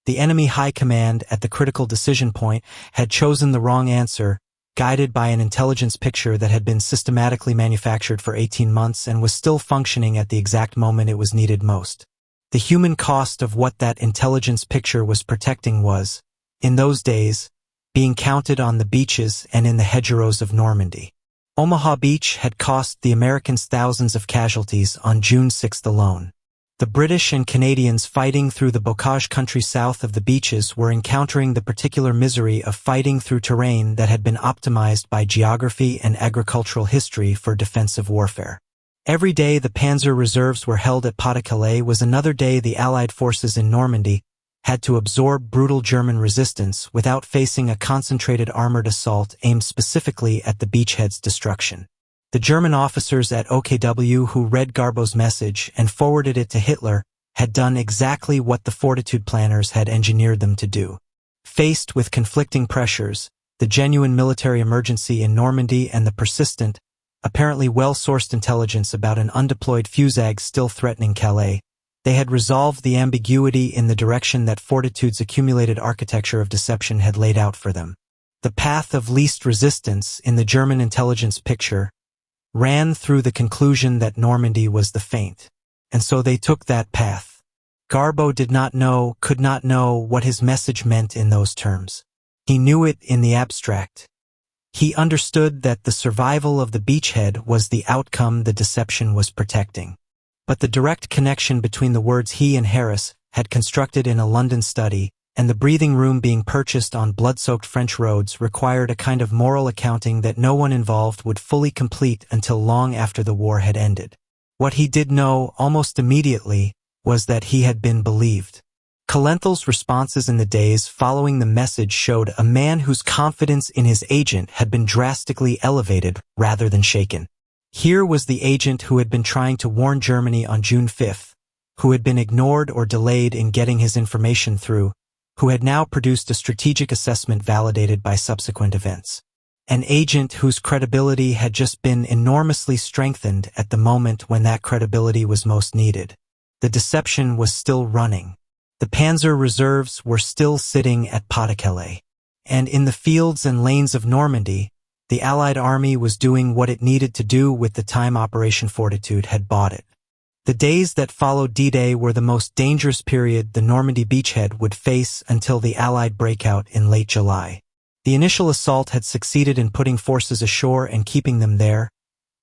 The enemy high command at the critical decision point had chosen the wrong answer, guided by an intelligence picture that had been systematically manufactured for 18 months and was still functioning at the exact moment it was needed most. The human cost of what that intelligence picture was protecting was, in those days, being counted on the beaches and in the hedgerows of Normandy. Omaha Beach had cost the Americans thousands of casualties on June 6 alone. The British and Canadians fighting through the Bocage country south of the beaches were encountering the particular misery of fighting through terrain that had been optimized by geography and agricultural history for defensive warfare. Every day the panzer reserves were held at Pas-de-Calais was another day the Allied forces in Normandy had to absorb brutal German resistance without facing a concentrated armored assault aimed specifically at the beachhead's destruction. The German officers at OKW who read Garbo's message and forwarded it to Hitler had done exactly what the Fortitude planners had engineered them to do. Faced with conflicting pressures, the genuine military emergency in Normandy and the persistent, apparently well-sourced intelligence about an undeployed FUSAG still threatening Calais, they had resolved the ambiguity in the direction that Fortitude's accumulated architecture of deception had laid out for them. The path of least resistance in the German intelligence picture ran through the conclusion that Normandy was the feint, and so they took that path. Garbo could not know what his message meant in those terms. He knew it in the abstract. He understood that the survival of the beachhead was the outcome the deception was protecting. But the direct connection between the words he and Harris had constructed in a London study and the breathing room being purchased on blood-soaked French roads required a kind of moral accounting that no one involved would fully complete until long after the war had ended. What he did know almost immediately was that he had been believed. Kalenthal's responses in the days following the message showed a man whose confidence in his agent had been drastically elevated rather than shaken. Here was the agent who had been trying to warn Germany on June 5th, who had been ignored or delayed in getting his information through, who had now produced a strategic assessment validated by subsequent events. An agent whose credibility had just been enormously strengthened at the moment when that credibility was most needed. The deception was still running. The panzer reserves were still sitting at Pas-de-Calais. And in the fields and lanes of Normandy, the Allied army was doing what it needed to do with the time Operation Fortitude had bought it. The days that followed D-Day were the most dangerous period the Normandy beachhead would face until the Allied breakout in late July. The initial assault had succeeded in putting forces ashore and keeping them there,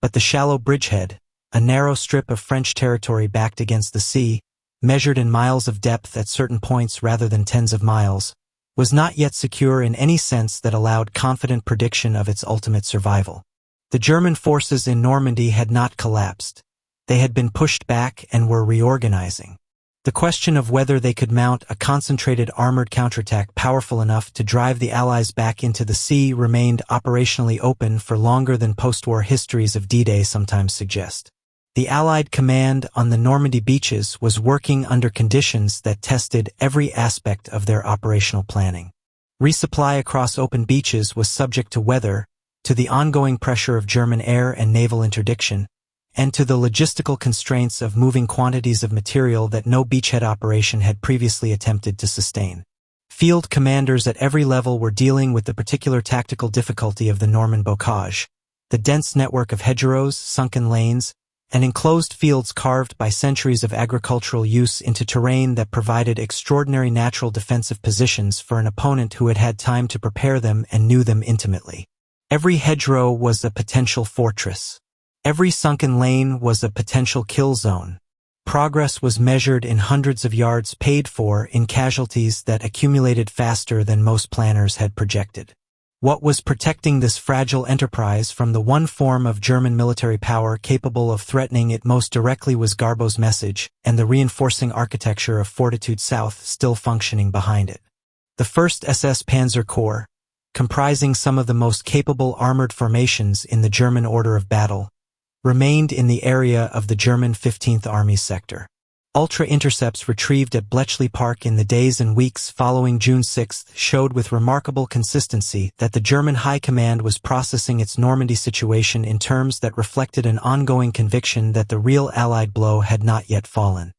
but the shallow bridgehead, a narrow strip of French territory backed against the sea, measured in miles of depth at certain points rather than tens of miles, was not yet secure in any sense that allowed confident prediction of its ultimate survival. The German forces in Normandy had not collapsed. They had been pushed back and were reorganizing. The question of whether they could mount a concentrated armored counterattack powerful enough to drive the Allies back into the sea remained operationally open for longer than post-war histories of D-Day sometimes suggest. The Allied command on the Normandy beaches was working under conditions that tested every aspect of their operational planning. Resupply across open beaches was subject to weather, to the ongoing pressure of German air and naval interdiction, and to the logistical constraints of moving quantities of material that no beachhead operation had previously attempted to sustain. Field commanders at every level were dealing with the particular tactical difficulty of the Norman bocage, the dense network of hedgerows, sunken lanes, and enclosed fields carved by centuries of agricultural use into terrain that provided extraordinary natural defensive positions for an opponent who had had time to prepare them and knew them intimately. Every hedgerow was a potential fortress. Every sunken lane was a potential kill zone. Progress was measured in hundreds of yards paid for in casualties that accumulated faster than most planners had projected. What was protecting this fragile enterprise from the one form of German military power capable of threatening it most directly was Garbo's message and the reinforcing architecture of Fortitude South still functioning behind it. The 1st SS Panzer Corps, comprising some of the most capable armored formations in the German order of battle, remained in the area of the German 15th Army sector. Ultra-intercepts retrieved at Bletchley Park in the days and weeks following June 6 showed with remarkable consistency that the German High Command was processing its Normandy situation in terms that reflected an ongoing conviction that the real Allied blow had not yet fallen.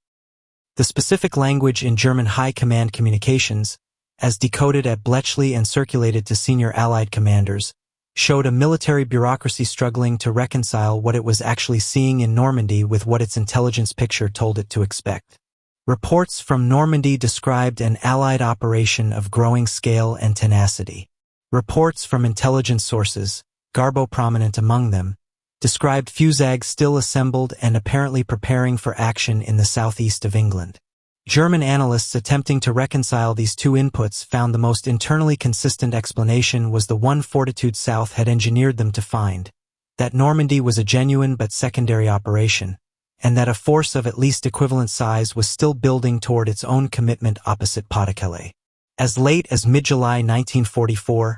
The specific language in German High Command communications, as decoded at Bletchley and circulated to senior Allied commanders, showed a military bureaucracy struggling to reconcile what it was actually seeing in Normandy with what its intelligence picture told it to expect. Reports from Normandy described an Allied operation of growing scale and tenacity. Reports from intelligence sources, Garbo prominent among them, described FUSAG still assembled and apparently preparing for action in the southeast of England. German analysts attempting to reconcile these two inputs found the most internally consistent explanation was the one Fortitude South had engineered them to find, that Normandy was a genuine but secondary operation, and that a force of at least equivalent size was still building toward its own commitment opposite Pas-de-Calais. As late as mid-July 1944,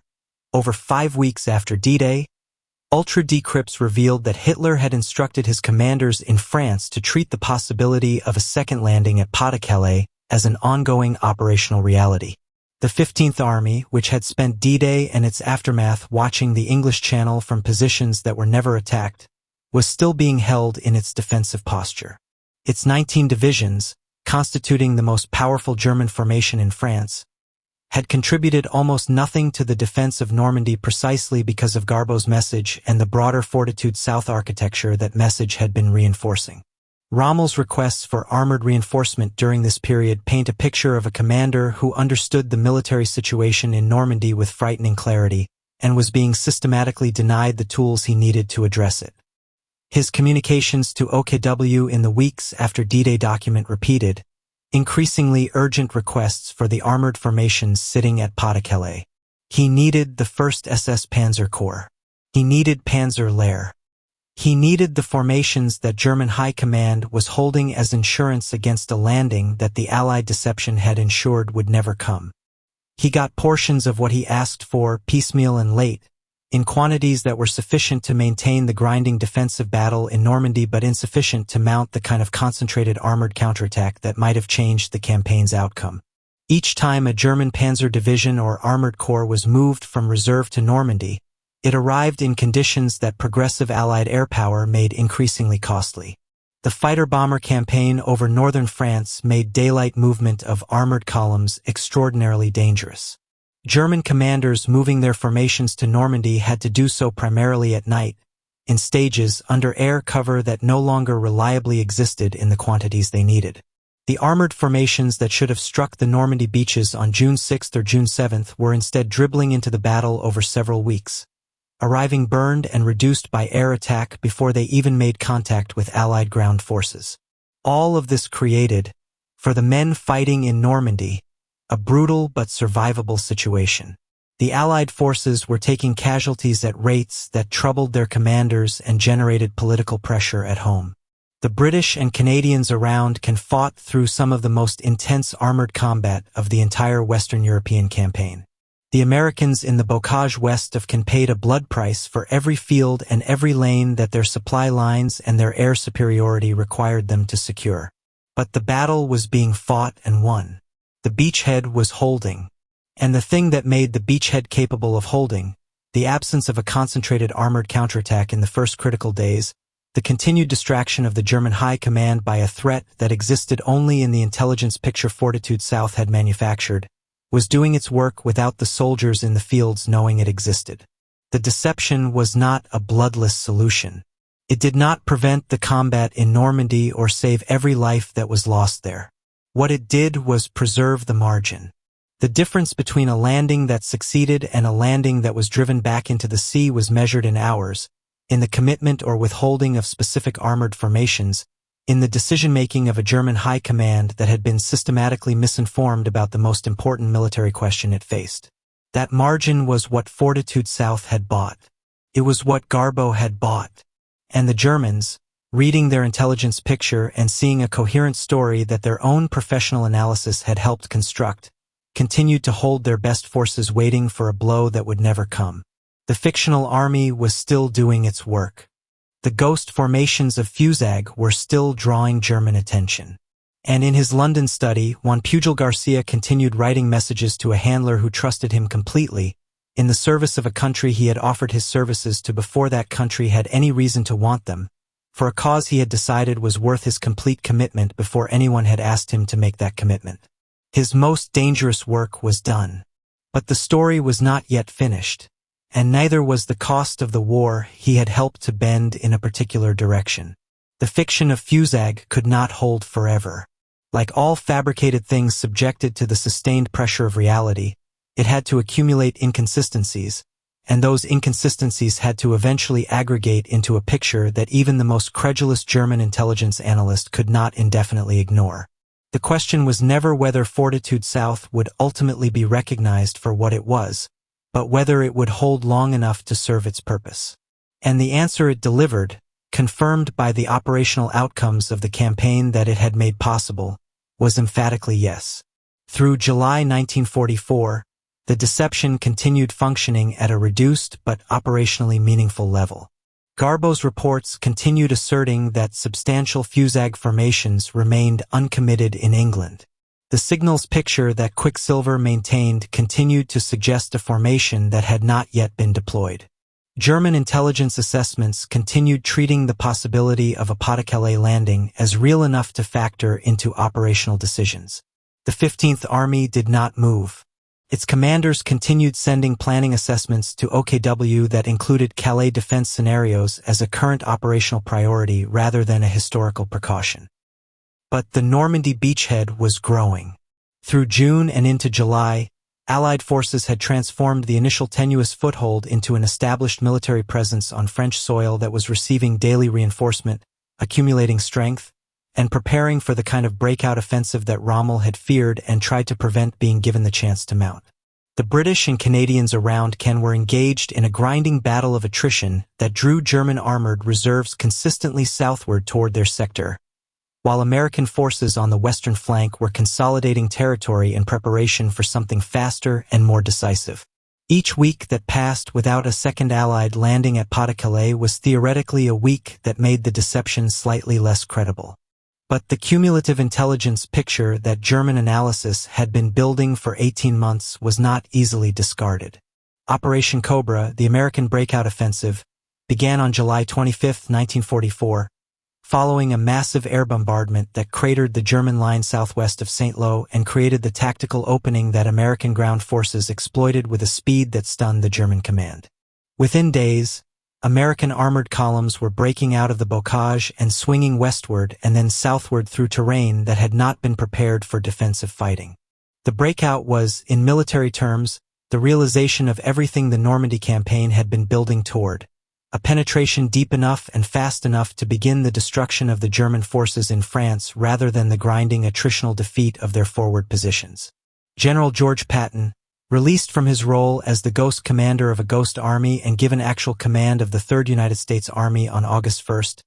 over 5 weeks after D-Day, ultra-decrypts revealed that Hitler had instructed his commanders in France to treat the possibility of a second landing at Pas-de-Calais as an ongoing operational reality. The 15th Army, which had spent D-Day and its aftermath watching the English Channel from positions that were never attacked, was still being held in its defensive posture. Its 19 divisions, constituting the most powerful German formation in France, had contributed almost nothing to the defense of Normandy precisely because of Garbo's message and the broader Fortitude South architecture that message had been reinforcing. Rommel's requests for armored reinforcement during this period paint a picture of a commander who understood the military situation in Normandy with frightening clarity and was being systematically denied the tools he needed to address it. His communications to OKW in the weeks after D-Day document repeated increasingly urgent requests for the armored formations sitting at Pas-de-Calais. He needed the 1st SS Panzer Corps. He needed Panzer Lehr. He needed the formations that German High Command was holding as insurance against a landing that the Allied deception had ensured would never come. He got portions of what he asked for, piecemeal and late, in quantities that were sufficient to maintain the grinding defensive battle in Normandy but insufficient to mount the kind of concentrated armored counterattack that might have changed the campaign's outcome. Each time a German panzer division or armored corps was moved from reserve to Normandy, it arrived in conditions that progressive Allied air power made increasingly costly. The fighter-bomber campaign over northern France made daylight movement of armored columns extraordinarily dangerous. German commanders moving their formations to Normandy had to do so primarily at night, in stages under air cover that no longer reliably existed in the quantities they needed. The armored formations that should have struck the Normandy beaches on June 6 or June 7 were instead dribbling into the battle over several weeks, arriving burned and reduced by air attack before they even made contact with Allied ground forces. All of this created, for the men fighting in Normandy, a brutal but survivable situation. The Allied forces were taking casualties at rates that troubled their commanders and generated political pressure at home. The British and Canadians around can fought through some of the most intense armored combat of the entire Western European campaign. The Americans in the bocage west of can paid a blood price for every field and every lane that their supply lines and their air superiority required them to secure. But the battle was being fought and won. The beachhead was holding, And the thing that made the beachhead capable of holding, the absence of a concentrated armored counterattack in the first critical days, the continued distraction of the German High Command by a threat that existed only in the intelligence picture Fortitude South had manufactured, was doing its work without the soldiers in the fields knowing it existed. The deception was not a bloodless solution. It did not prevent the combat in Normandy or save every life that was lost there. What it did was preserve the margin. The difference between a landing that succeeded and a landing that was driven back into the sea was measured in hours, in the commitment or withholding of specific armored formations, in the decision-making of a German high command that had been systematically misinformed about the most important military question it faced. That margin was what Fortitude South had bought. It was what Garbo had bought. And the Germans, reading their intelligence picture and seeing a coherent story that their own professional analysis had helped construct, continued to hold their best forces waiting for a blow that would never come. The fictional army was still doing its work. The ghost formations of FUSAG were still drawing German attention. And in his London study, Juan Pujol Garcia continued writing messages to a handler who trusted him completely, in the service of a country he had offered his services to before that country had any reason to want them, for a cause he had decided was worth his complete commitment before anyone had asked him to make that commitment. His most dangerous work was done. But the story was not yet finished, and neither was the cost of the war he had helped to bend in a particular direction. The fiction of FUSAG could not hold forever. Like all fabricated things subjected to the sustained pressure of reality, it had to accumulate inconsistencies, and those inconsistencies had to eventually aggregate into a picture that even the most credulous German intelligence analyst could not indefinitely ignore. The question was never whether Fortitude South would ultimately be recognized for what it was, but whether it would hold long enough to serve its purpose. And the answer it delivered, confirmed by the operational outcomes of the campaign that it had made possible, was emphatically yes. Through July 1944, the deception continued functioning at a reduced but operationally meaningful level. Garbo's reports continued asserting that substantial FUSAG formations remained uncommitted in England. The signals picture that Quicksilver maintained continued to suggest a formation that had not yet been deployed. German intelligence assessments continued treating the possibility of a Pas-de-Calais landing as real enough to factor into operational decisions. The 15th Army did not move. Its commanders continued sending planning assessments to OKW that included Calais defense scenarios as a current operational priority rather than a historical precaution. But the Normandy beachhead was growing. Through June and into July, Allied forces had transformed the initial tenuous foothold into an established military presence on French soil that was receiving daily reinforcement, accumulating strength, and preparing for the kind of breakout offensive that Rommel had feared and tried to prevent being given the chance to mount. The British and Canadians around Caen were engaged in a grinding battle of attrition that drew German armored reserves consistently southward toward their sector, while American forces on the western flank were consolidating territory in preparation for something faster and more decisive. Each week that passed without a second Allied landing at Pas-de-Calais was theoretically a week that made the deception slightly less credible. But the cumulative intelligence picture that German analysis had been building for 18 months was not easily discarded. Operation Cobra, the American breakout offensive, began on July 25, 1944, following a massive air bombardment that cratered the German line southwest of St. Lo and created the tactical opening that American ground forces exploited with a speed that stunned the German command. Within days, American armored columns were breaking out of the bocage and swinging westward and then southward through terrain that had not been prepared for defensive fighting. The breakout was, in military terms, the realization of everything the Normandy campaign had been building toward, a penetration deep enough and fast enough to begin the destruction of the German forces in France rather than the grinding attritional defeat of their forward positions. General George Patton, released from his role as the ghost commander of a ghost army and given actual command of the 3rd United States Army on August 1st,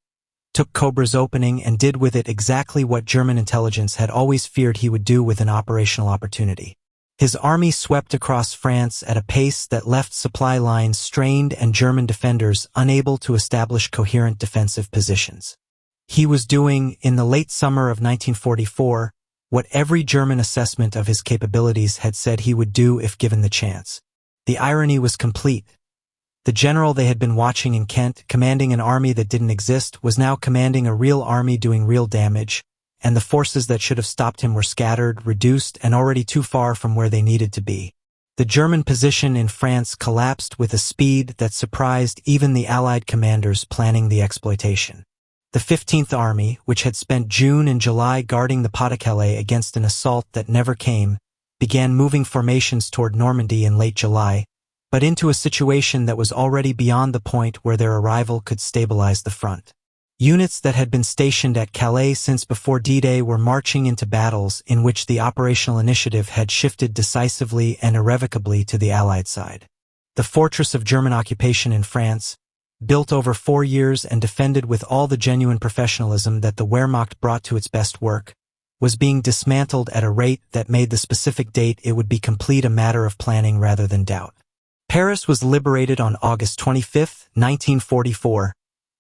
took Cobra's opening and did with it exactly what German intelligence had always feared he would do with an operational opportunity. His army swept across France at a pace that left supply lines strained and German defenders unable to establish coherent defensive positions. He was doing, in the late summer of 1944, what every German assessment of his capabilities had said he would do if given the chance. The irony was complete. The general they had been watching in Kent, commanding an army that didn't exist, was now commanding a real army doing real damage, and the forces that should have stopped him were scattered, reduced, and already too far from where they needed to be. The German position in France collapsed with a speed that surprised even the Allied commanders planning the exploitation. The 15th Army, which had spent June and July guarding the Pas-de-Calais against an assault that never came, began moving formations toward Normandy in late July, but into a situation that was already beyond the point where their arrival could stabilize the front. Units that had been stationed at Calais since before D-Day were marching into battles in which the operational initiative had shifted decisively and irrevocably to the Allied side. The fortress of German occupation in France, built over 4 years and defended with all the genuine professionalism that the Wehrmacht brought to its best work, was being dismantled at a rate that made the specific date it would be complete a matter of planning rather than doubt. Paris was liberated on August 25, 1944,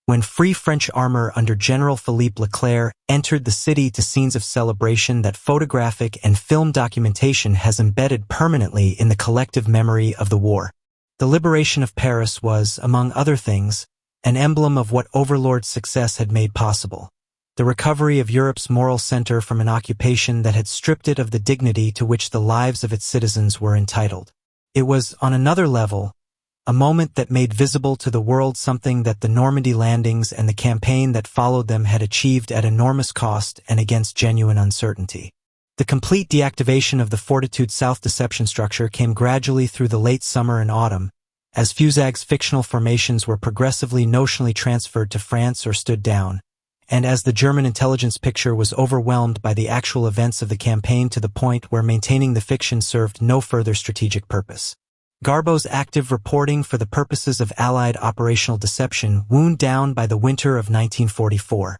when Free French armor under General Philippe Leclerc entered the city to scenes of celebration that photographic and film documentation has embedded permanently in the collective memory of the war. The liberation of Paris was, among other things, an emblem of what Overlord's success had made possible: the recovery of Europe's moral center from an occupation that had stripped it of the dignity to which the lives of its citizens were entitled. It was, on another level, a moment that made visible to the world something that the Normandy landings and the campaign that followed them had achieved at enormous cost and against genuine uncertainty. The complete deactivation of the Fortitude South deception structure came gradually through the late summer and autumn, as FUSAG's fictional formations were progressively notionally transferred to France or stood down, and as the German intelligence picture was overwhelmed by the actual events of the campaign to the point where maintaining the fiction served no further strategic purpose. Garbeau's active reporting for the purposes of Allied operational deception wound down by the winter of 1944,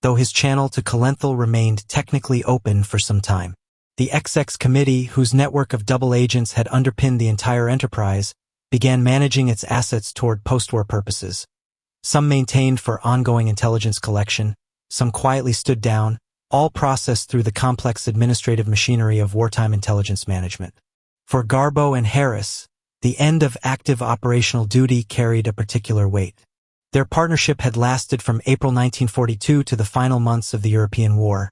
though his channel to Colenthal remained technically open for some time. The XX Committee, whose network of double agents had underpinned the entire enterprise, began managing its assets toward post-war purposes. Some maintained for ongoing intelligence collection, some quietly stood down, all processed through the complex administrative machinery of wartime intelligence management. For Garbeau and Harris, the end of active operational duty carried a particular weight. Their partnership had lasted from April 1942 to the final months of the European War.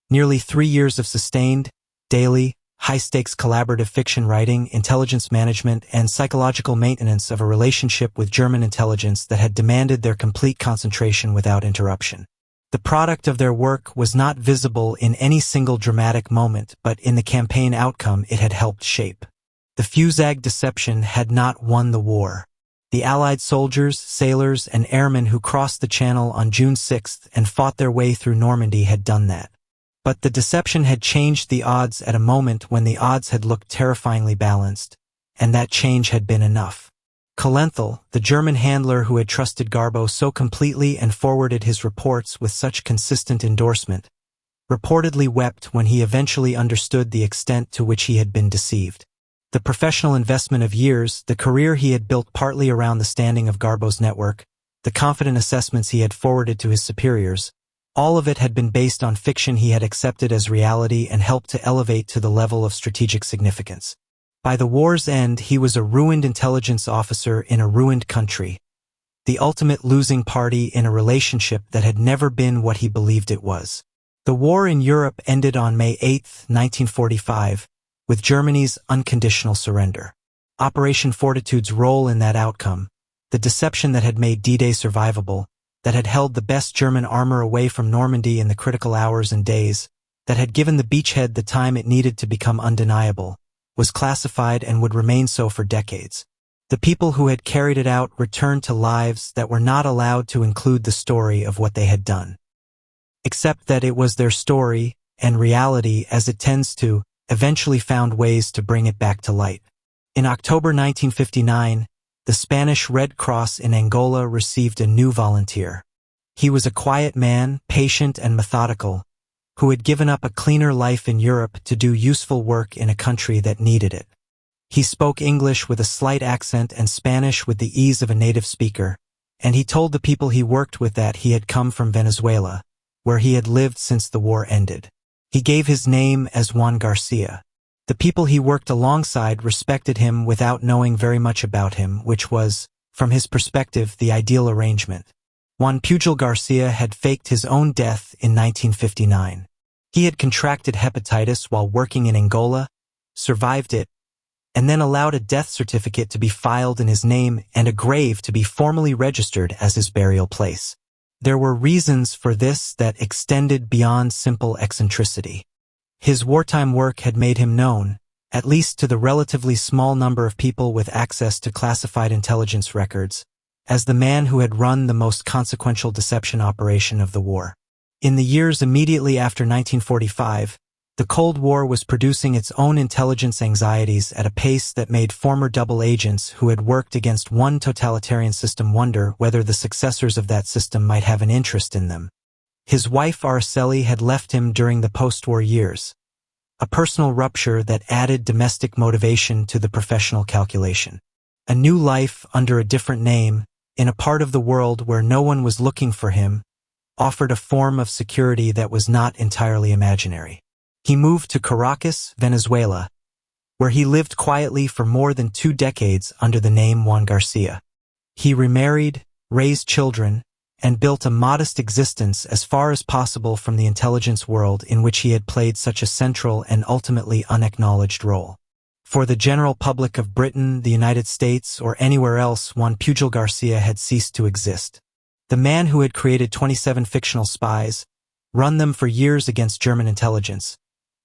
Nearly 3 years of sustained, daily, high-stakes collaborative fiction writing, intelligence management, and psychological maintenance of a relationship with German intelligence that had demanded their complete concentration without interruption. The product of their work was not visible in any single dramatic moment, but in the campaign outcome it had helped shape. The FUSAG deception had not won the war. The Allied soldiers, sailors, and airmen who crossed the Channel on June 6 and fought their way through Normandy had done that. But the deception had changed the odds at a moment when the odds had looked terrifyingly balanced, and that change had been enough. Colenthal, the German handler who had trusted Garbeau so completely and forwarded his reports with such consistent endorsement, reportedly wept when he eventually understood the extent to which he had been deceived. The professional investment of years, the career he had built partly around the standing of Garbeau's network, the confident assessments he had forwarded to his superiors, all of it had been based on fiction he had accepted as reality and helped to elevate to the level of strategic significance. By the war's end, he was a ruined intelligence officer in a ruined country, the ultimate losing party in a relationship that had never been what he believed it was. The war in Europe ended on May 8, 1945, with Germany's unconditional surrender. Operation Fortitude's role in that outcome, the deception that had made D-Day survivable, that had held the best German armor away from Normandy in the critical hours and days, that had given the beachhead the time it needed to become undeniable, was classified and would remain so for decades. The people who had carried it out returned to lives that were not allowed to include the story of what they had done. Except that it was their story, and reality, as it tends to, eventually found ways to bring it back to light. In October 1959, the Spanish Red Cross in Angola received a new volunteer. He was a quiet man, patient and methodical, who had given up a cleaner life in Europe to do useful work in a country that needed it. He spoke English with a slight accent and Spanish with the ease of a native speaker, and he told the people he worked with that he had come from Venezuela, where he had lived since the war ended. He gave his name as Juan Garcia. The people he worked alongside respected him without knowing very much about him, which was, from his perspective, the ideal arrangement. Juan Pujol Garcia had faked his own death in 1959. He had contracted hepatitis while working in Angola, survived it, and then allowed a death certificate to be filed in his name and a grave to be formally registered as his burial place. There were reasons for this that extended beyond simple eccentricity. His wartime work had made him known, at least to the relatively small number of people with access to classified intelligence records, as the man who had run the most consequential deception operation of the war. In the years immediately after 1945, the Cold War was producing its own intelligence anxieties at a pace that made former double agents who had worked against one totalitarian system wonder whether the successors of that system might have an interest in them. His wife Araceli had left him during the post-war years, a personal rupture that added domestic motivation to the professional calculation. A new life under a different name, in a part of the world where no one was looking for him, offered a form of security that was not entirely imaginary. He moved to Caracas, Venezuela, where he lived quietly for more than 2 decades under the name Juan Garcia. He remarried, raised children, and built a modest existence as far as possible from the intelligence world in which he had played such a central and ultimately unacknowledged role. For the general public of Britain, the United States, or anywhere else, Juan Pujol Garcia had ceased to exist. The man who had created 27 fictional spies, run them for years against German intelligence,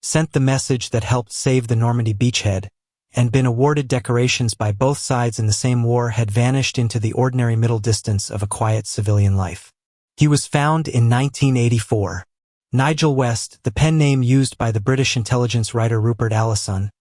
sent the message that helped save the Normandy beachhead, and been awarded decorations by both sides in the same war had vanished into the ordinary middle distance of a quiet civilian life. He was found in 1984. Nigel West, the pen name used by the British intelligence writer Rupert Allison,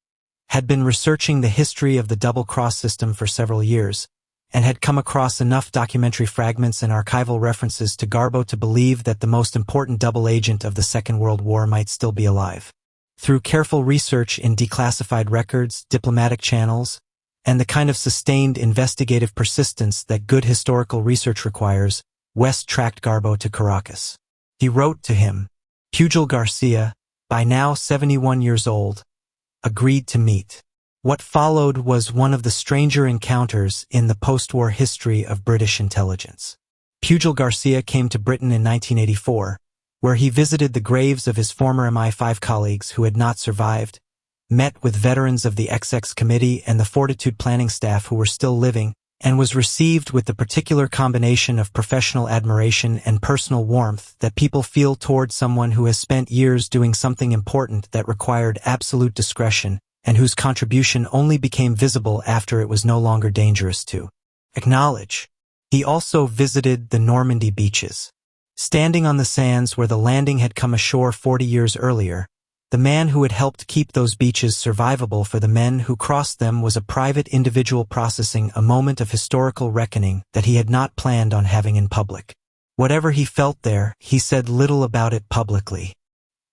had been researching the history of the double-cross system for several years, and had come across enough documentary fragments and archival references to Garbo to believe that the most important double agent of the Second World War might still be alive. Through careful research in declassified records, diplomatic channels, and the kind of sustained investigative persistence that good historical research requires, West tracked Garbo to Caracas. He wrote to him. Pujol Garcia, by now 71 years old, agreed to meet. What followed was one of the stranger encounters in the post-war history of British intelligence. Pujol Garcia came to Britain in 1984, where he visited the graves of his former MI5 colleagues who had not survived, met with veterans of the XX Committee and the Fortitude planning staff who were still living, and was received with the particular combination of professional admiration and personal warmth that people feel toward someone who has spent years doing something important that required absolute discretion and whose contribution only became visible after it was no longer dangerous to acknowledge. He also visited the Normandy beaches. Standing on the sands where the landing had come ashore 40 years earlier, the man who had helped keep those beaches survivable for the men who crossed them was a private individual processing a moment of historical reckoning that he had not planned on having in public. Whatever he felt there, he said little about it publicly.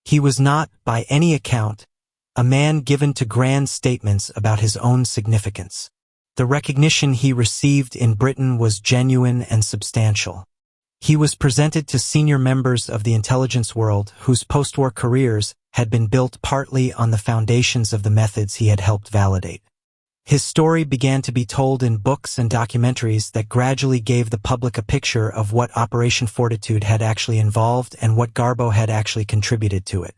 He was not, by any account, a man given to grand statements about his own significance. The recognition he received in Britain was genuine and substantial. He was presented to senior members of the intelligence world whose post-war careers had been built partly on the foundations of the methods he had helped validate. His story began to be told in books and documentaries that gradually gave the public a picture of what Operation Fortitude had actually involved and what Garbo had actually contributed to it.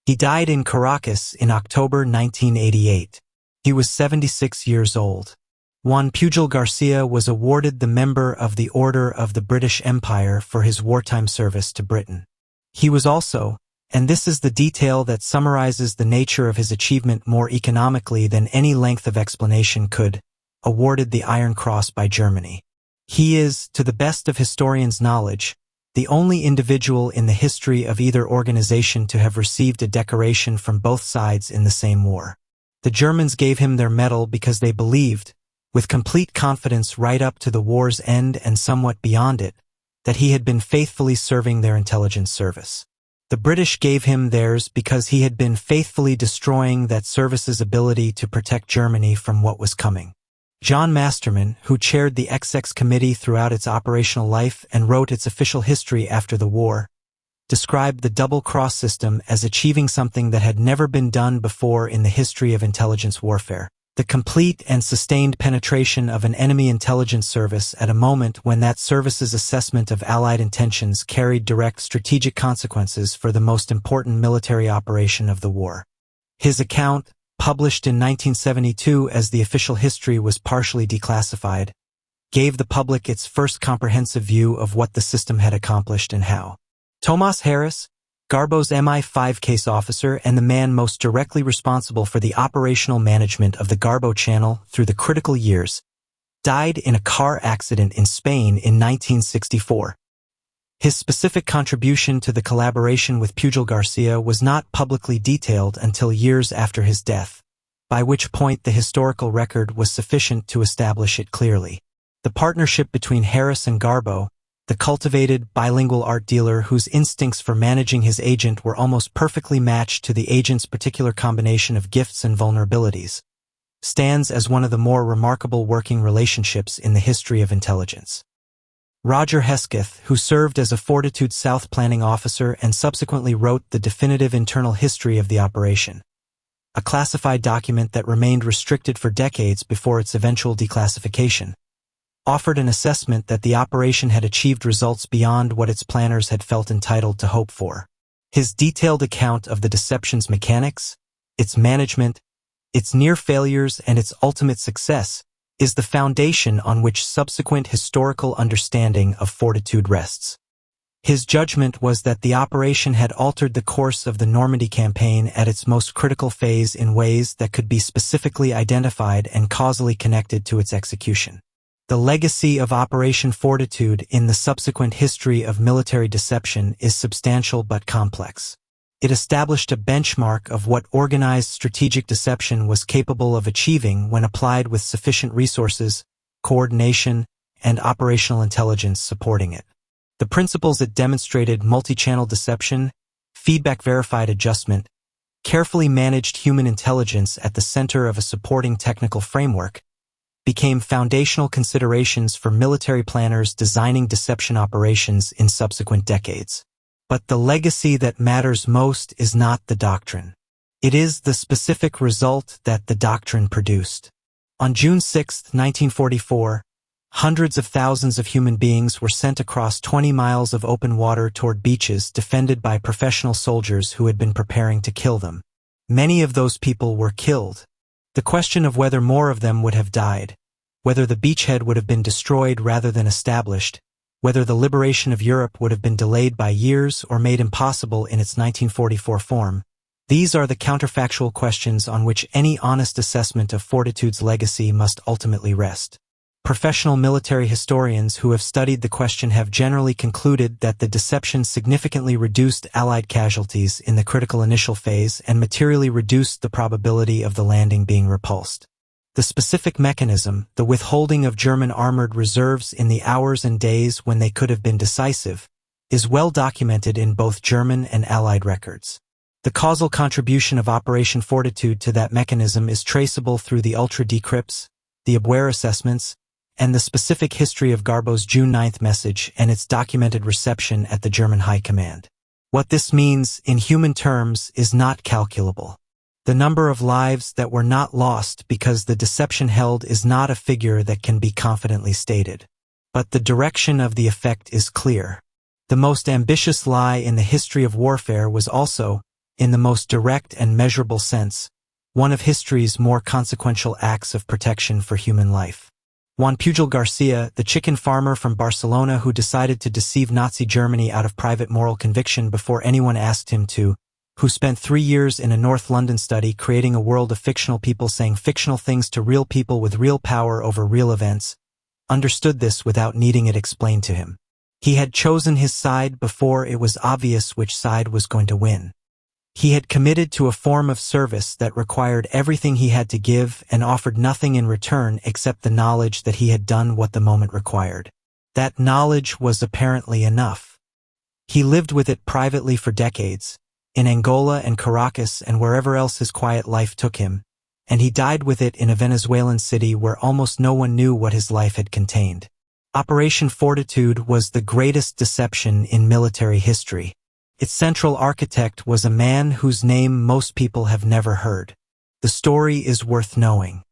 He died in Caracas in October 1988. He was 76 years old. Juan Pujol Garcia was awarded the Member of the Order of the British Empire for his wartime service to Britain. He was also, and this is the detail that summarizes the nature of his achievement more economically than any length of explanation could, awarded the Iron Cross by Germany. He is, to the best of historians' knowledge, the only individual in the history of either organization to have received a decoration from both sides in the same war. The Germans gave him their medal because they believed, with complete confidence right up to the war's end and somewhat beyond it, that he had been faithfully serving their intelligence service. The British gave him theirs because he had been faithfully destroying that service's ability to protect Germany from what was coming. John Masterman, who chaired the XX Committee throughout its operational life and wrote its official history after the war, described the double-cross system as achieving something that had never been done before in the history of intelligence warfare: the complete and sustained penetration of an enemy intelligence service at a moment when that service's assessment of Allied intentions carried direct strategic consequences for the most important military operation of the war. His account, published in 1972 as the official history was partially declassified, gave the public its first comprehensive view of what the system had accomplished and how. Thomas Harris, Garbo's MI5 case officer and the man most directly responsible for the operational management of the Garbo Channel through the critical years, died in a car accident in Spain in 1964. His specific contribution to the collaboration with Pujol Garcia was not publicly detailed until years after his death, by which point the historical record was sufficient to establish it clearly. The partnership between Harris and Garbo, the cultivated, bilingual art dealer whose instincts for managing his agent were almost perfectly matched to the agent's particular combination of gifts and vulnerabilities, stands as one of the more remarkable working relationships in the history of intelligence. Roger Hesketh, who served as a Fortitude South planning officer and subsequently wrote the definitive internal history of the operation, a classified document that remained restricted for decades before its eventual declassification, offered an assessment that the operation had achieved results beyond what its planners had felt entitled to hope for. His detailed account of the deception's mechanics, its management, its near failures, and its ultimate success is the foundation on which subsequent historical understanding of Fortitude rests. His judgment was that the operation had altered the course of the Normandy campaign at its most critical phase in ways that could be specifically identified and causally connected to its execution. The legacy of Operation Fortitude in the subsequent history of military deception is substantial but complex. It established a benchmark of what organized strategic deception was capable of achieving when applied with sufficient resources, coordination, and operational intelligence supporting it. The principles it demonstrated: multi-channel deception, feedback-verified adjustment, carefully managed human intelligence at the center of a supporting technical framework, became foundational considerations for military planners designing deception operations in subsequent decades. But the legacy that matters most is not the doctrine. It is the specific result that the doctrine produced. On June 6, 1944, hundreds of thousands of human beings were sent across 20 miles of open water toward beaches defended by professional soldiers who had been preparing to kill them. Many of those people were killed. The question of whether more of them would have died, whether the beachhead would have been destroyed rather than established, whether the liberation of Europe would have been delayed by years or made impossible in its 1944 form, these are the counterfactual questions on which any honest assessment of Fortitude's legacy must ultimately rest. Professional military historians who have studied the question have generally concluded that the deception significantly reduced Allied casualties in the critical initial phase and materially reduced the probability of the landing being repulsed. The specific mechanism, the withholding of German armored reserves in the hours and days when they could have been decisive, is well documented in both German and Allied records. The causal contribution of Operation Fortitude to that mechanism is traceable through the ultra-decrypts, the Abwehr assessments, and the specific history of Garbo's June 9th message and its documented reception at the German High Command. What this means, in human terms, is not calculable. The number of lives that were not lost because the deception held is not a figure that can be confidently stated. But the direction of the effect is clear. The most ambitious lie in the history of warfare was also, in the most direct and measurable sense, one of history's more consequential acts of protection for human life. Juan Pujol Garcia, the chicken farmer from Barcelona who decided to deceive Nazi Germany out of private moral conviction before anyone asked him to, who spent 3 years in a North London study creating a world of fictional people saying fictional things to real people with real power over real events, understood this without needing it explained to him. He had chosen his side before it was obvious which side was going to win. He had committed to a form of service that required everything he had to give and offered nothing in return except the knowledge that he had done what the moment required. That knowledge was apparently enough. He lived with it privately for decades, in Angola and Caracas and wherever else his quiet life took him, and he died with it in a Venezuelan city where almost no one knew what his life had contained. Operation Fortitude was the greatest deception in military history. Its central architect was a man whose name most people have never heard. The story is worth knowing.